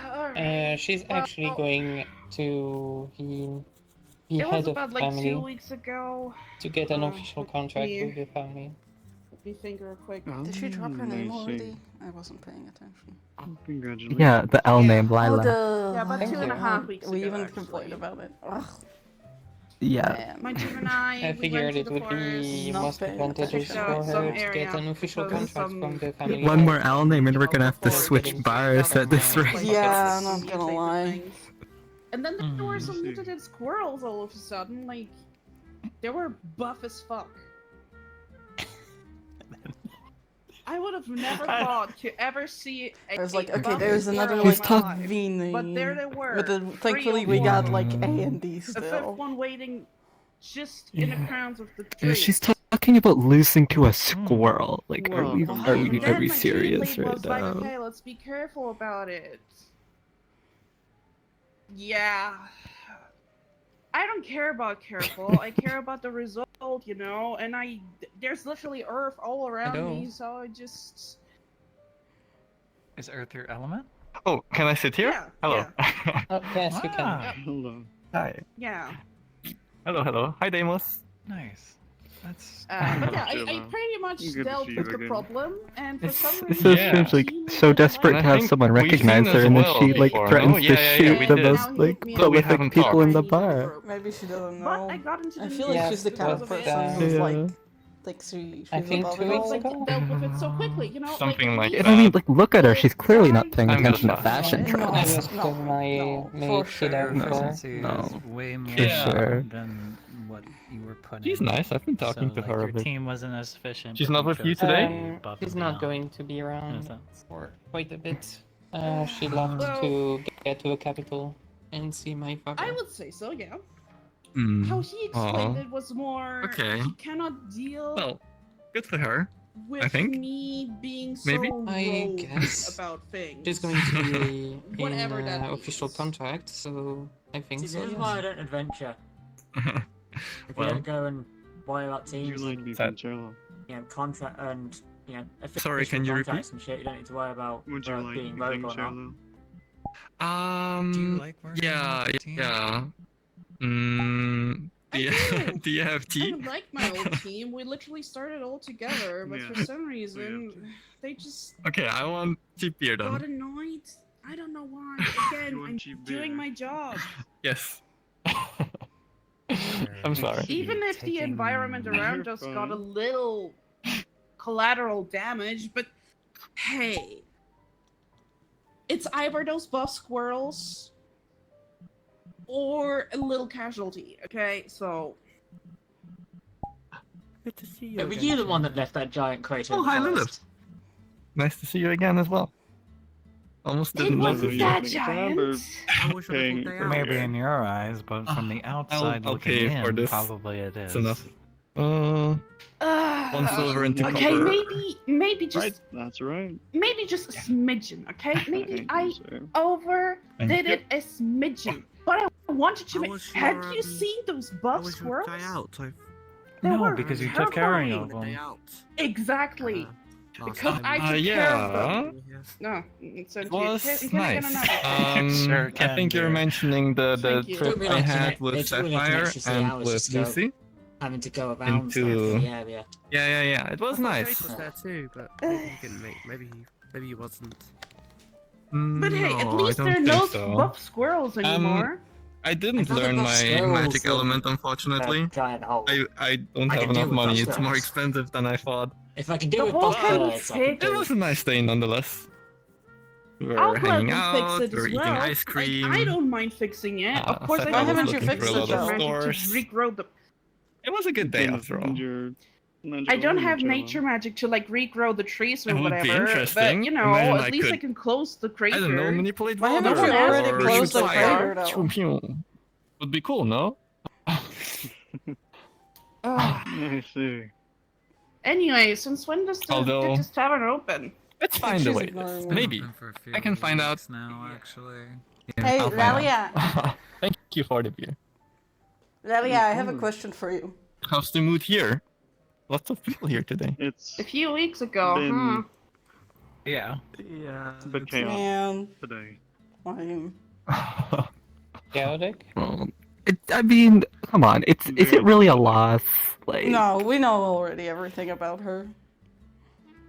Alright. She's Well, actually going to the It was head of about like family 2 weeks ago. to get an uh, official with contract me. with the family. Let me think real quick. Did she drop her I name see. already? I wasn't paying attention. Congratulations. Yeah, the L Yeah. name, Oh, Lila. the... Yeah, about Thank 2.5 you. weeks We ago, even actually. complained about it. Ugh, Yeah. man. My team and I, I we figured went to it the would forest. be Not most paying advantageous attention. for Some her to get area an official because contract some from the family. One people more L name, and we're gonna have to before switch getting bars kicked at this out, rate. like, Yeah, some not gonna mutated lie. things. And then there were some see. mutated squirrels all of a sudden, like, they were buff as fuck. I would have never thought to ever see a I was like, okay, buff there's squirrel another in like my He's life. V name. But there they were. But then, thankfully three we or got four. like A and D A fifth still. one waiting just in the crowns of the Yeah, trees. she's talking about losing to a squirrel. Like, are Well, we come are on. we, Then are we my team serious lead right was like, now? okay, let's be careful about it. Yeah. I don't care about careful. I care about the result, you know. And there's literally earth all around know. me, so I just. Is Earth your element? Oh, can I sit here? Yeah, Hello. Oh, yes, you can. Ah, Hello. Hi. Yeah. Hello, hello. Hi, Deimos. nice. That's. But yeah, I Hello. pretty much Good to dealt see with you the again. problem, and for some It's reason, so Yeah. strange, like, team so lead desperate like to have it. someone we've recognize seen her, as and then well she, like, before, no? threatens Yeah, to yeah, shoot we the did. most, Now he like, hit me up But we with prolific haven't people talked. in the I need to bar. group. Maybe she doesn't But know. I got into the I feel news like Yeah, she's the because kind of of person it. who's Yeah. like she's I think above 2 it weeks all. Like ago? dealt with it so quickly, you know. Something like And I mean, that. like, look at her. She's clearly not paying I'm gonna attention to stop. fashion No, trends. I just no, put my no, maid for shit sure. out No. for her. Efficiency No. is way more For sure. than what you were putting. She's nice. I've been talking so, to like, her a your bit. team wasn't as efficient. She's but not with you chose to today? be above She's and not beyond. going to be In a around sense. for quite a bit. She left Well- to get to a capital and see my father. I would say so, yeah. Hmm. How he explained Aw. it was more. Okay. He cannot deal Well, good for her. with think. me being so Maybe. I rogue guess about things. She's going to be in Whatever that official means. contract, so I think See, so. this is Yes. why I don't adventure. If Well, you don't go and boil up Would you teams like and me Sad. from Chell? contract and Sorry, can you repeat? contracts and shit, you don't need to worry about Would you like being me rogue from or not. Chell? Do you like working Yeah, on the team? yeah. I Do do. do you have I tea? like my old team. We literally started all together, but Yeah. for some reason, they just Okay, I want cheap beer got then. annoyed. I don't know why. Again, You want I'm cheap beer? doing my job. Yes. Sure. I'm sorry. Even if the Taking- environment around You're us got a fine. little collateral damage, but hey, it's either those buff squirrels or a little casualty. Okay, so Good to see you. It was again, you the Chell. one that left that giant crater. Oh, in the hi, forest. Lilith. Nice to see you again as well. Almost it didn't wasn't notice you. that think giant. How was your Paying little day for out? Maybe in your eyes, but from the outside I'll looking pay for in, this. probably it is. It's enough. One silver and two Okay, copper. maybe just Right, that's right. maybe just a smidgen. Okay, maybe Thank I you, sir. overdid Thank you. it a smidgen. But I wanted to How make. was Have your, you seen those How buff was your squirrels? day out? They No, were because you took care of terrifying. them. Day out. Exactly. Last Because time. I took care of yeah. them. No, it's It was can nice. Sure I can think you're be. mentioning the Thank you. trip Took me I like had it with took me like an Sapphire extra 3 and hours with just to go. Lucy. Having to go around Into- the area. Yeah. It was I thought nice. Jake was there too, but maybe he couldn't make. Maybe he wasn't. But hey, at No, least I there are don't no think so. buff squirrels anymore. I didn't thought learn about my squirrels magic and, element, unfortunately. Giant hole. I don't I have can do enough with money. those It's more things. expensive than I thought. If I can do The it whole buff can be birds, I can fixed. It do was a nice day nonetheless. We're I'll hanging gladly out, fix it we're as eating well. ice cream. I don't mind fixing it. Of course, I Seth don't haven't have you to fixed use it, though? magic Stores. to regrow the. It was a good day Kind of after all. your magical I don't room, have Chell. nature magic to like regrow the trees or It would be whatever. interesting. But you know, Imagine at I least I could- can close the I crater. don't know, manipulate Why water haven't you already or closed shoot the fire. crater, though? Pew, pew. Would be cool, no? I see. Anyway, since when does Although- did this tavern open? Let's find a she's way. ignoring me. Maybe. Been for a few I can find out. weeks now, actually. Hey, I'll find out. Ralia. Thank you for the beer. Ralia, I have a question for you. How's the mood here? Lots of people here today. It's A few weeks ago, been huh? Yeah. Yeah. a bit chaotic Man, today. lame. Chaotic? Well, I mean, come on. Is it really a loss? Like, No, we know already everything about her.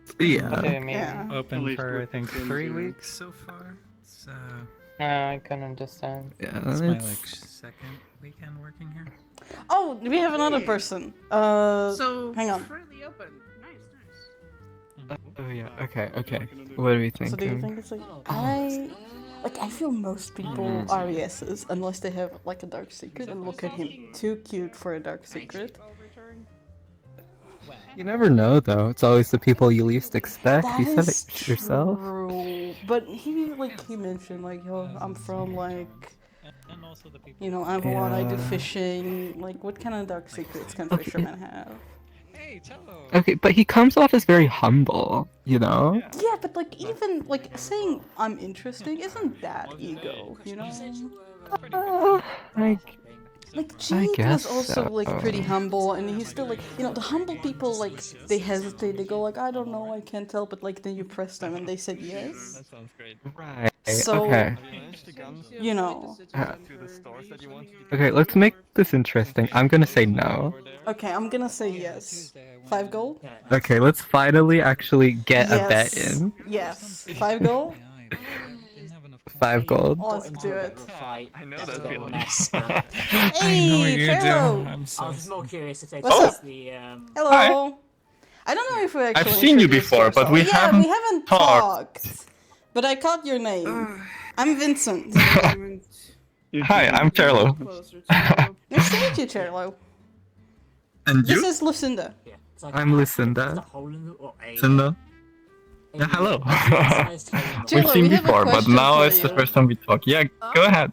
What do yeah. you mean? Yeah. At Open least for, I with think, Sims 3 here. weeks so far. So, I can understand. Yeah, it's my, it's- like, second weekend working here. Oh, we have another person. So hang on. currently open. Nice. Oh yeah. Okay. What do we think? So do you think it's like I feel most people are yeses unless they have like a dark secret and look at him too cute for a dark secret. You never know, though. It's always the people you least expect. That You said is it yourself. true. But he mentioned like, yo, I'm from like, And also the people. you know, Avalon, I do Yeah. fishing. Like, what kind of dark secrets can fishermen have? Hey, Cello! Okay, but he comes off as very humble. You know. Yeah, but like even like saying I'm interesting isn't that ego, you know? Like Jake guess was also like so. pretty humble, and he's still like, you know, the humble people like they hesitate, they go like, I don't know, I can't tell, but like then you press them and they said yes. That sounds great. Right. So- Okay. You know. Okay, let's make this interesting. I'm gonna say no. Okay, I'm gonna say yes. 5 gold? Okay, let's finally actually get a bet Yes. in. Yes. 5 gold? 5 gold. Let's do it. I know that feeling. Hey, Pharaoh! I was more curious if they What's chose up? the Hello. I don't know if we actually. I've seen you introduced before, but we ourselves. haven't we haven't talked. But I caught your name. I'm Vincent. Hi, I'm Charlo. Nice to meet you, Charlo. And This you? is Lucinda. Yeah, it's like I'm a Lucinda. hole in the or a Lucinda. a Yeah, hello. decent-sized hole in the Jello, We've seen we have a before, but question now for it's the you. first time we talk. Yeah, go ahead.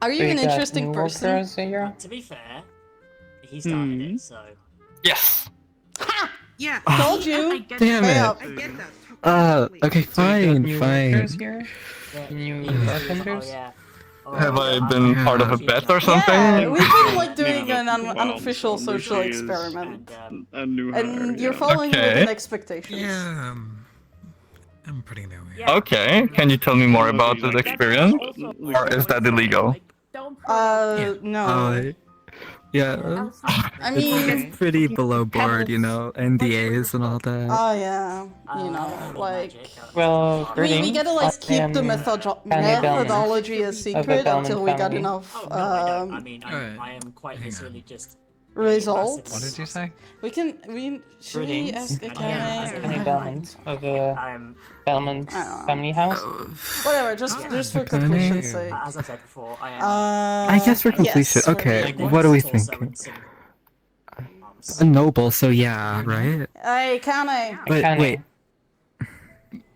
Are you We an got interesting new person? workers here? To be fair, he started it, so Yes. Yeah. Told I you. get Damn that. it. up. I get that. Okay, We got new fine. workers here? yeah, New he was- bartenders? Oh, yeah. Oh, Have I been part of a bet or something? Yeah, we've been like doing Yeah, an well, unofficial social Lucy is- experiment. And, A new hire, And you're yeah. following Okay. within expectations. Yeah, I'm pretty new here. Yeah. Okay, can you tell me more about this experience? Or is that illegal? No. Yeah. I mean, It's pretty below board, you know, NDAs and all that. oh yeah, you know, like Well, we greetings. gotta like keep the I am methodology a secret Bellman until we got family. enough Oh, no, I don't. I mean, Alright. I am quite Hang on. literally just. results. What did you say? Should we Greetings. ask Yeah, Akane? Penny Bellman of I'm, Bellman I don't know. family house. Whatever, just for Akane. completion's sake. as I said before, I am. I guess for completion. yes, Okay, like, what are we also in thinking? some- A noble, so yeah, right? Hey, Kane. But Akane. wait,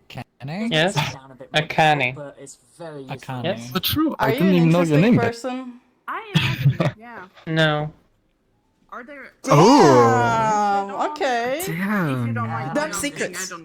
Can I? Yes? down a bit more Akane. difficult, but it's very useful. Akane. Yes? But true, Are I you didn't an even know your interesting name yet. person? I imagine. Yeah. No. Are there? Damn. Okay. If you damn. don't mind Dark me secrets. I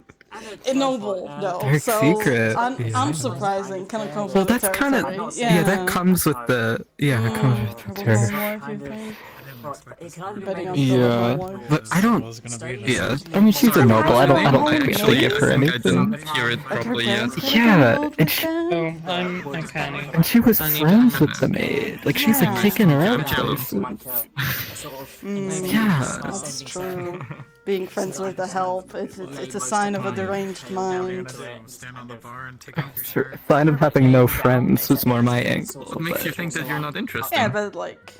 don't. A noble, though. Dark so secret, yeah. unsurprising. Kind of comes Well, with the that's kind of territory. yeah. That comes with the that comes with the Probably territory. more, if you Kind of- think. But it can either be Depending on made the Yeah, level. but I don't. Was gonna be Yeah, I mean she's a noble. I don't actually give her I anything. didn't hear it Like her properly yet. parents got Yeah, involved and with she- that? Oh, I'm Akane. And she was I need friends to- with the maid. Like she's like Yeah. taking her out I'm jealous. places. like a sort of Yeah. That's true. Being friends with the help, it's a sign of a deranged mind. Stand on the bar and take off your Sure, shirt. sign of having no friends was more my angle. What makes you but- think that you're not interesting? Yeah, but like,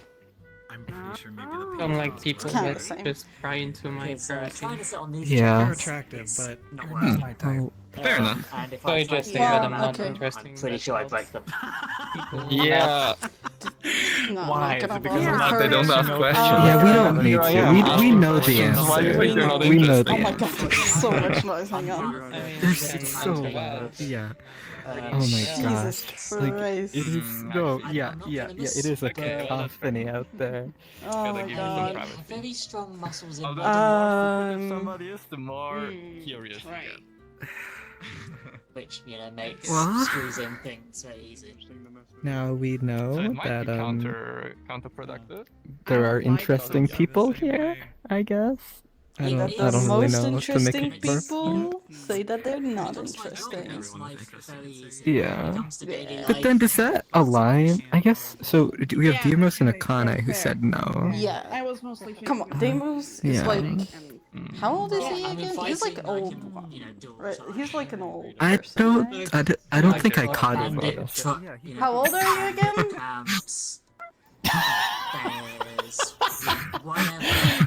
sure maybe the Unlike people kinda that the same. just pry into my Because trying privacy. to sit on these Yeah. You're chairs attractive, is but not you're working. not my type. Fair enough. And if So I I try just to say get that on I'm them, not okay. interesting. I'm pretty that sure I helps break them. people Yeah. No, Why? I'm Is not it gonna because bother not They her. don't ask know questions. people? Yeah, we don't Here need I to. am. We Asking know the questions. Why do you answer. think you're not We know the Oh my answer. god, there's so much noise. Hang on. I mean, There's I can so answer that. loud. Yeah. Uh, Oh my Jesus gosh. Like, Christ. it is. No, I'm yeah, not yeah, gonna yeah. miss, It is a but- cacophony out there. Oh my I god. have very strong muscles in Although my the more secretive somebody is, the more curious you Right. get. which, you know, makes What? squeezing things very easy. Now we So know it might that be counterproductive. there are I don't like interesting those. people The same here. way. I guess. I It don't. is I don't really most know to make interesting it work. people say that they're not It makes my job, it interesting. makes life very easy. When Yeah. it comes to daily Yeah. But life, then does that align? I guess so. We have Yeah, Demos and okay, Akane that's who fair. said no. Yeah. I was mostly thinking Come on, of- Deimos is Yeah. like. and- How old is yeah, he I mean, again? He's like fighting, I old. can, you know, do all the Right, time. he's like an old I person. don't. right? I don't Like, think I got caught it. bandit Lorath. truck, you know, How old are you again? camps. There's whatever.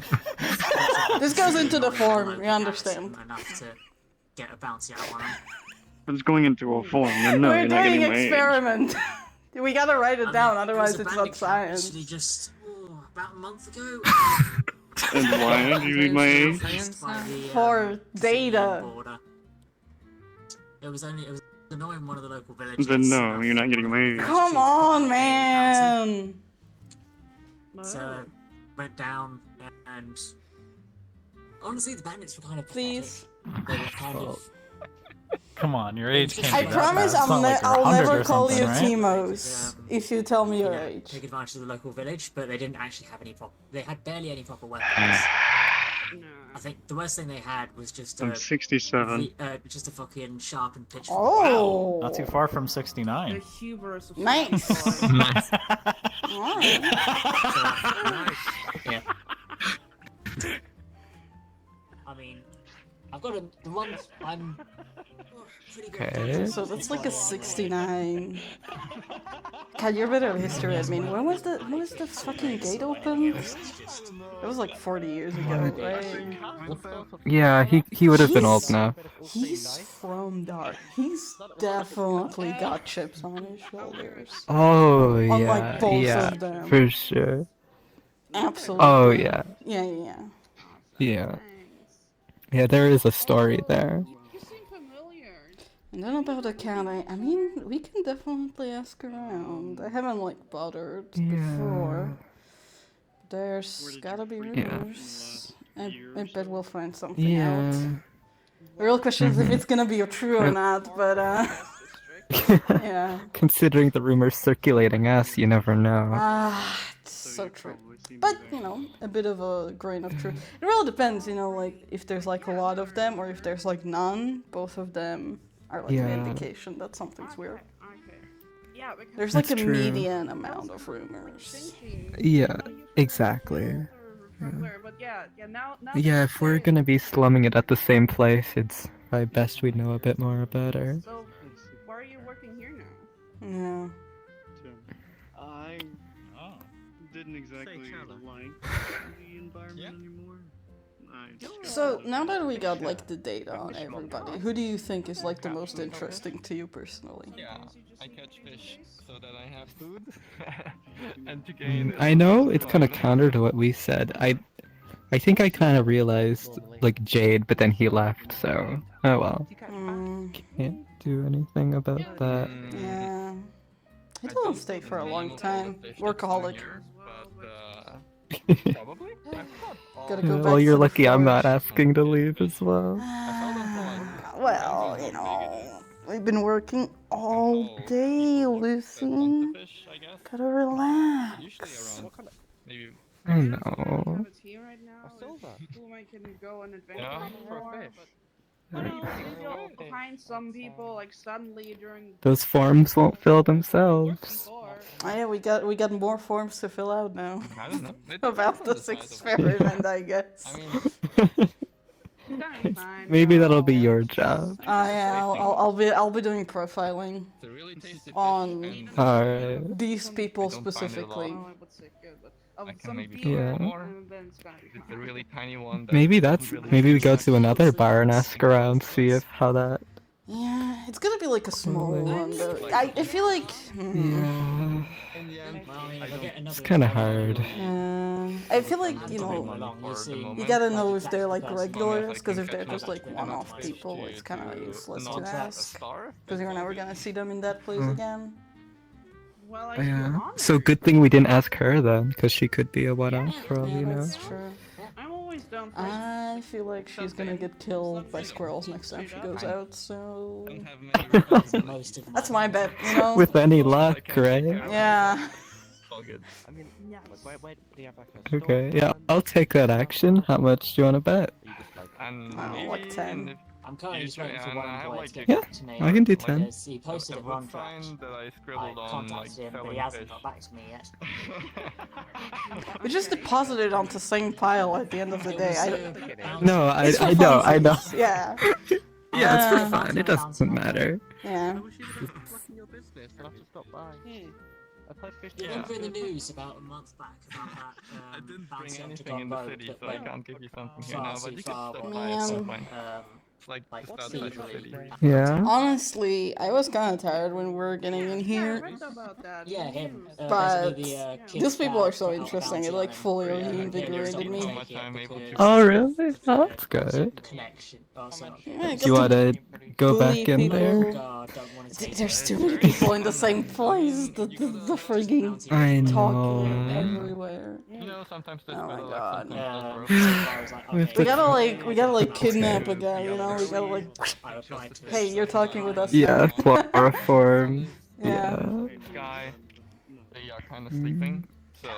This goes into the form, you Local understand. garrison Enough to get a bounty out on them. It's going into a form. You know, We're you're not doing getting my age. experiment. We gotta write it down, otherwise it was a it's bandit not camp science. Actually, just about a month ago. And why do you need my age? By the, For data. border. It was annoying one of the local villages. Then no, you're not getting my age. Come on, man. So went down and honestly, the bandits were kind of Please. pathetic. They were kind of. Come on, your age can't I be that promise bad. It's not like you're I'll 100 never or call you something, right? Timos if you tell me your age. Take advantage of the local village, but they didn't actually have any proper. They had barely any proper weapons. I think the worst thing they had was just I'm a 67. just a fucking sharpened pitchfork. Oh. Not too far from The 69. hubris of Nice. Nice. Alright. Yeah. I mean, I've got the ones I'm pretty good at. Okay. So that's like a 69. God, you're better at history. I mean, when was the fucking gate open? It was like 40 years ago, right? Yeah, he would have been old now. He's from Dark. He's definitely got chips on his shoulders. Oh yeah, Unlike both yeah, of them. for sure. Absolutely. Oh yeah, Yeah. yeah, yeah. There is a story there. You seem familiar. And then about Akane, I mean, we can definitely ask around. I haven't like bothered before. There's gotta be rumors. I bet we'll find something Yeah. out. The real question is if it's gonna be true or not, but yeah. Considering the rumors circulating us, you never know. It's so true. But, you know, a bit of a grain of truth. It really depends, you know, like, if there's, like, a lot of them or if there's, like, none. Both of them are, like, Yeah. an indication that something's weird. Okay. Yeah, because There's, like, That's a true. median amount of rumors. Yeah, exactly. But yeah, now Yeah, if we're gonna be slumming it at the same place, it's probably best we know a bit more about her. So, why are you working here now? Yeah. I Oh. didn't exactly like the environment anymore. So, now that we got, like, the data on everybody, who do you think is, like, the most interesting to you personally? Yeah, I catch fish so that I have food and to gain. I know it's kind of counter to what we said. I think I kind of realized like Jade, but then he left. So oh well. Can't do anything about that. Yeah. He doesn't stay for a long time. Workaholic. Probably. Gotta go back Well, to you're the lucky I'm forge. not asking to leave as well. Well, you know, we've been working all day, Lucy. Gotta relax. I know. Whom I can go and adventure more. But you'll find some people like suddenly during. Those forms won't fill themselves. Oh, yeah, we got more forms to fill out now. I don't know. About this experiment, I guess. Maybe that'll be your job. Yeah, I'll be doing profiling on Alright. these people specifically. of I can some maybe beer, Yeah. more. and then it's gonna be It's a fine. really tiny one. That Maybe doesn't that's really maybe we go much. to another bar and ask around, see if how that. Yeah, it's gonna be like a smaller Probably. one though. I feel like. Yeah, In the end, Well, I mean, I if I don't get another it's kind of job, hard. I feel like, you have know, money for the you moment. gotta know if they're like As long as regulars, I because can if they're catch just enough like one-off fish people, it's kind of to useless not to a ask. star, Because you're never gonna see them in that place again. Well, I feel Yeah. honored. So good thing we didn't ask her then, because she could be a one-off for all Yeah, you know. that's true. I'm always down for I feel like she's gonna get killed by squirrels next time she goes out, so... That's my bet, you know? With any luck, right? Yeah. I mean, Yes. where do you have like a store? Okay, yeah, I'll take that action. How much do you want to bet? And Oh, like 10. I'm currently just waiting for and one I have boy like to get Yeah, back to me. I can do 10. Because he posted a a wood run sign track. that I I scribbled on, like, contacted him, but selling he hasn't fish. got back to me yet. We just deposit it onto the same pile at the end of the day. No, It's for I know, I know. funsies, yeah. Yeah, it's Uh, for fun. It doesn't matter. Yeah. I wish you would have in your business. I'll have to stop by. I played fish. Remember in the news about a month back about that I didn't bouncy bring up to anything in Don the Road city, that so I went can't give you something here far now, too but you can far stop with by at some point. um, It's like like just outside the thievery. city. Yeah. Honestly, I was kind of tired when we were getting in Yeah, I here. read about that. Yeah, in the him. news. But basically the, kid these people that are so put out a interesting. bounty It on like him. fully Yeah, reinvigorated how me. much I'm able to Oh, really? Oh, that's good. Connection. Also, Yeah, I Do you got want to go bully back in people. there? God, don't want to take There's it. too many people in the same place. The frigging I talking know. everywhere. You know, sometimes there's Oh my better god. luck, sometimes So there's I was like, We have okay. to- We gotta like kidnap a Okay. guy, you know? We gotta like, I replied to it, hey, so you're talking with us Yeah, now. chloroform. Yeah. Yeah. Sky, they are kind of sleeping, so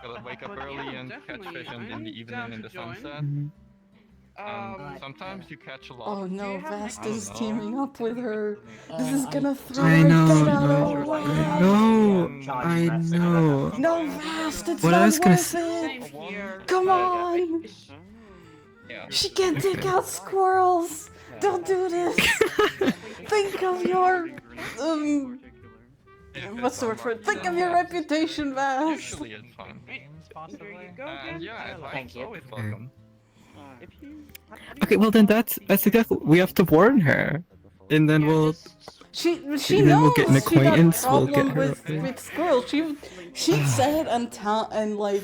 gotta wake up early and catch fish in the evening in the sunset. Mhm. Sometimes you catch a lot. Oh no, have Vast any- is I don't teaming up with her. This is I- gonna throw I her know, dead out no, of I whack. know, I know. No, Vast, it's What I not was gonna worth Same it. here. Come on. Yeah. She can't take out squirrels. Don't do this. Think of your what's the word for it? Think of your reputation, Vast. Usually it's fun. Here you go, And again. yeah, advice Thank is you. always welcome. If you, Okay, well then that's exactly, we have to warn her, and then we'll. She And knows then we'll get an she got acquaintance, we'll problem get her- with squirrels. She said and like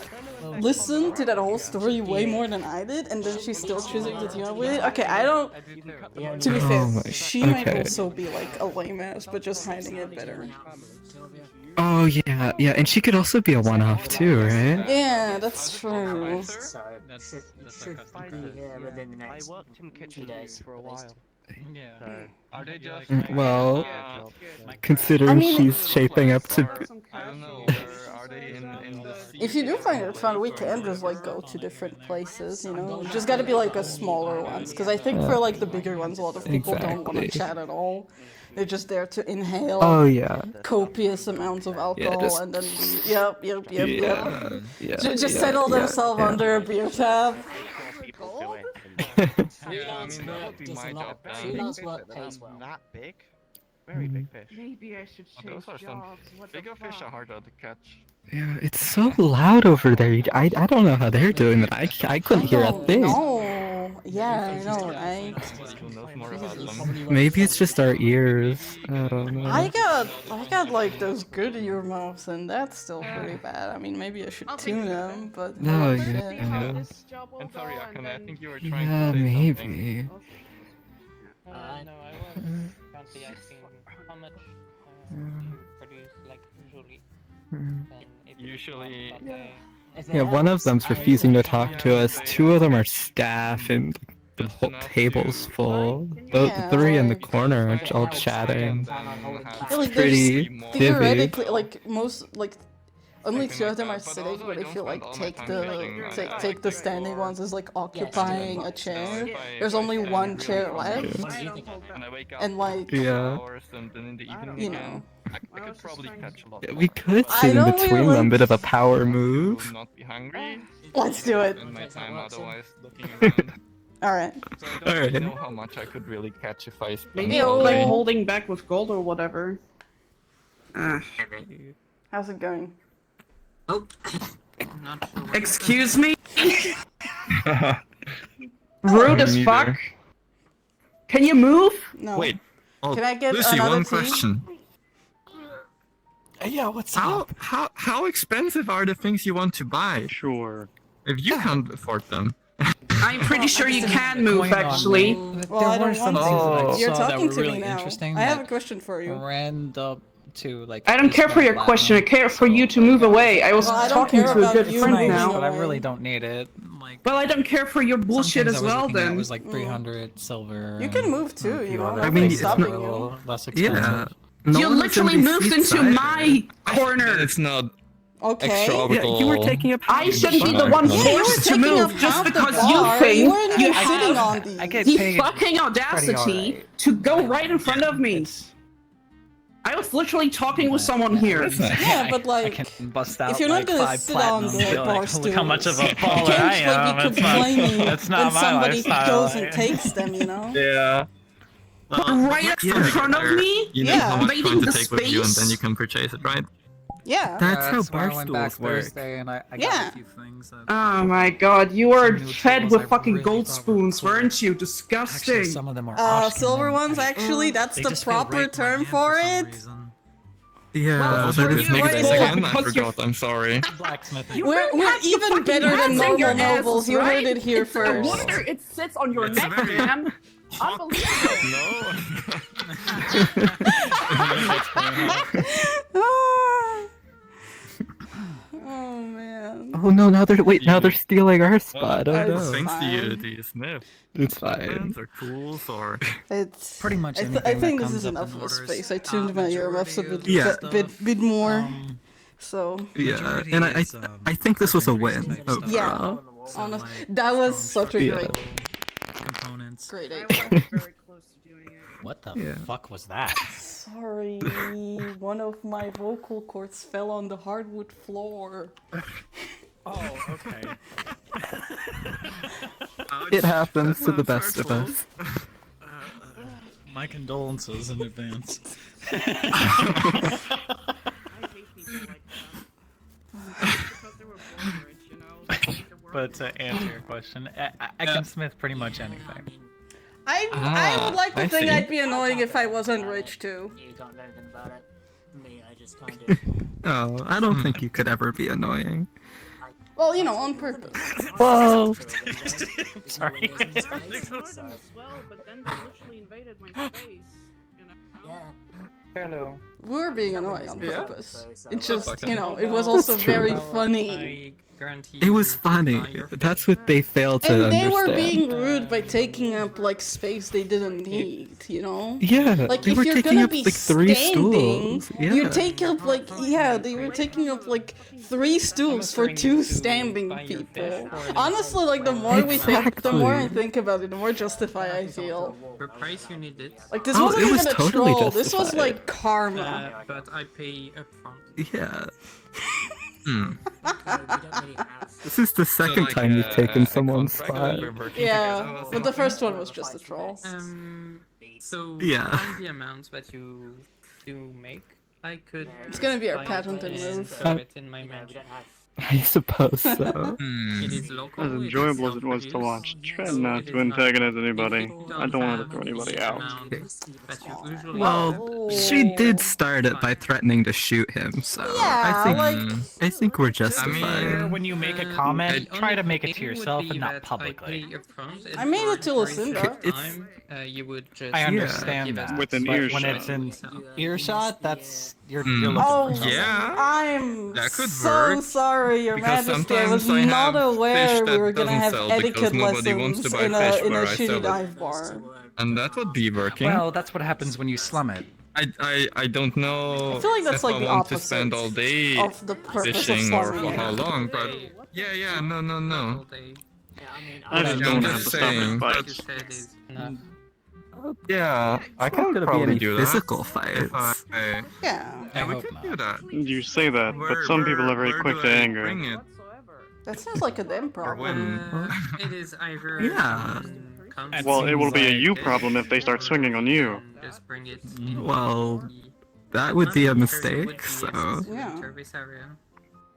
listened to that whole story way more than I did, and then she's still choosing to team up with it. Okay, I don't. To be fair, Oh my- she might okay. also be like a lame ass, but just hiding it better. Oh yeah, yeah, and she could also be a one-off too, right? Yeah, that's true. So should be here within the I next worked in few kitchen days for a while. Yeah. So Are they just Well, uh, considering I mean, she's shaping up to. I don't know, are they in the sea? If you do find it fun, we can just like go to different places, you know. Just gotta be like a smaller ones, because I think for like the bigger ones, a lot of people don't want to Exactly. chat at all. They're just there to inhale Oh yeah, copious amounts of alcohol just- and then yep. yeah. Just yeah, settle yeah, themselves yeah. under a beer tab. people do it. Yeah, I mean, that would be my job then. Freelance work pays well. That big, very big fish. Maybe I should Oh, change those are some jobs. What bigger the fish fuck? are harder to catch. Yeah, it's so loud over there. I don't know how they're doing it. I couldn't hear a thing. No. Yeah, I know, right? Who knows more about them? Maybe it's just our ears. I don't know. I got like those good earmuffs, and that's still pretty bad. I mean, maybe I should tune them, but No, holy yeah, shit. yeah. This job will And sorry, go, Akane, I then- think you were trying Yeah, to say maybe. something. No, I was currently asking how much you produce, like, usually. And if it's Usually- not that Yeah, one of them's refusing to talk to us. Two of them are staff, and the whole table's full. The Yeah, three in the like- corner are all chatting. Yeah, like pretty there's divvy. theoretically like most like only Something two like of them that, are but sitting, also but I if you don't like spend all my take time the fishing. I take the like standing to ones as like Yeah, occupying a so chair, if I- there's if I only stand one really chair for left. What do you think of And that? I wake up And, like- for a couple Yeah. hours and then in the evening You again, know. I could probably catch a lot. Yeah, more. we could I sit in know, between we're them, like- bit of a power To move. not be hungry. Let's do it. In my Takes that time works in. otherwise looking around. All right. So I don't really Alright. know how much I could really catch if I spend Maybe all like day. holding back with gold or whatever. Ah. How's it going? Oh, Not sure what Excuse me? Rude as fuck. Can you move? No. Wait. Oh, Can I get Lucy, another one tea? question. Yeah, what's up? How expensive are the things you want to buy? Sure. If you can't afford them. I'm pretty sure you can move, actually. Well, I There were don't some want things to. that I You're saw that talking were to really me now. interesting. I have a that question for you. ran up to like. I don't care for your question. I care for you to move away. I was Well, I don't talking care to a about good you friend moving now. But I away. really don't need it. Like. Well, I don't care for your bullshit Some things as I was well, looking at then. was like 300 silver. You can and move too, a few you know, other I mean, things it's that stopping were a you. little less expensive. Yeah. You literally moved into my corner. It's not Okay. extra. You were taking up. I shouldn't be the one Yeah, you were forced to taking up move just half the because bar. you You think weren't you even sitting have on these. I get the paid fucking pretty audacity alright. to go right in front of me. I was literally talking with someone here. Yeah, but I like, can bust out if you're not like gonna 5 sit on platinum the and be bar like, look how much of a stools, baller you I can't like be am. complaining That's when not my somebody lifestyle. goes and takes them, you know? Yeah. Right in front of me? You know Yeah. how much Invading coin to the take with you, and then space? you can purchase it, right? Yeah. That's how why I bar went back stools work. Thursday and I got Yeah. a few things that Oh my god, you were Some new fed tools with I fucking really gold thought were spoons, cool. weren't you? actually Disgusting. some of them are Silver ones, actually, that's They the just feel proper right in my term hand for some it. reason. Yeah, Well, that were is you negative right there again. I because you're- forgot. I'm sorry. Blacksmithing. You We're really have the even fucking better than hands in normal your nobles. asses, You heard right? it here It's first. No wonder it sits on your It's neck, very- man. Unbelievable. Oh man. Oh no! Now they're stealing our spot. Oh It's no! Thanks to you, do you sniff? It's fine. Weapons or tools or? It's Pretty much I anything think that this is comes up enough in of orders. space. I tuned my earmuffs a bit, Yeah. bit more. So Yeah, Majority and is, I think this was a weaponry win. type stuff. yeah, So, honest, like, that was strong such a Yeah. great, components. great I idea. was very close to doing it. What the Yeah. fuck was that? Sorry, one of my vocal cords fell on the hardwood floor. Oh, okay. It happens to the best of us. My condolences in advance. I hate people like that. Because they were born rich, you know? They think the world But is- to answer your question, I can smith pretty much anything. I would like to I think see. I'd be annoying if I wasn't rich too. You can't do anything about it. Me, I just kind of. Oh, I don't think you could ever be annoying. Well, you know, on purpose. Whoa! Sorry. I told them as well, but then they literally invaded my space, you know? Yeah. Hello. We were being annoying on Yeah. purpose. So, It's so- just, you know, it was also That's true. very funny. I guarantee It was you funny. buy your That's what they failed to And they understand. were being rude by taking up like space they didn't need, you know? Yeah, Like they if were you're taking gonna up be like 3 standing, stools. Yeah. you take up like they were taking up like 3 stools for 2 standing people. Honestly, like the more we think, the more I Exactly. think about it, the more justified I feel. For price you need it, Like this Oh, wasn't it was even a totally troll. This was justified. like karma. but I pay upfront. Yeah. Hmm. we don't really have. This is the second time you've taken someone's spot. Yeah, but the first one was just a troll. So Yeah. on the amounts that you do make, I could. It's gonna be our find patented and move. throw it in my You know, we magic. don't have. I suppose so. It is local. As it is enjoyable as it was to self-produced, watch, try so not it to is not antagonize anybody. if you I don't want to have throw anybody the out. amount that you usually Well, have, she did start it by threatening to shoot him, so I think we're justified. When you make a comment, try to make it to yourself and not publicly. I made it to Lucinda. You would just I understand give us that. Within but when earshot. it's in earshot, that's you're Hmm. looking Oh, for something. Yeah. I'm That could so work, sorry, Your because Majesty. I was sometimes I not have aware fish we that were gonna doesn't have sell because etiquette nobody wants lessons to buy in fish a where I shitty sell it. dive bar. And that would be working. Well, that's what happens when you slum it. I don't know I feel like that's if like I the want to opposite spend all day of the purpose of fishing or slumming for how it. long, but yeah, no. Yeah, I mean, I just I'm don't just have to stop saying, at What you fights. said is enough. Yeah, I not can gonna be probably any do physical that. fights. Yeah. Yeah, we hope could not. do that. You say that, but some people are very quick to anger. Bring it? That sounds like a them Or problem. when? It is either. Yeah. constant Well, it will be a Seems you like problem if they start swinging on you. Just bring it. Well, that would be a mistake, so... Yeah. Service area.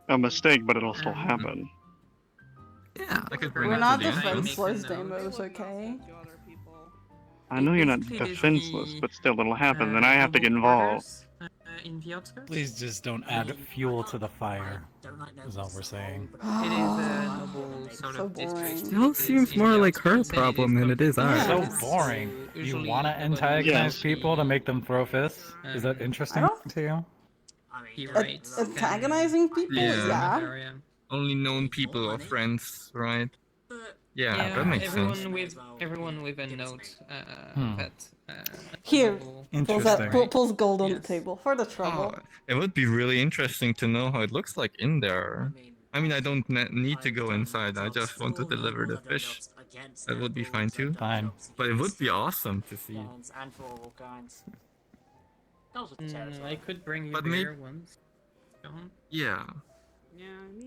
a mistake, but it'll still happen. Yeah. I could bring We're it not to the end. defenseless, Damos, okay? I know you're not Basically, there's defenseless, the, but still it'll happen, then I have to get involved. In the outskirts. Please just don't add fuel to the fire. Is all we're saying. It is a noble sort So of district. boring. Still seems more like her problem than it is ours. So Yeah. boring. You Usually want to nobody antagonize Yes. people to make them throw fists? Is that interesting to you? You're right. Antagonizing people? Yeah. Yeah. Only known people or friends, right? Yeah, that makes everyone sense. everyone with a note that Here, Interesting. pulls gold on the Yes. table for the trouble. Oh, it would be really interesting to know how it looks like in there. I mean, I don't need to go inside. I just want to deliver the fish. That would be fine too. Fine. But it would be awesome to see. And for all kinds. I could bring you But there once. John. Yeah.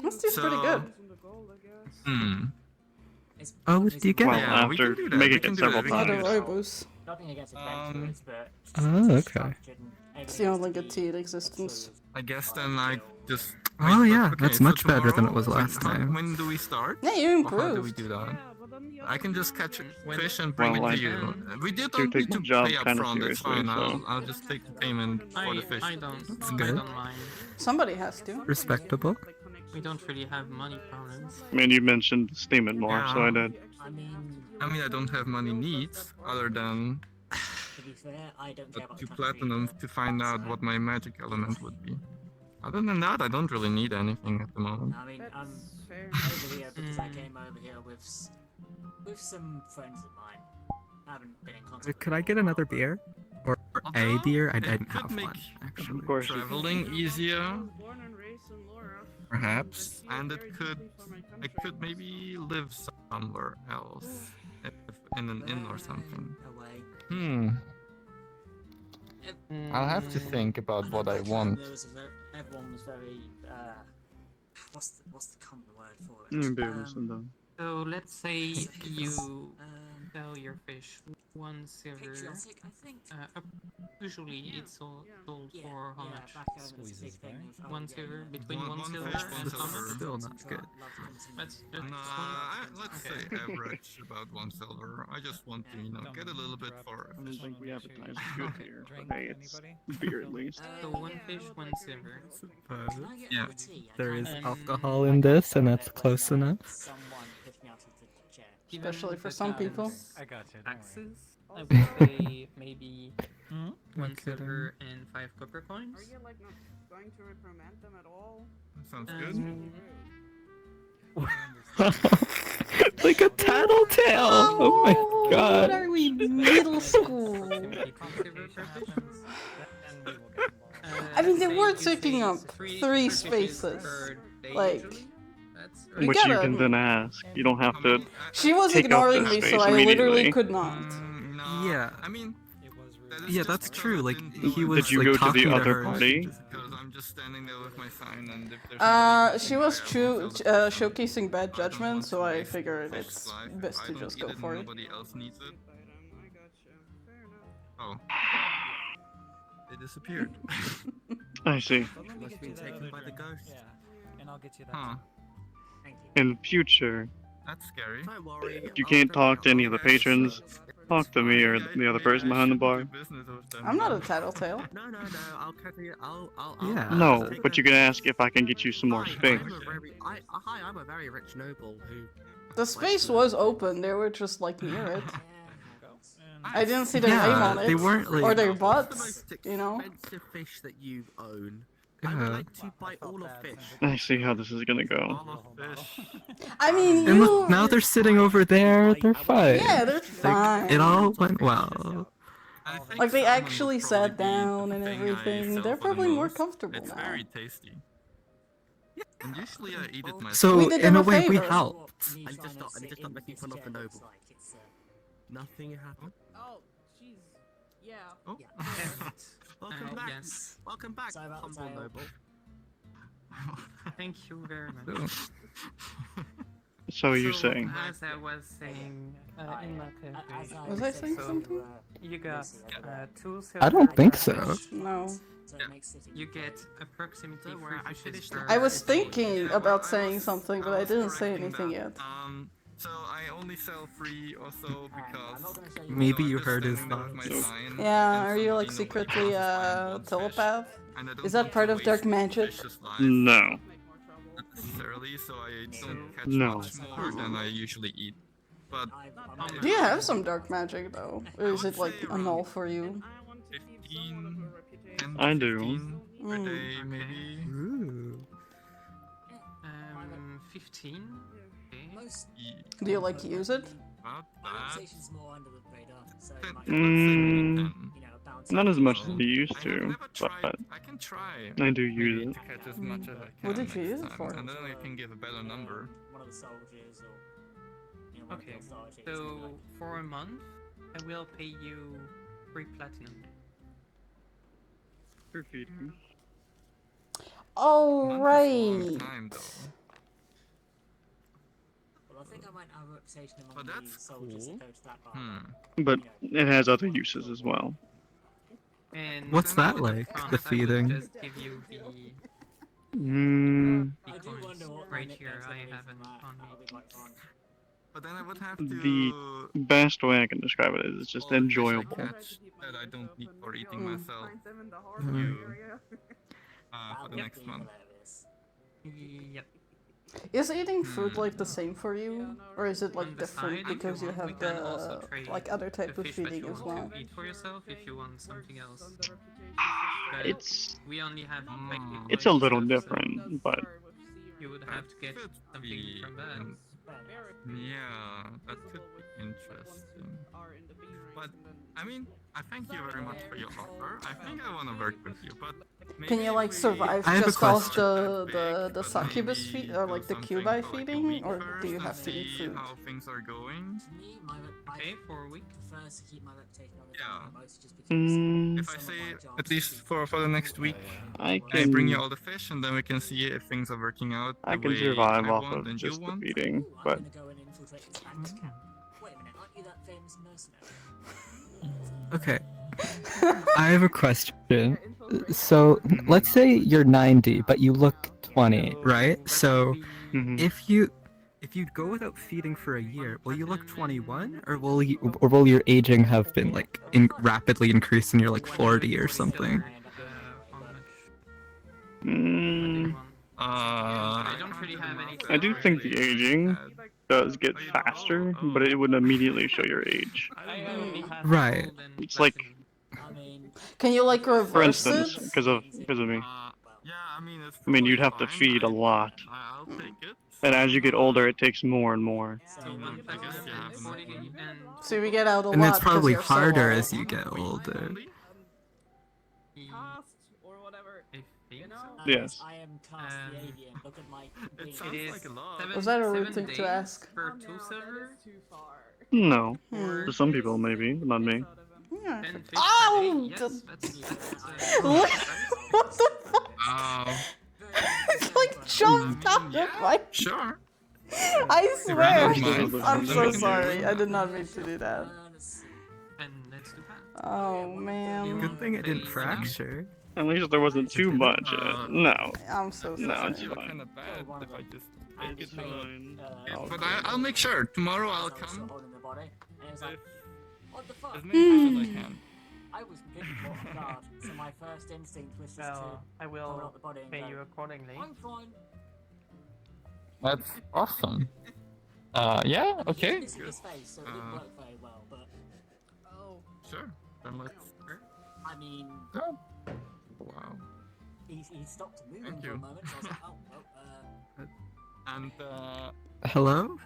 This dude's pretty good. Hmm. Oh, do you get Well, it? Yeah, we after can do that. making we can it do several that. We Oh, can the do that. Robos. Nothing against adventurers, but Oh, okay. It's the only good tea in existence. I guess then I just. Oh, wait, yeah, okay, that's so much better than it tomorrow, was last time. When do we start? Yeah, you Or how do we improved. do that? I can just catch When- fish and bring Well, it I to you. We do don't take need my to job pay up kinda front, that's seriously, fine. so- I'll just take the payment for the fish. I don't. That's I good. don't mind. Somebody has to. Respectable. We don't really have money problems. I mean, you mentioned steaming more, so I did. I mean, I don't have money needs other than to be fair, I don't care about two the country. platinum to find out what my magic element would be. Other than that, I don't really need anything at the moment. I mean, I'm over here because I came over here with some friends of mine. I haven't been in contact. Could I get another beer? Or a beer? I didn't It have could make one, actually. Of course, you traveling easier, perhaps, and it could maybe live somewhere else, if in an inn or something. Hmm. I'll have to think about what I want. Everyone was very. What's the common word for it? So let's say you sell your fish 1 silver. Patriotic, I think. Usually it's sold for how much? Back home it's a big thing of, 1 silver, between One 1 silver fish, and one how silver. much? Still not good. That's just Let's say average about 1 silver. I just want to, get a little bit for I don't fish. think we advertise good here, but hey, it's beer at least. So 1 fish, 1 silver. Yeah. There is Um, alcohol in this, and that's close enough. Someone pushed me out of the chair. Given Especially for the some people. town's I got you. Taxes, I would say maybe Hmm? 1 kidding. silver and 5 copper coins. like not going to reprimand them at all? Sounds Um, good. Like a tattletale! Oh my What god. are we, middle school? I mean, they were taking up 3 spaces. Like, we Which you gotta- can then ask. You don't have to. She was take up ignoring the me, space so I literally immediately. could not. No, Yeah. I mean, Yeah, that's true. Like, he was Did you like go to talking the to other her. party? because I'm just standing there with my sign, and if there's She was showcasing bad judgment, so I figured it's best to just go for it. Nobody else needs it. Oh. They disappeared. I see. Must be taken by the ghost. Yeah, and I'll get you that. Huh. In future, That's scary. if you can't talk to any of the patrons, talk to me or the other person behind the bar. I'm not a tattletale. No, I'll carry it. I'll Yeah. No, but you can ask if I can get you some more space. I'm a very rich noble who. The space was open, they were just like near it. I didn't see their Yeah, name on it. they weren't, like- or their What's butts, the most you know? expensive fish that you own? I would like to buy all of fish. I see how this is gonna go. I mean, And you... look, now they're sitting over there, they're fine. Yeah, they're Like, fine. it all went well. Like, they actually sat down and everything. They're probably more comfortable It's now. very tasty. And usually I eat it myself. So, We did in them a a way, we favor. helped. And just not making fun of the noble. Nothing happened. Oh, jeez. Yeah. Oh. Welcome back. Yes. Welcome back, Sorry about the humble tail. noble. Thank you very much. So you're saying? As I was saying in my POV, Was I saying so something? you got two I don't think silver so. No. You get approximately 3 fishes per I was day. thinking about saying something, but I didn't say anything yet. So I only sell 3 or so because Maybe I'm you just heard his standing there with my thoughts. sign, Yeah, and are you like somebody secretly passes by and wants fish, telepath? and I don't Is that want part to of dark waste magic? fish's life No. necessarily, so I don't catch No. much more than I usually eat. But Do you have some dark magic though? Or is it like say a null for you? 15, 10 I to do. 15 per Mm. day, maybe. Ooh. 15? Okay. Do you like use it? About that. Mm, not as much as I So, used I have to, never but tried. I can try. I do Maybe use it. to catch as much as I can. What did you next use it time, for? And then I can give a better number. Okay, so for a month, I will pay you 3 platinum. For feeding. Oh, Month is a long right. time, though. Well, I think I might have a reputation among But the that's soldiers cool. that go to that bar. But it has other uses as well. And What's then that on like, front, the I would feeding? just give you the Mm, I do coins. wonder what Right my here, nickname's I gonna be have from an that. on That'll be quite fun. But then I would have the to best way I can describe it is it's just all the fish I enjoyable. catch that I don't need for eating Mm. myself Mm. you That for the would next be month. hilarious. Yep. Is eating food like the same for you? Or is it On like the different side, if because you you want, we have can also the trade like other the type of fish that feeding you as want well? to eat for yourself if you want something else. But It's we only have like the it's a coins little stuff, so different, but you would have to get Could something be from that. Yeah, that could be interesting. But I mean, I thank you very much for your offer. I think I want to work with you, but Can you like survive I have a just off question. the succubus feed or like the cubi feeding, or do you have to eat see food? how things are going? For me, Okay, for a week. prefer to keep my reputation on the Yeah. bar, mostly just because mm, If I say at least for the next week, I I bring you can all the fish, and then we can see if things are working out the I can way survive I off want of and you just the want. feeding, Ooh, I'm but gonna go and infiltrate this bandit camp. Wait a minute, aren't you that famous mercenary? Okay. I have a question. So, let's say you're 90, but you look 20, right? So, mhm. if you go without feeding for a year, will you look 21, or will your aging have been like rapidly increased and you're like 40 or something? How much Mm, do you want? I I don't really have any I do think the aging does get faster, but it wouldn't immediately show your age. I only have Right. gold and It's like- platinum. I mean, Can you like For reverse instance, it? because of me. Yeah, I mean, it's I mean, you'd probably have to fine. feed a lot, I'll take it. and as you get older, it takes more and more. So I one guess you platinum have and enough 40 money. and So we get out a And lot it's 'cause probably you're so harder old. as you get older. Only? I think so. Yes. I am cast the avian. Look at my. It wings. sounds It is like a lot. Was that a rude 7 thing to days ask? per 2 server. No, Hmm. to some people maybe, not me. Yeah. 10 fish Oh! per day. Yes, What? What the fuck? Oh, It's like jumped out of my. sure. I swear. don't mind. I'm Then so we can do sorry. that. I did not mean to do that. And let's do that. Oh man. Good thing it didn't fracture. At least there wasn't too much. No, I'm so no, sorry. it's Feel fine. kind of bad if I just And take it it's made, fine. uh, But I'll make sure. Tomorrow I'll as I was come holding the body, and it was like, what the fuck? as many fish as I can. I was completely caught off guard, so my first instinct was just Well, I to hold will up the body and pay go, you accordingly. I'm fine. That's awesome. Yeah, okay. Missing his face, so it didn't work very well, but Sure. Then let's. I mean, Oh. Wow. he stopped moving Thank for a you. moment, so I was like, oh, well, And Hello?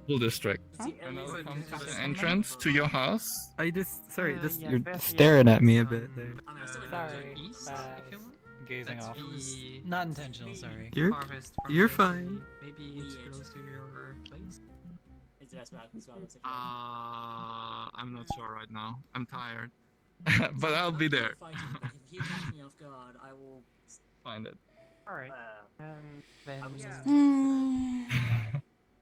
school district. is he- And is I'll he- come to the entrance to your house. I just sorry, just yeah, you're fair. staring at me a bit there. I mean, I still Sorry. East, if you want. Gazing That's off. the Not intentional, sorry. You're harvest from you're the fine. sea. Maybe it's close to your place. Is the best way I can describe the situation. I'm not sure right now. I'm tired. But I'll be there. Fighting, but if you catch me off guard, I will. Find it. Alright. Uh, Then I was just- Hmm.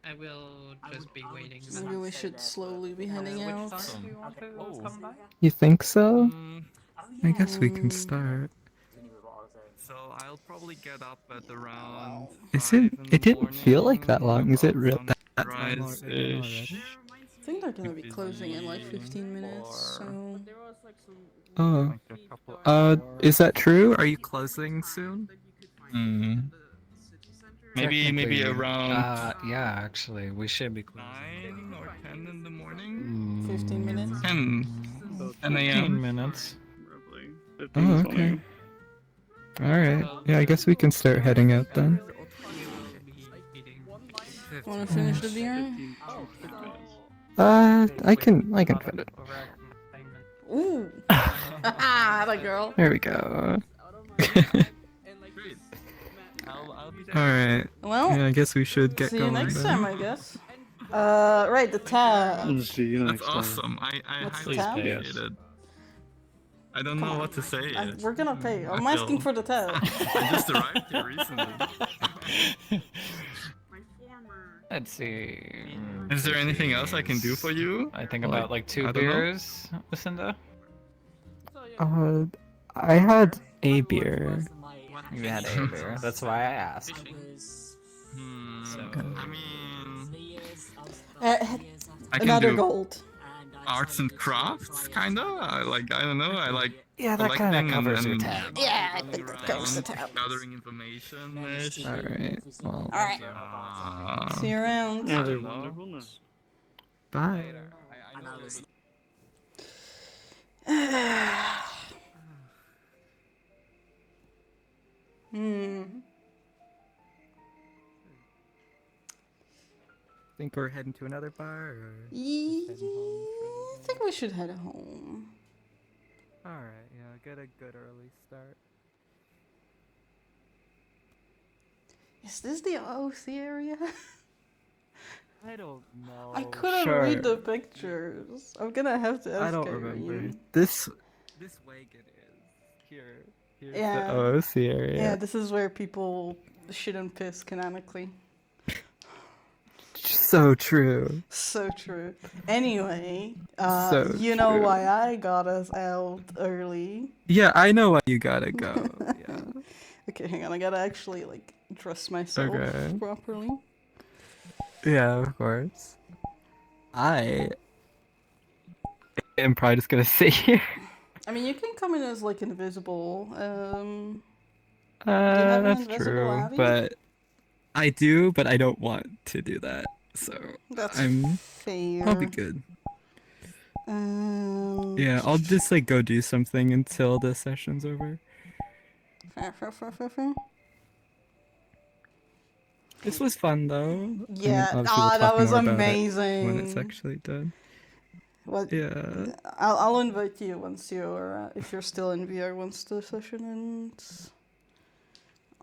I will just be waiting. Maybe we should slowly be heading Which out. time do you want to come by? You think so? Mm, I guess we can Mm. start. so I'll probably get up at around. Is 5 it? in the It didn't feel like that morning, long. Is it about real? That sunrise-ish. I think they're gonna be closing in like 15 minutes, so... Oh. Like a couple Is that true? Are you closing soon? Hmm. Maybe Technically, around yeah, actually, we should be closing. 9 or 10 in the morning. 15 minutes? 10. 10 15 a.m. minutes. Roughly 15, Oh, 20. okay. Alright. Yeah, I guess we can start heading out then. Wanna finish the beer? 15 to 6 minutes. I can fit it. Ooh! Ah, that girl. There we go. Great. I'll be there. Alright. Well, Yeah, I guess we should get see you going next then. time, I guess. Right, the tab. See you That's next time. awesome. I What's highly the tab? appreciate it. I don't know what to say. We're gonna pay. I'm I asking feel- for the tab. I just arrived here recently. Let's see. Is there anything else I can do for you? I think about like 2 I don't know. beers, Lucinda. I had a beer. You had a beer. That's why I asked. I mean, Uh, I can another do gold. arts and crafts, kinda. I don't know. I like Yeah, that kind of collecting covers your and tab. Yeah, I think that covers the around, tab. gathering information. Alright. Well, Alright. See you around. Have a wonderful night. bye. Think we're heading to another bar or I think we should head home. Alright, yeah, get a good early start. Is this the OC area? I don't know. I couldn't read the pictures. I'm gonna have to ask I don't Irene. remember. This wagon is here. Here's Yeah. the OC area. Yeah, this is where people shit and piss canonically. So true. So true. Anyway, So you know true. why I got us out early. Yeah, I know why you gotta go. Yeah. Okay, hang on. I gotta actually like dress myself Okay. properly. Yeah, of course. I am probably just gonna sit here. I mean, you can come in as like invisible. have an That's invisible true, Abby? but I do, but I don't want to do that. So That's I'll fair. be good. Um, Yeah, I'll just like go do something until the session's over. fair. This was fun though. Yeah, obviously we'll that talk was more about it amazing. when it's actually done. What? Yeah. I'll invite you once you're if you're still in VR once the session ends.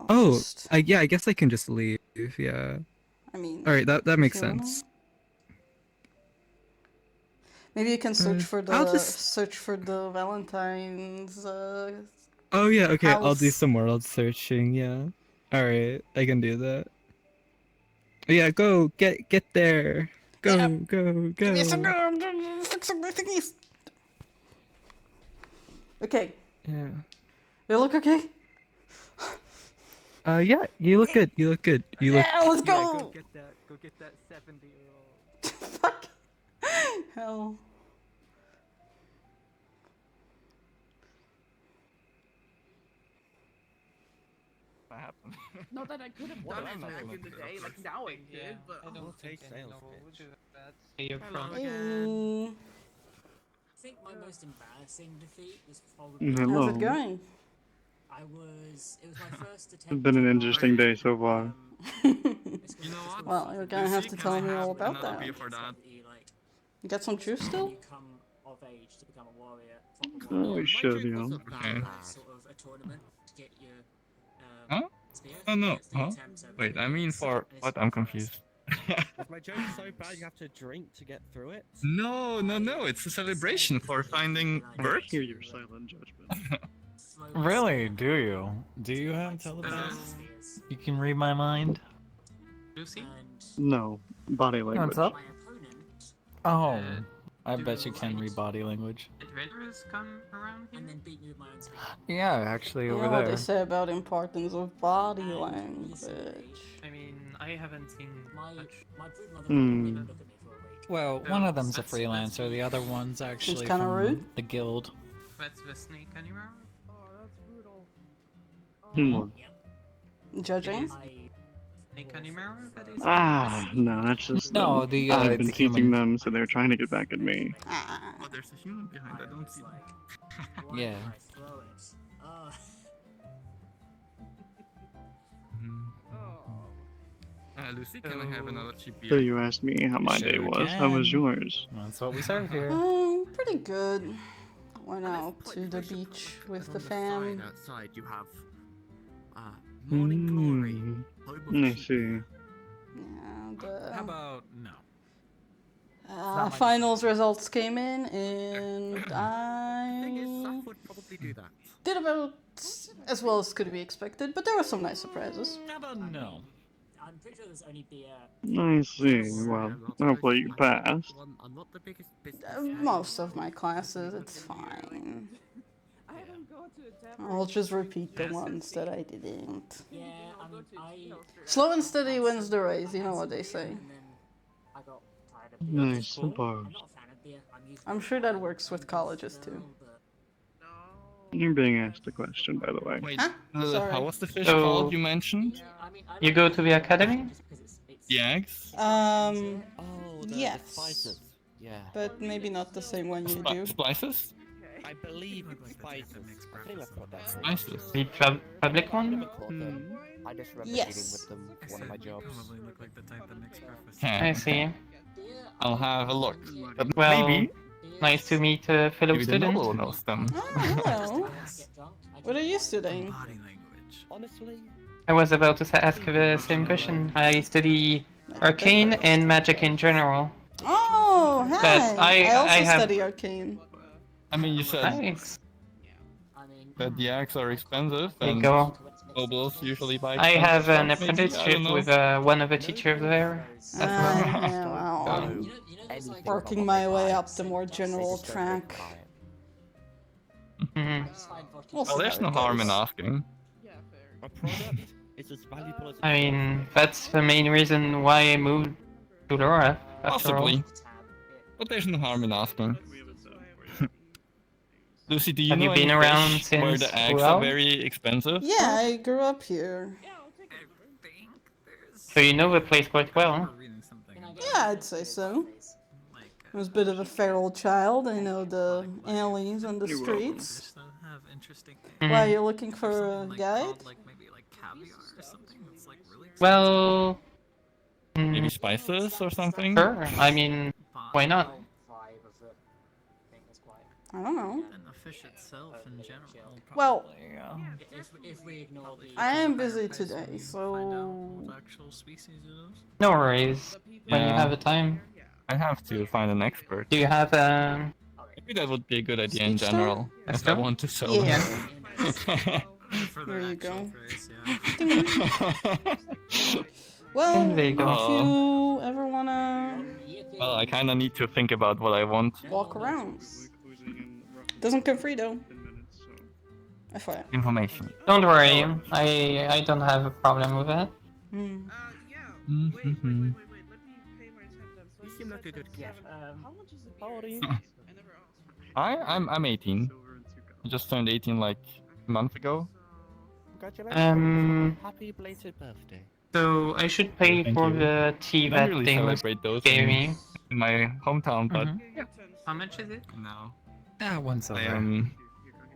Oh, yeah, I guess I can just leave. Yeah. I mean, All right, that makes if you wanna. sense. Maybe you can search for the I'll just- search for the Valentine's. Oh yeah, okay, I'll do house. some world searching. Yeah. All right, I can do that. Yeah, go get there. Go go go. Yes, I'm fixing my thingies. Okay. Yeah. You look okay? Yeah, you look good. You look good. You look. Yeah, let's go. Go get that 70-year-old. Fuck. Hell. What happened? Not that I could have What done am it I back doing in the with day, this? like now I could, but I don't think take anyone sales will pitch. do that. Hey, up front. Hey. I think my most embarrassing defeat was probably. Hello. How's it going? It was my first attempt. It's been an interesting day so far. You know what? Well, you're gonna have to Lucy, tell can I me all have about another that. beer for that? You got some juice still? You come of age to become a warrior. Oh, we should, you know. Okay. Sort of a tournament to get your. Huh? spear. Oh no. It's the Huh? attempts over Wait, the I mean years, for and it's what? the I'm first. confused. Is my joke so bad you have to drink to get through it? No. It's a celebration for finding work. Hear your silent judgment. Really? Do you? Do you have telepathy? You can read my mind? Lucy? No, body language. What's up? My opponent, Oh, Uh, I bet you can read body language. did Raiders come around here? and then beat me with my own speed. Yeah, actually, You over know what there. they say about importance of body And language. recently, I mean, I haven't seen my much. my brood mother Hmm. didn't look at me for a week. Well, one of them's a freelancer, the other one's actually kinda from rude. the guild. That's the snake anywhere? Hmm. Judging? Snake anywhere? That is. No, that's just No, them. the, I've been the teaching human. them, so they're trying to get back at me. Ah. Oh, there's a human behind. I don't see. Why Yeah. did I throw it? Lucy, can I have another cheap So beer? you asked me how my day Sure was. How was can. yours? That's what we serve here. Pretty good. Went out to the beach with the fam. Outside, you have morning glory. Hmm. Home of I sheep. see. Yeah, How about no? finals results came in, and The thing is, I Saf would probably do that. did about as well as could be expected, but there were some nice surprises. How about no? I'm pretty sure there's only beer. I see. Well, hopefully you passed. I'm not the biggest business. Most of my classes, it's fine. I'll just repeat the ones that I didn't. Yeah, I Slow and steady wins the race, you know what they say. and then I got tired of beer. I suppose. I'm not a fan of beer. used I'm to sure that it. works with colleges too. But You're being asked a question, by the way. Wait, Huh? Sorry. how was the fish So- called you mentioned? I mean, I You go to the academy? just because it's The eggs? Oh, Yes. spices. Yeah. But maybe not the same one you do. Splices? I believe it's spices. I think that's what that's Spices. The public one? I just remember Yes. dealing with them for one of my jobs. Probably look like the type that makes breakfast. I see. I'll have a look. But Well, maybe, nice to meet a fellow maybe the student. noble knows them. Oh, hello. get drunk. What are you studying? Body language. Honestly, I was about to ask the same question. I study arcane and magic in general. Oh, hi! But I also have- study arcane. I mean, you said Nice. I mean, that the eggs are expensive, There you and go. nobles usually buy I expensive have an stuff, maybe? I apprenticeship don't know. with one of the teachers there. Yeah, well, Got I'm it. there's like working my way up the more general track. Mhm. We'll Well, see there's how no it harm in goes. asking. my product is as valuable as. I mean, that's the main reason why I moved to Lorath, after all. Possibly. But there's no harm in asking. Lucy, do you Have know you been any around fish where since the eggs well? are very expensive? Yeah, I grew up here. So you know the place quite well. Reading something. Yeah, I'd say so. I was a bit of a feral child. I know the alleys and the You're welcome. streets. That have interesting things. Mhm. Why, you're looking for a Something, like, guide? called, like maybe like caviar or something that's like really expensive. Well, Maybe mm, spices or something? sure. I mean, why not? vibe of the thing is quite. I don't know. And the fish itself in general. Well, Probably, If we ignore the. I am busy place when today, you so find out what actual species it is. No worries. When you Yeah. have the time. I have to find an expert. Do you have Maybe that would be a good idea in Speech general, Let's if I go. want to sell Yeah. them. For There their you go. actual price, yeah. Well, There you go. if you ever wanna Well, I kinda need to think about what I want. walk around, doesn't come free though. FYI. Information. Don't worry. I don't have a problem with that. Hmm. Mm-hmm. You seem like a good kid. How old are you? I'm 18. I just turned 18 like a month ago. Congratulations. Happy belated birthday. So I should pay Thank for you. the tea I that don't really they celebrate those gave in, me. in my hometown, but Mhm. How much is it? now Once I over. am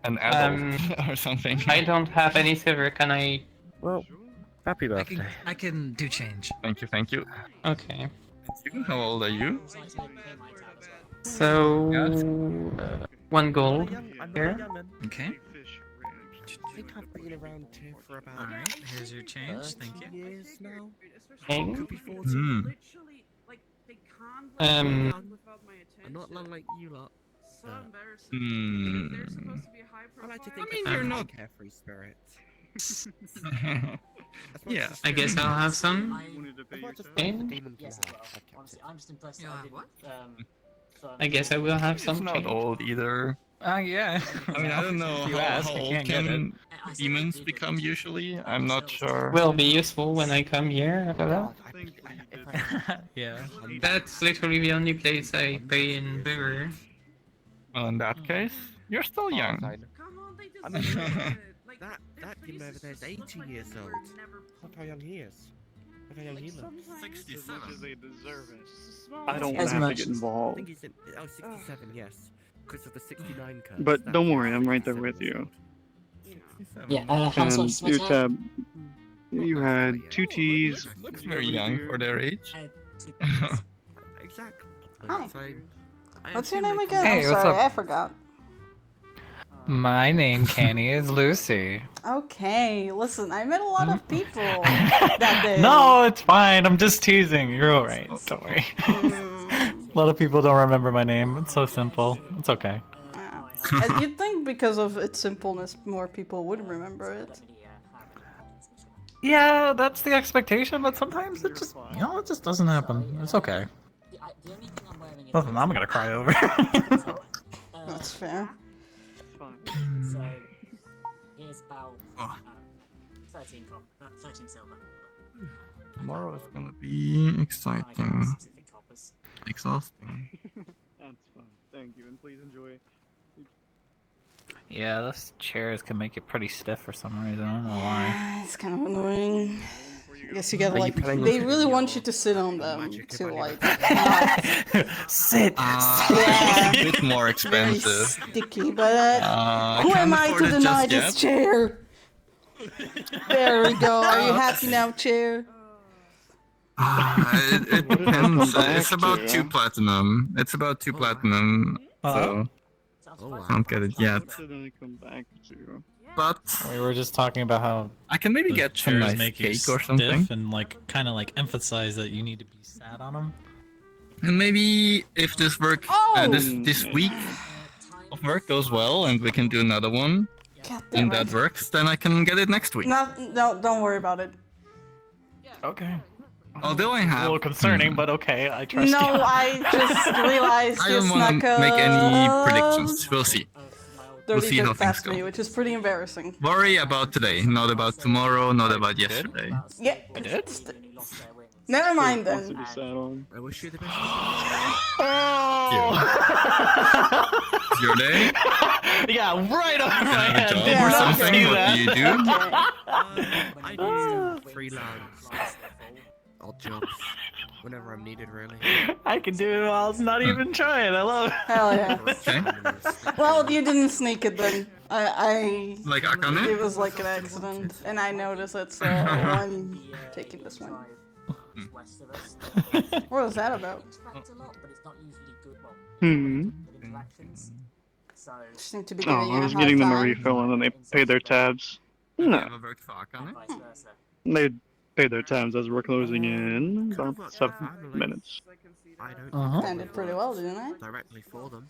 an adult or something. I don't have any silver. Can I? Well, happy I birthday. can, I can do change. Thank you, thank you. Okay. How old are you? So 1 gold I'm not here. a young'un. Okay. I think I've been around here for about Alright, here's your change. 30 Thank you. years now. Okay. Could be 40. Hmm. Um. I'm not long like you lot. Hmm. I like to I think mean, I'm you're a not- carefree spirit. Yeah. I guess I'll have some. Wanted to pay your tab? And Yes, I will. Honestly, I'm just impressed that I didn't. I guess I will have It's some not change. old either. Yeah. I mean, I don't know If you how ask, I old can't get it. can demons become usually. I'm not sure. Will be useful when I come here after that. Thankfully you did. Yeah. That's literally the only place I pay in River. Well, in that case, you're still young. Come on, they deserve it. Like, That demon over there is 80 years old. Look how young he is. Look how young he looks. As much as 67. they deserve it. I don't As have much. to get I involved. think he's in. Oh, 67, yes. Because of the 69 curse. But that's don't worry, why I'm he's right there 67 with years you. old. Yeah, how much And was my your tab? tab, you had 2 teas. Looks very young for their age. Exactly. Hi. So, I What's your assume name they again? Hey, I'm what's sorry, up? I forgot. My name, Kenny, is Lucy. Okay, listen, I met a lot of people that day. No, it's fine. I'm just teasing. You're alright. Don't worry. A lot of people don't remember my name. It's so simple. It's okay. And you'd think because of its simpleness, more people would remember it. Yeah, that's the expectation, but sometimes it just, it just doesn't happen. It's okay. Nothing I'm gonna cry over. That's fair. So, here's about Oh. 13 silver. Tomorrow is gonna be exciting. Exhausting. That's fine. Thank you, and please enjoy. Yeah, those chairs can make it pretty stiff for some reason. I don't know why. Yeah, it's kind of annoying. I guess you gotta Are you like. planning They on really putting want your you to sit on them magic to about like. Sit. Yeah. A bit more Very expensive. sticky, but who can't am I afford to it deny just this yet. chair? There we go. Are you happy now, chair? It What did I depends. come back It's about to? 2 platinum. It's about 2 platinum. So, Oh, wow. can't get it yet. What did I come back to? But We were just talking about how I can maybe the get some chairs nice make you cake or stiff something. and like kind of like emphasize that you need to be sat on them. And maybe if this work, Oh! this week of work goes well and we can do another one, God and damn that it. works, then I can get it next week. No, don't worry about it. Okay. Although I A have little concerning, but okay, I trust No, you. I just realized I you don't want snuck to make any a predictions. We'll see. We'll dirty see how joke things past me, go. which is pretty embarrassing. Worry about today, not about tomorrow, not about yesterday. Yeah. I did? Never mind Wants to then. be sat on. I wish you the best. Your day? Yeah, right over my Have a head. job Did or not something? see What that. do you do? I do freelance, odd jobs, whenever I'm needed, really. I can do it while it's not even trying. I love it. Hell yeah. Okay. Well, you didn't sneak it then. I Like Akane? it was like an accident, and I noticed it, so I'm taking this one. What was that about? Hmm. Just need to be Oh, giving I you was a getting them a hard time. refill and then they paid their tabs. No, Have a work for Akane? they paid their tabs as we're closing in about 7 minutes. I don't Ended pretty well, didn't I? directly for them.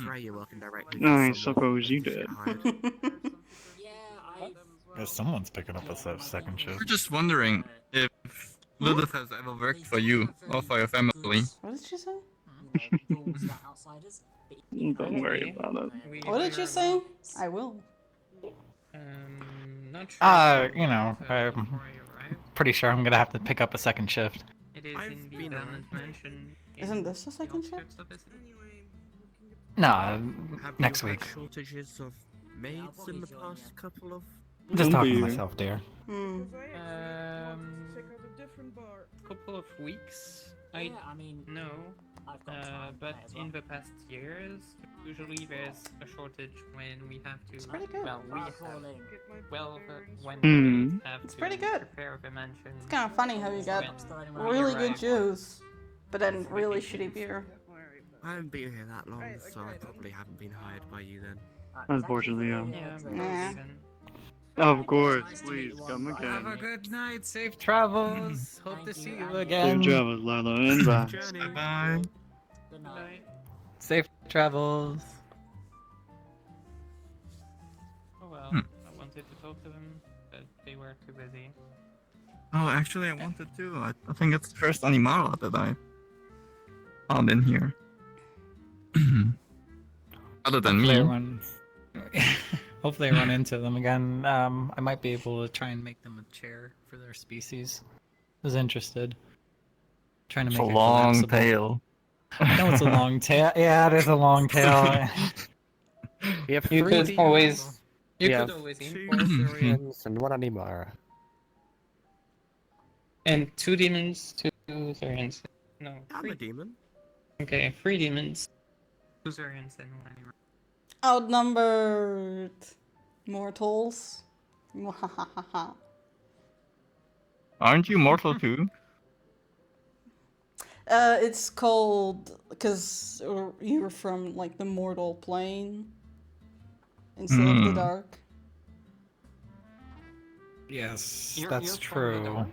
Ray, you're working directly I for someone suppose you to get did. hired. Guess someone's picking up a second shift. We're just wondering if Lilith has ever worked for you or for your family. What did you say? Don't worry about it. What did you say? I will. Not sure. You know, I'm pretty sure I'm gonna have to pick up a second shift. It is in the talent mansion. Isn't this the second shift? Nah, Have next you had week. shortages of maids in the past couple of Just Don't talking to be- myself, dear. Hmm. Couple of weeks. I know. But in the past years, usually there's a shortage when we have to. It's pretty good. Well, we have. Well, when Hmm. we have It's to pretty good. prepare the mansion. It's kind of funny how you got when we really good arrive. juice, but then really shitty beer. I haven't been here that long, so I probably haven't been hired by you then. Unfortunately, yeah. Yeah, Nah. even. Of course, please come Have a again. good night, safe travels. Hope to see you Safe again. travels, Lila, and bye. Bye. Good night. Safe travels. Oh well, Hmm. I won't wanted to talk to them, but they were too busy. Oh, actually, I wanted to. I think it's the first Animara that I found in here. Other than Hopefully I me. run. Hopefully, I run into them again. I might be able to try and make them a chair for their species. I was interested. Trying to It's make a it long collapsible. tail. I know it's a long tail. Yeah, it is a long tail. We have You 3 could demons. always, you We could have always 2 import Syrians and 1 Animara. and 2 demons, 2 Zerians. No, I'm 3. a demon. Okay, 3 demons, 2 Zerians, and 1 animal. Outnumbered mortals. Mwahahaha. Aren't you mortal too? It's called because you're from like the mortal plane instead of the Hmm. dark. Yes, You're that's from the true. dark?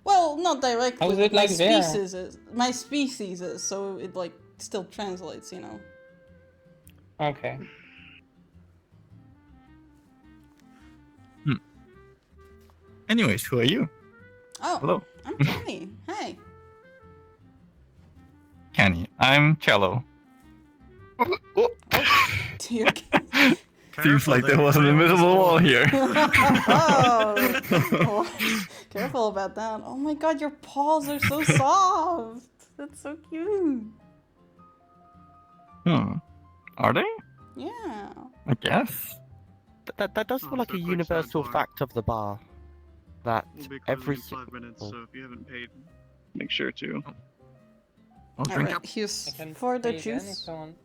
Well, not directly. How is it my like there? species is my species is, so it like still translates, you know. Okay. Anyways, who are you? Oh, Hello. I'm Kenny. Hey. Kenny. I'm Cello. Dear. Seems like there was an invisible wall here. Oh, careful about that. Oh my god, your paws are so soft. That's so cute. Are they? Yeah. I guess. That does feel like so a quick universal sidebar. fact of the bar. That We'll be closing every in 5 minutes, oh. so if you haven't paid, make sure to. I'll drink Alright, up. here's I can for the pay again if juice. you want.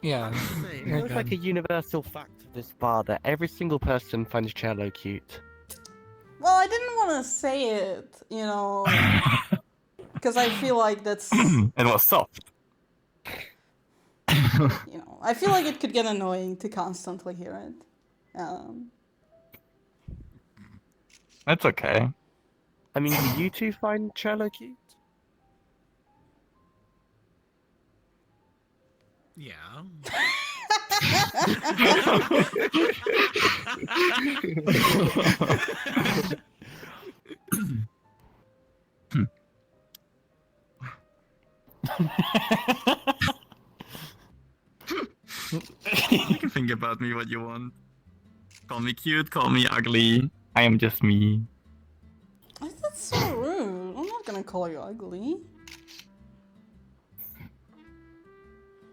Yeah, It you're feels like a good. universal fact of this bar that every single person finds Cello cute. Well, I didn't want to say it, you know, because I feel like that's, It was soft. you know, I feel like it could get annoying to constantly hear it. That's okay. I mean, do you two find Cello cute? Yeah. You can think about me what you want. Call me cute, call me ugly. I am just me. That's so rude. I'm not gonna call you ugly.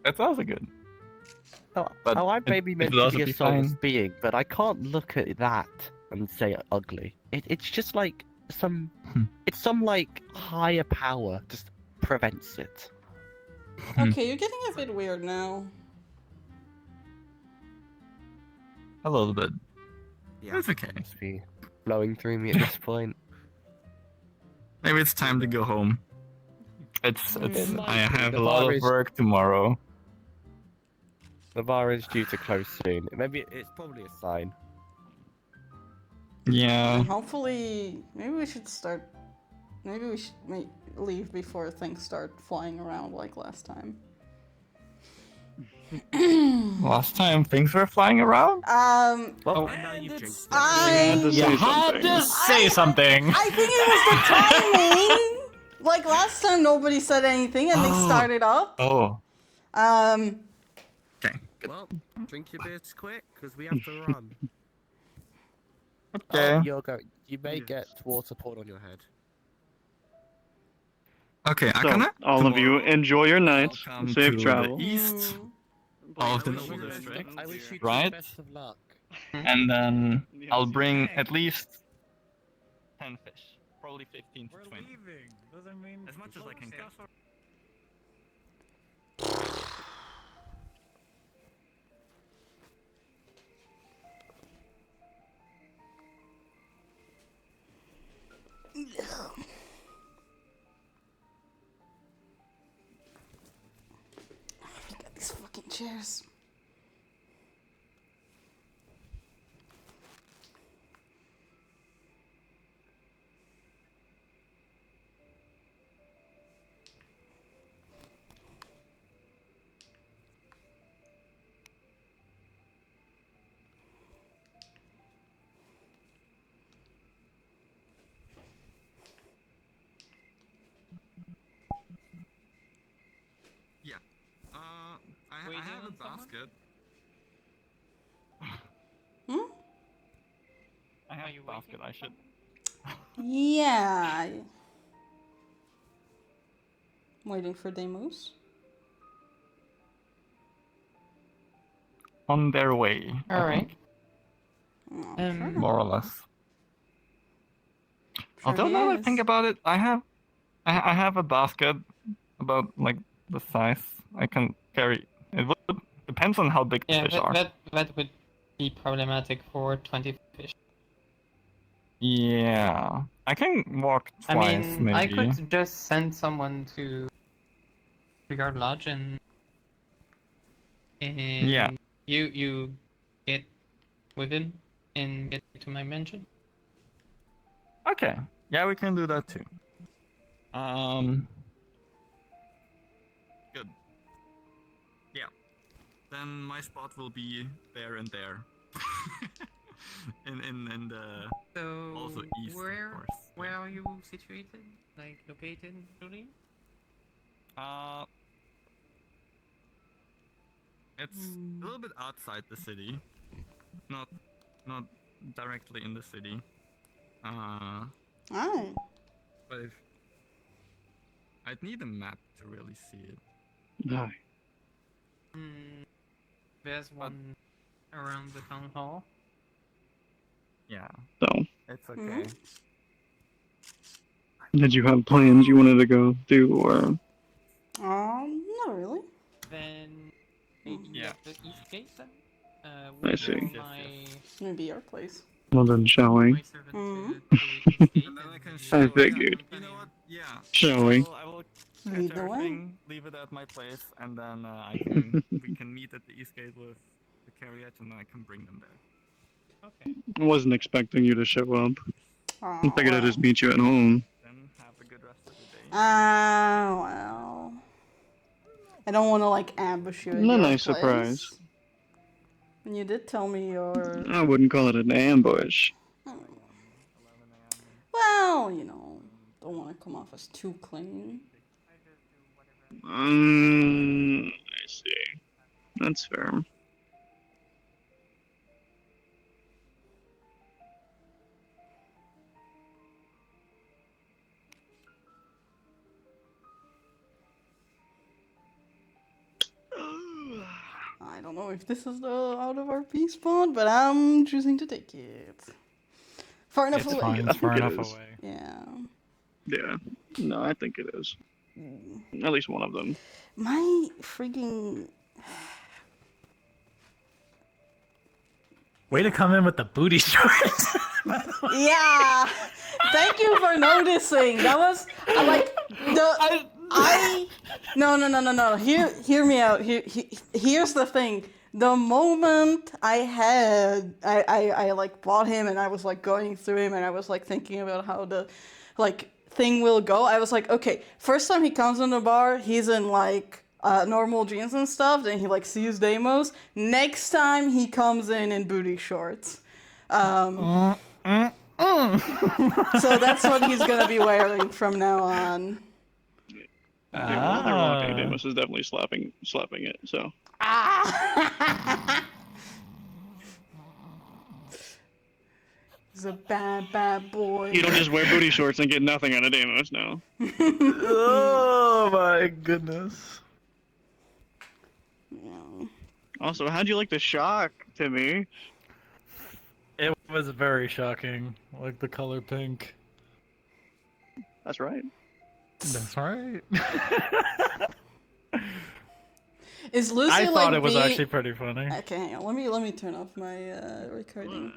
That's also good. Oh, But I it- may be it meant would to also be a be soulless fine. being, but I can't look at that and say ugly. It's just like some... It's some, like, higher power just prevents it. Okay, you're getting a bit weird now. A little bit. Yeah. It's okay. Must be flowing through me at this point. Maybe it's time to go home. It's Mm. I have The a lot bar of is- work tomorrow. The bar is due to close soon. Maybe it's probably a sign. Yeah. And hopefully, maybe we should start. Maybe we should leave before things start flying around like last time. Last time things were flying around? Well, I know you jinxed it. You had to say something. I think it was the timing. Like last time, nobody said anything, and they started up. Oh. Okay. Well, drink your beers quick, because we have to run. Okay. You may get water poured on your head. Okay, So, Akane. all of you, tomorrow, enjoy your night. welcome Safe to travel. the east of the Noble District, I wish you right? the best of luck. And then I'll bring at least 10 fish. Probably 15 to 20. leaving. Doesn't mean As much as I can get. Got these fucking chairs. I have a basket. Hmm? I have a basket. I should. Yeah. Waiting for Deimos. On their way. I Alright. think, Oh, more or less. Although he now that I is. think about it, I have a basket about like the size I can carry. It would depends on how big the Yeah, fish are. that would be problematic for 20 fish. Yeah, I can walk I twice mean, I maybe. could just send someone to Regard Lodge and Yeah. you get with him and get to my mansion. Okay. Yeah, we can do that too. Good. Yeah. Then my spot will be there and there. in the So also east, of course. where are you situated? Like located, Julie? It's a little bit outside the city, not directly in the city. Aye. But if I'd need a map to really see it. No. There's one around the town hall. Yeah. So, It's okay. did you have plans you wanted to go do, or? Not really. Then maybe Yeah. at the east gate then? I see. Maybe our place. Well then, shall we? My servant to the east gate And then I can I show. figured. You know what? Yeah. Shall we? I will Lead catch the way. everything, leave it at my place, and then we can meet at the East Gate with the carriage, and then I can bring them there. Okay. I wasn't expecting you to show up. I Oh, figured I'd just meet you at home. Then have a good rest of the day. well. I don't want to like ambush you. At No your nice place. surprise. And you did tell me your. I wouldn't call it an ambush. Well, you know, don't want to come off as too clean. I see. That's fair. I don't know if this is the out of RP spot, but I'm choosing to take it. Far enough It's away. fine. It's far think it enough is. away. Yeah. Yeah. No, I think it is. At least one of them. My freaking. Way to come in with the booty shorts. Yeah. Thank you for noticing. That was like the No. Hear me out. Here's the thing. The moment I like bought him and I was like going through him and I was like thinking about how the like thing will go, I was like, okay, first time he comes in the bar, he's in like normal jeans and stuff, then he like sees Deimos. Next time he comes in booty shorts. So that's what he's gonna be wearing from now on. Yeah, while they're walking, Deimos is definitely slapping it, so. He's a bad boy. You don't just wear booty shorts and get nothing out of Deimos now. Oh my goodness. Yeah. Also, how'd you like the shock, Timmy? It was very shocking. Like the color pink. That's right. That's right. Is Lucy I like thought it was the- actually pretty funny. Okay, hang on. Let me turn off my recording.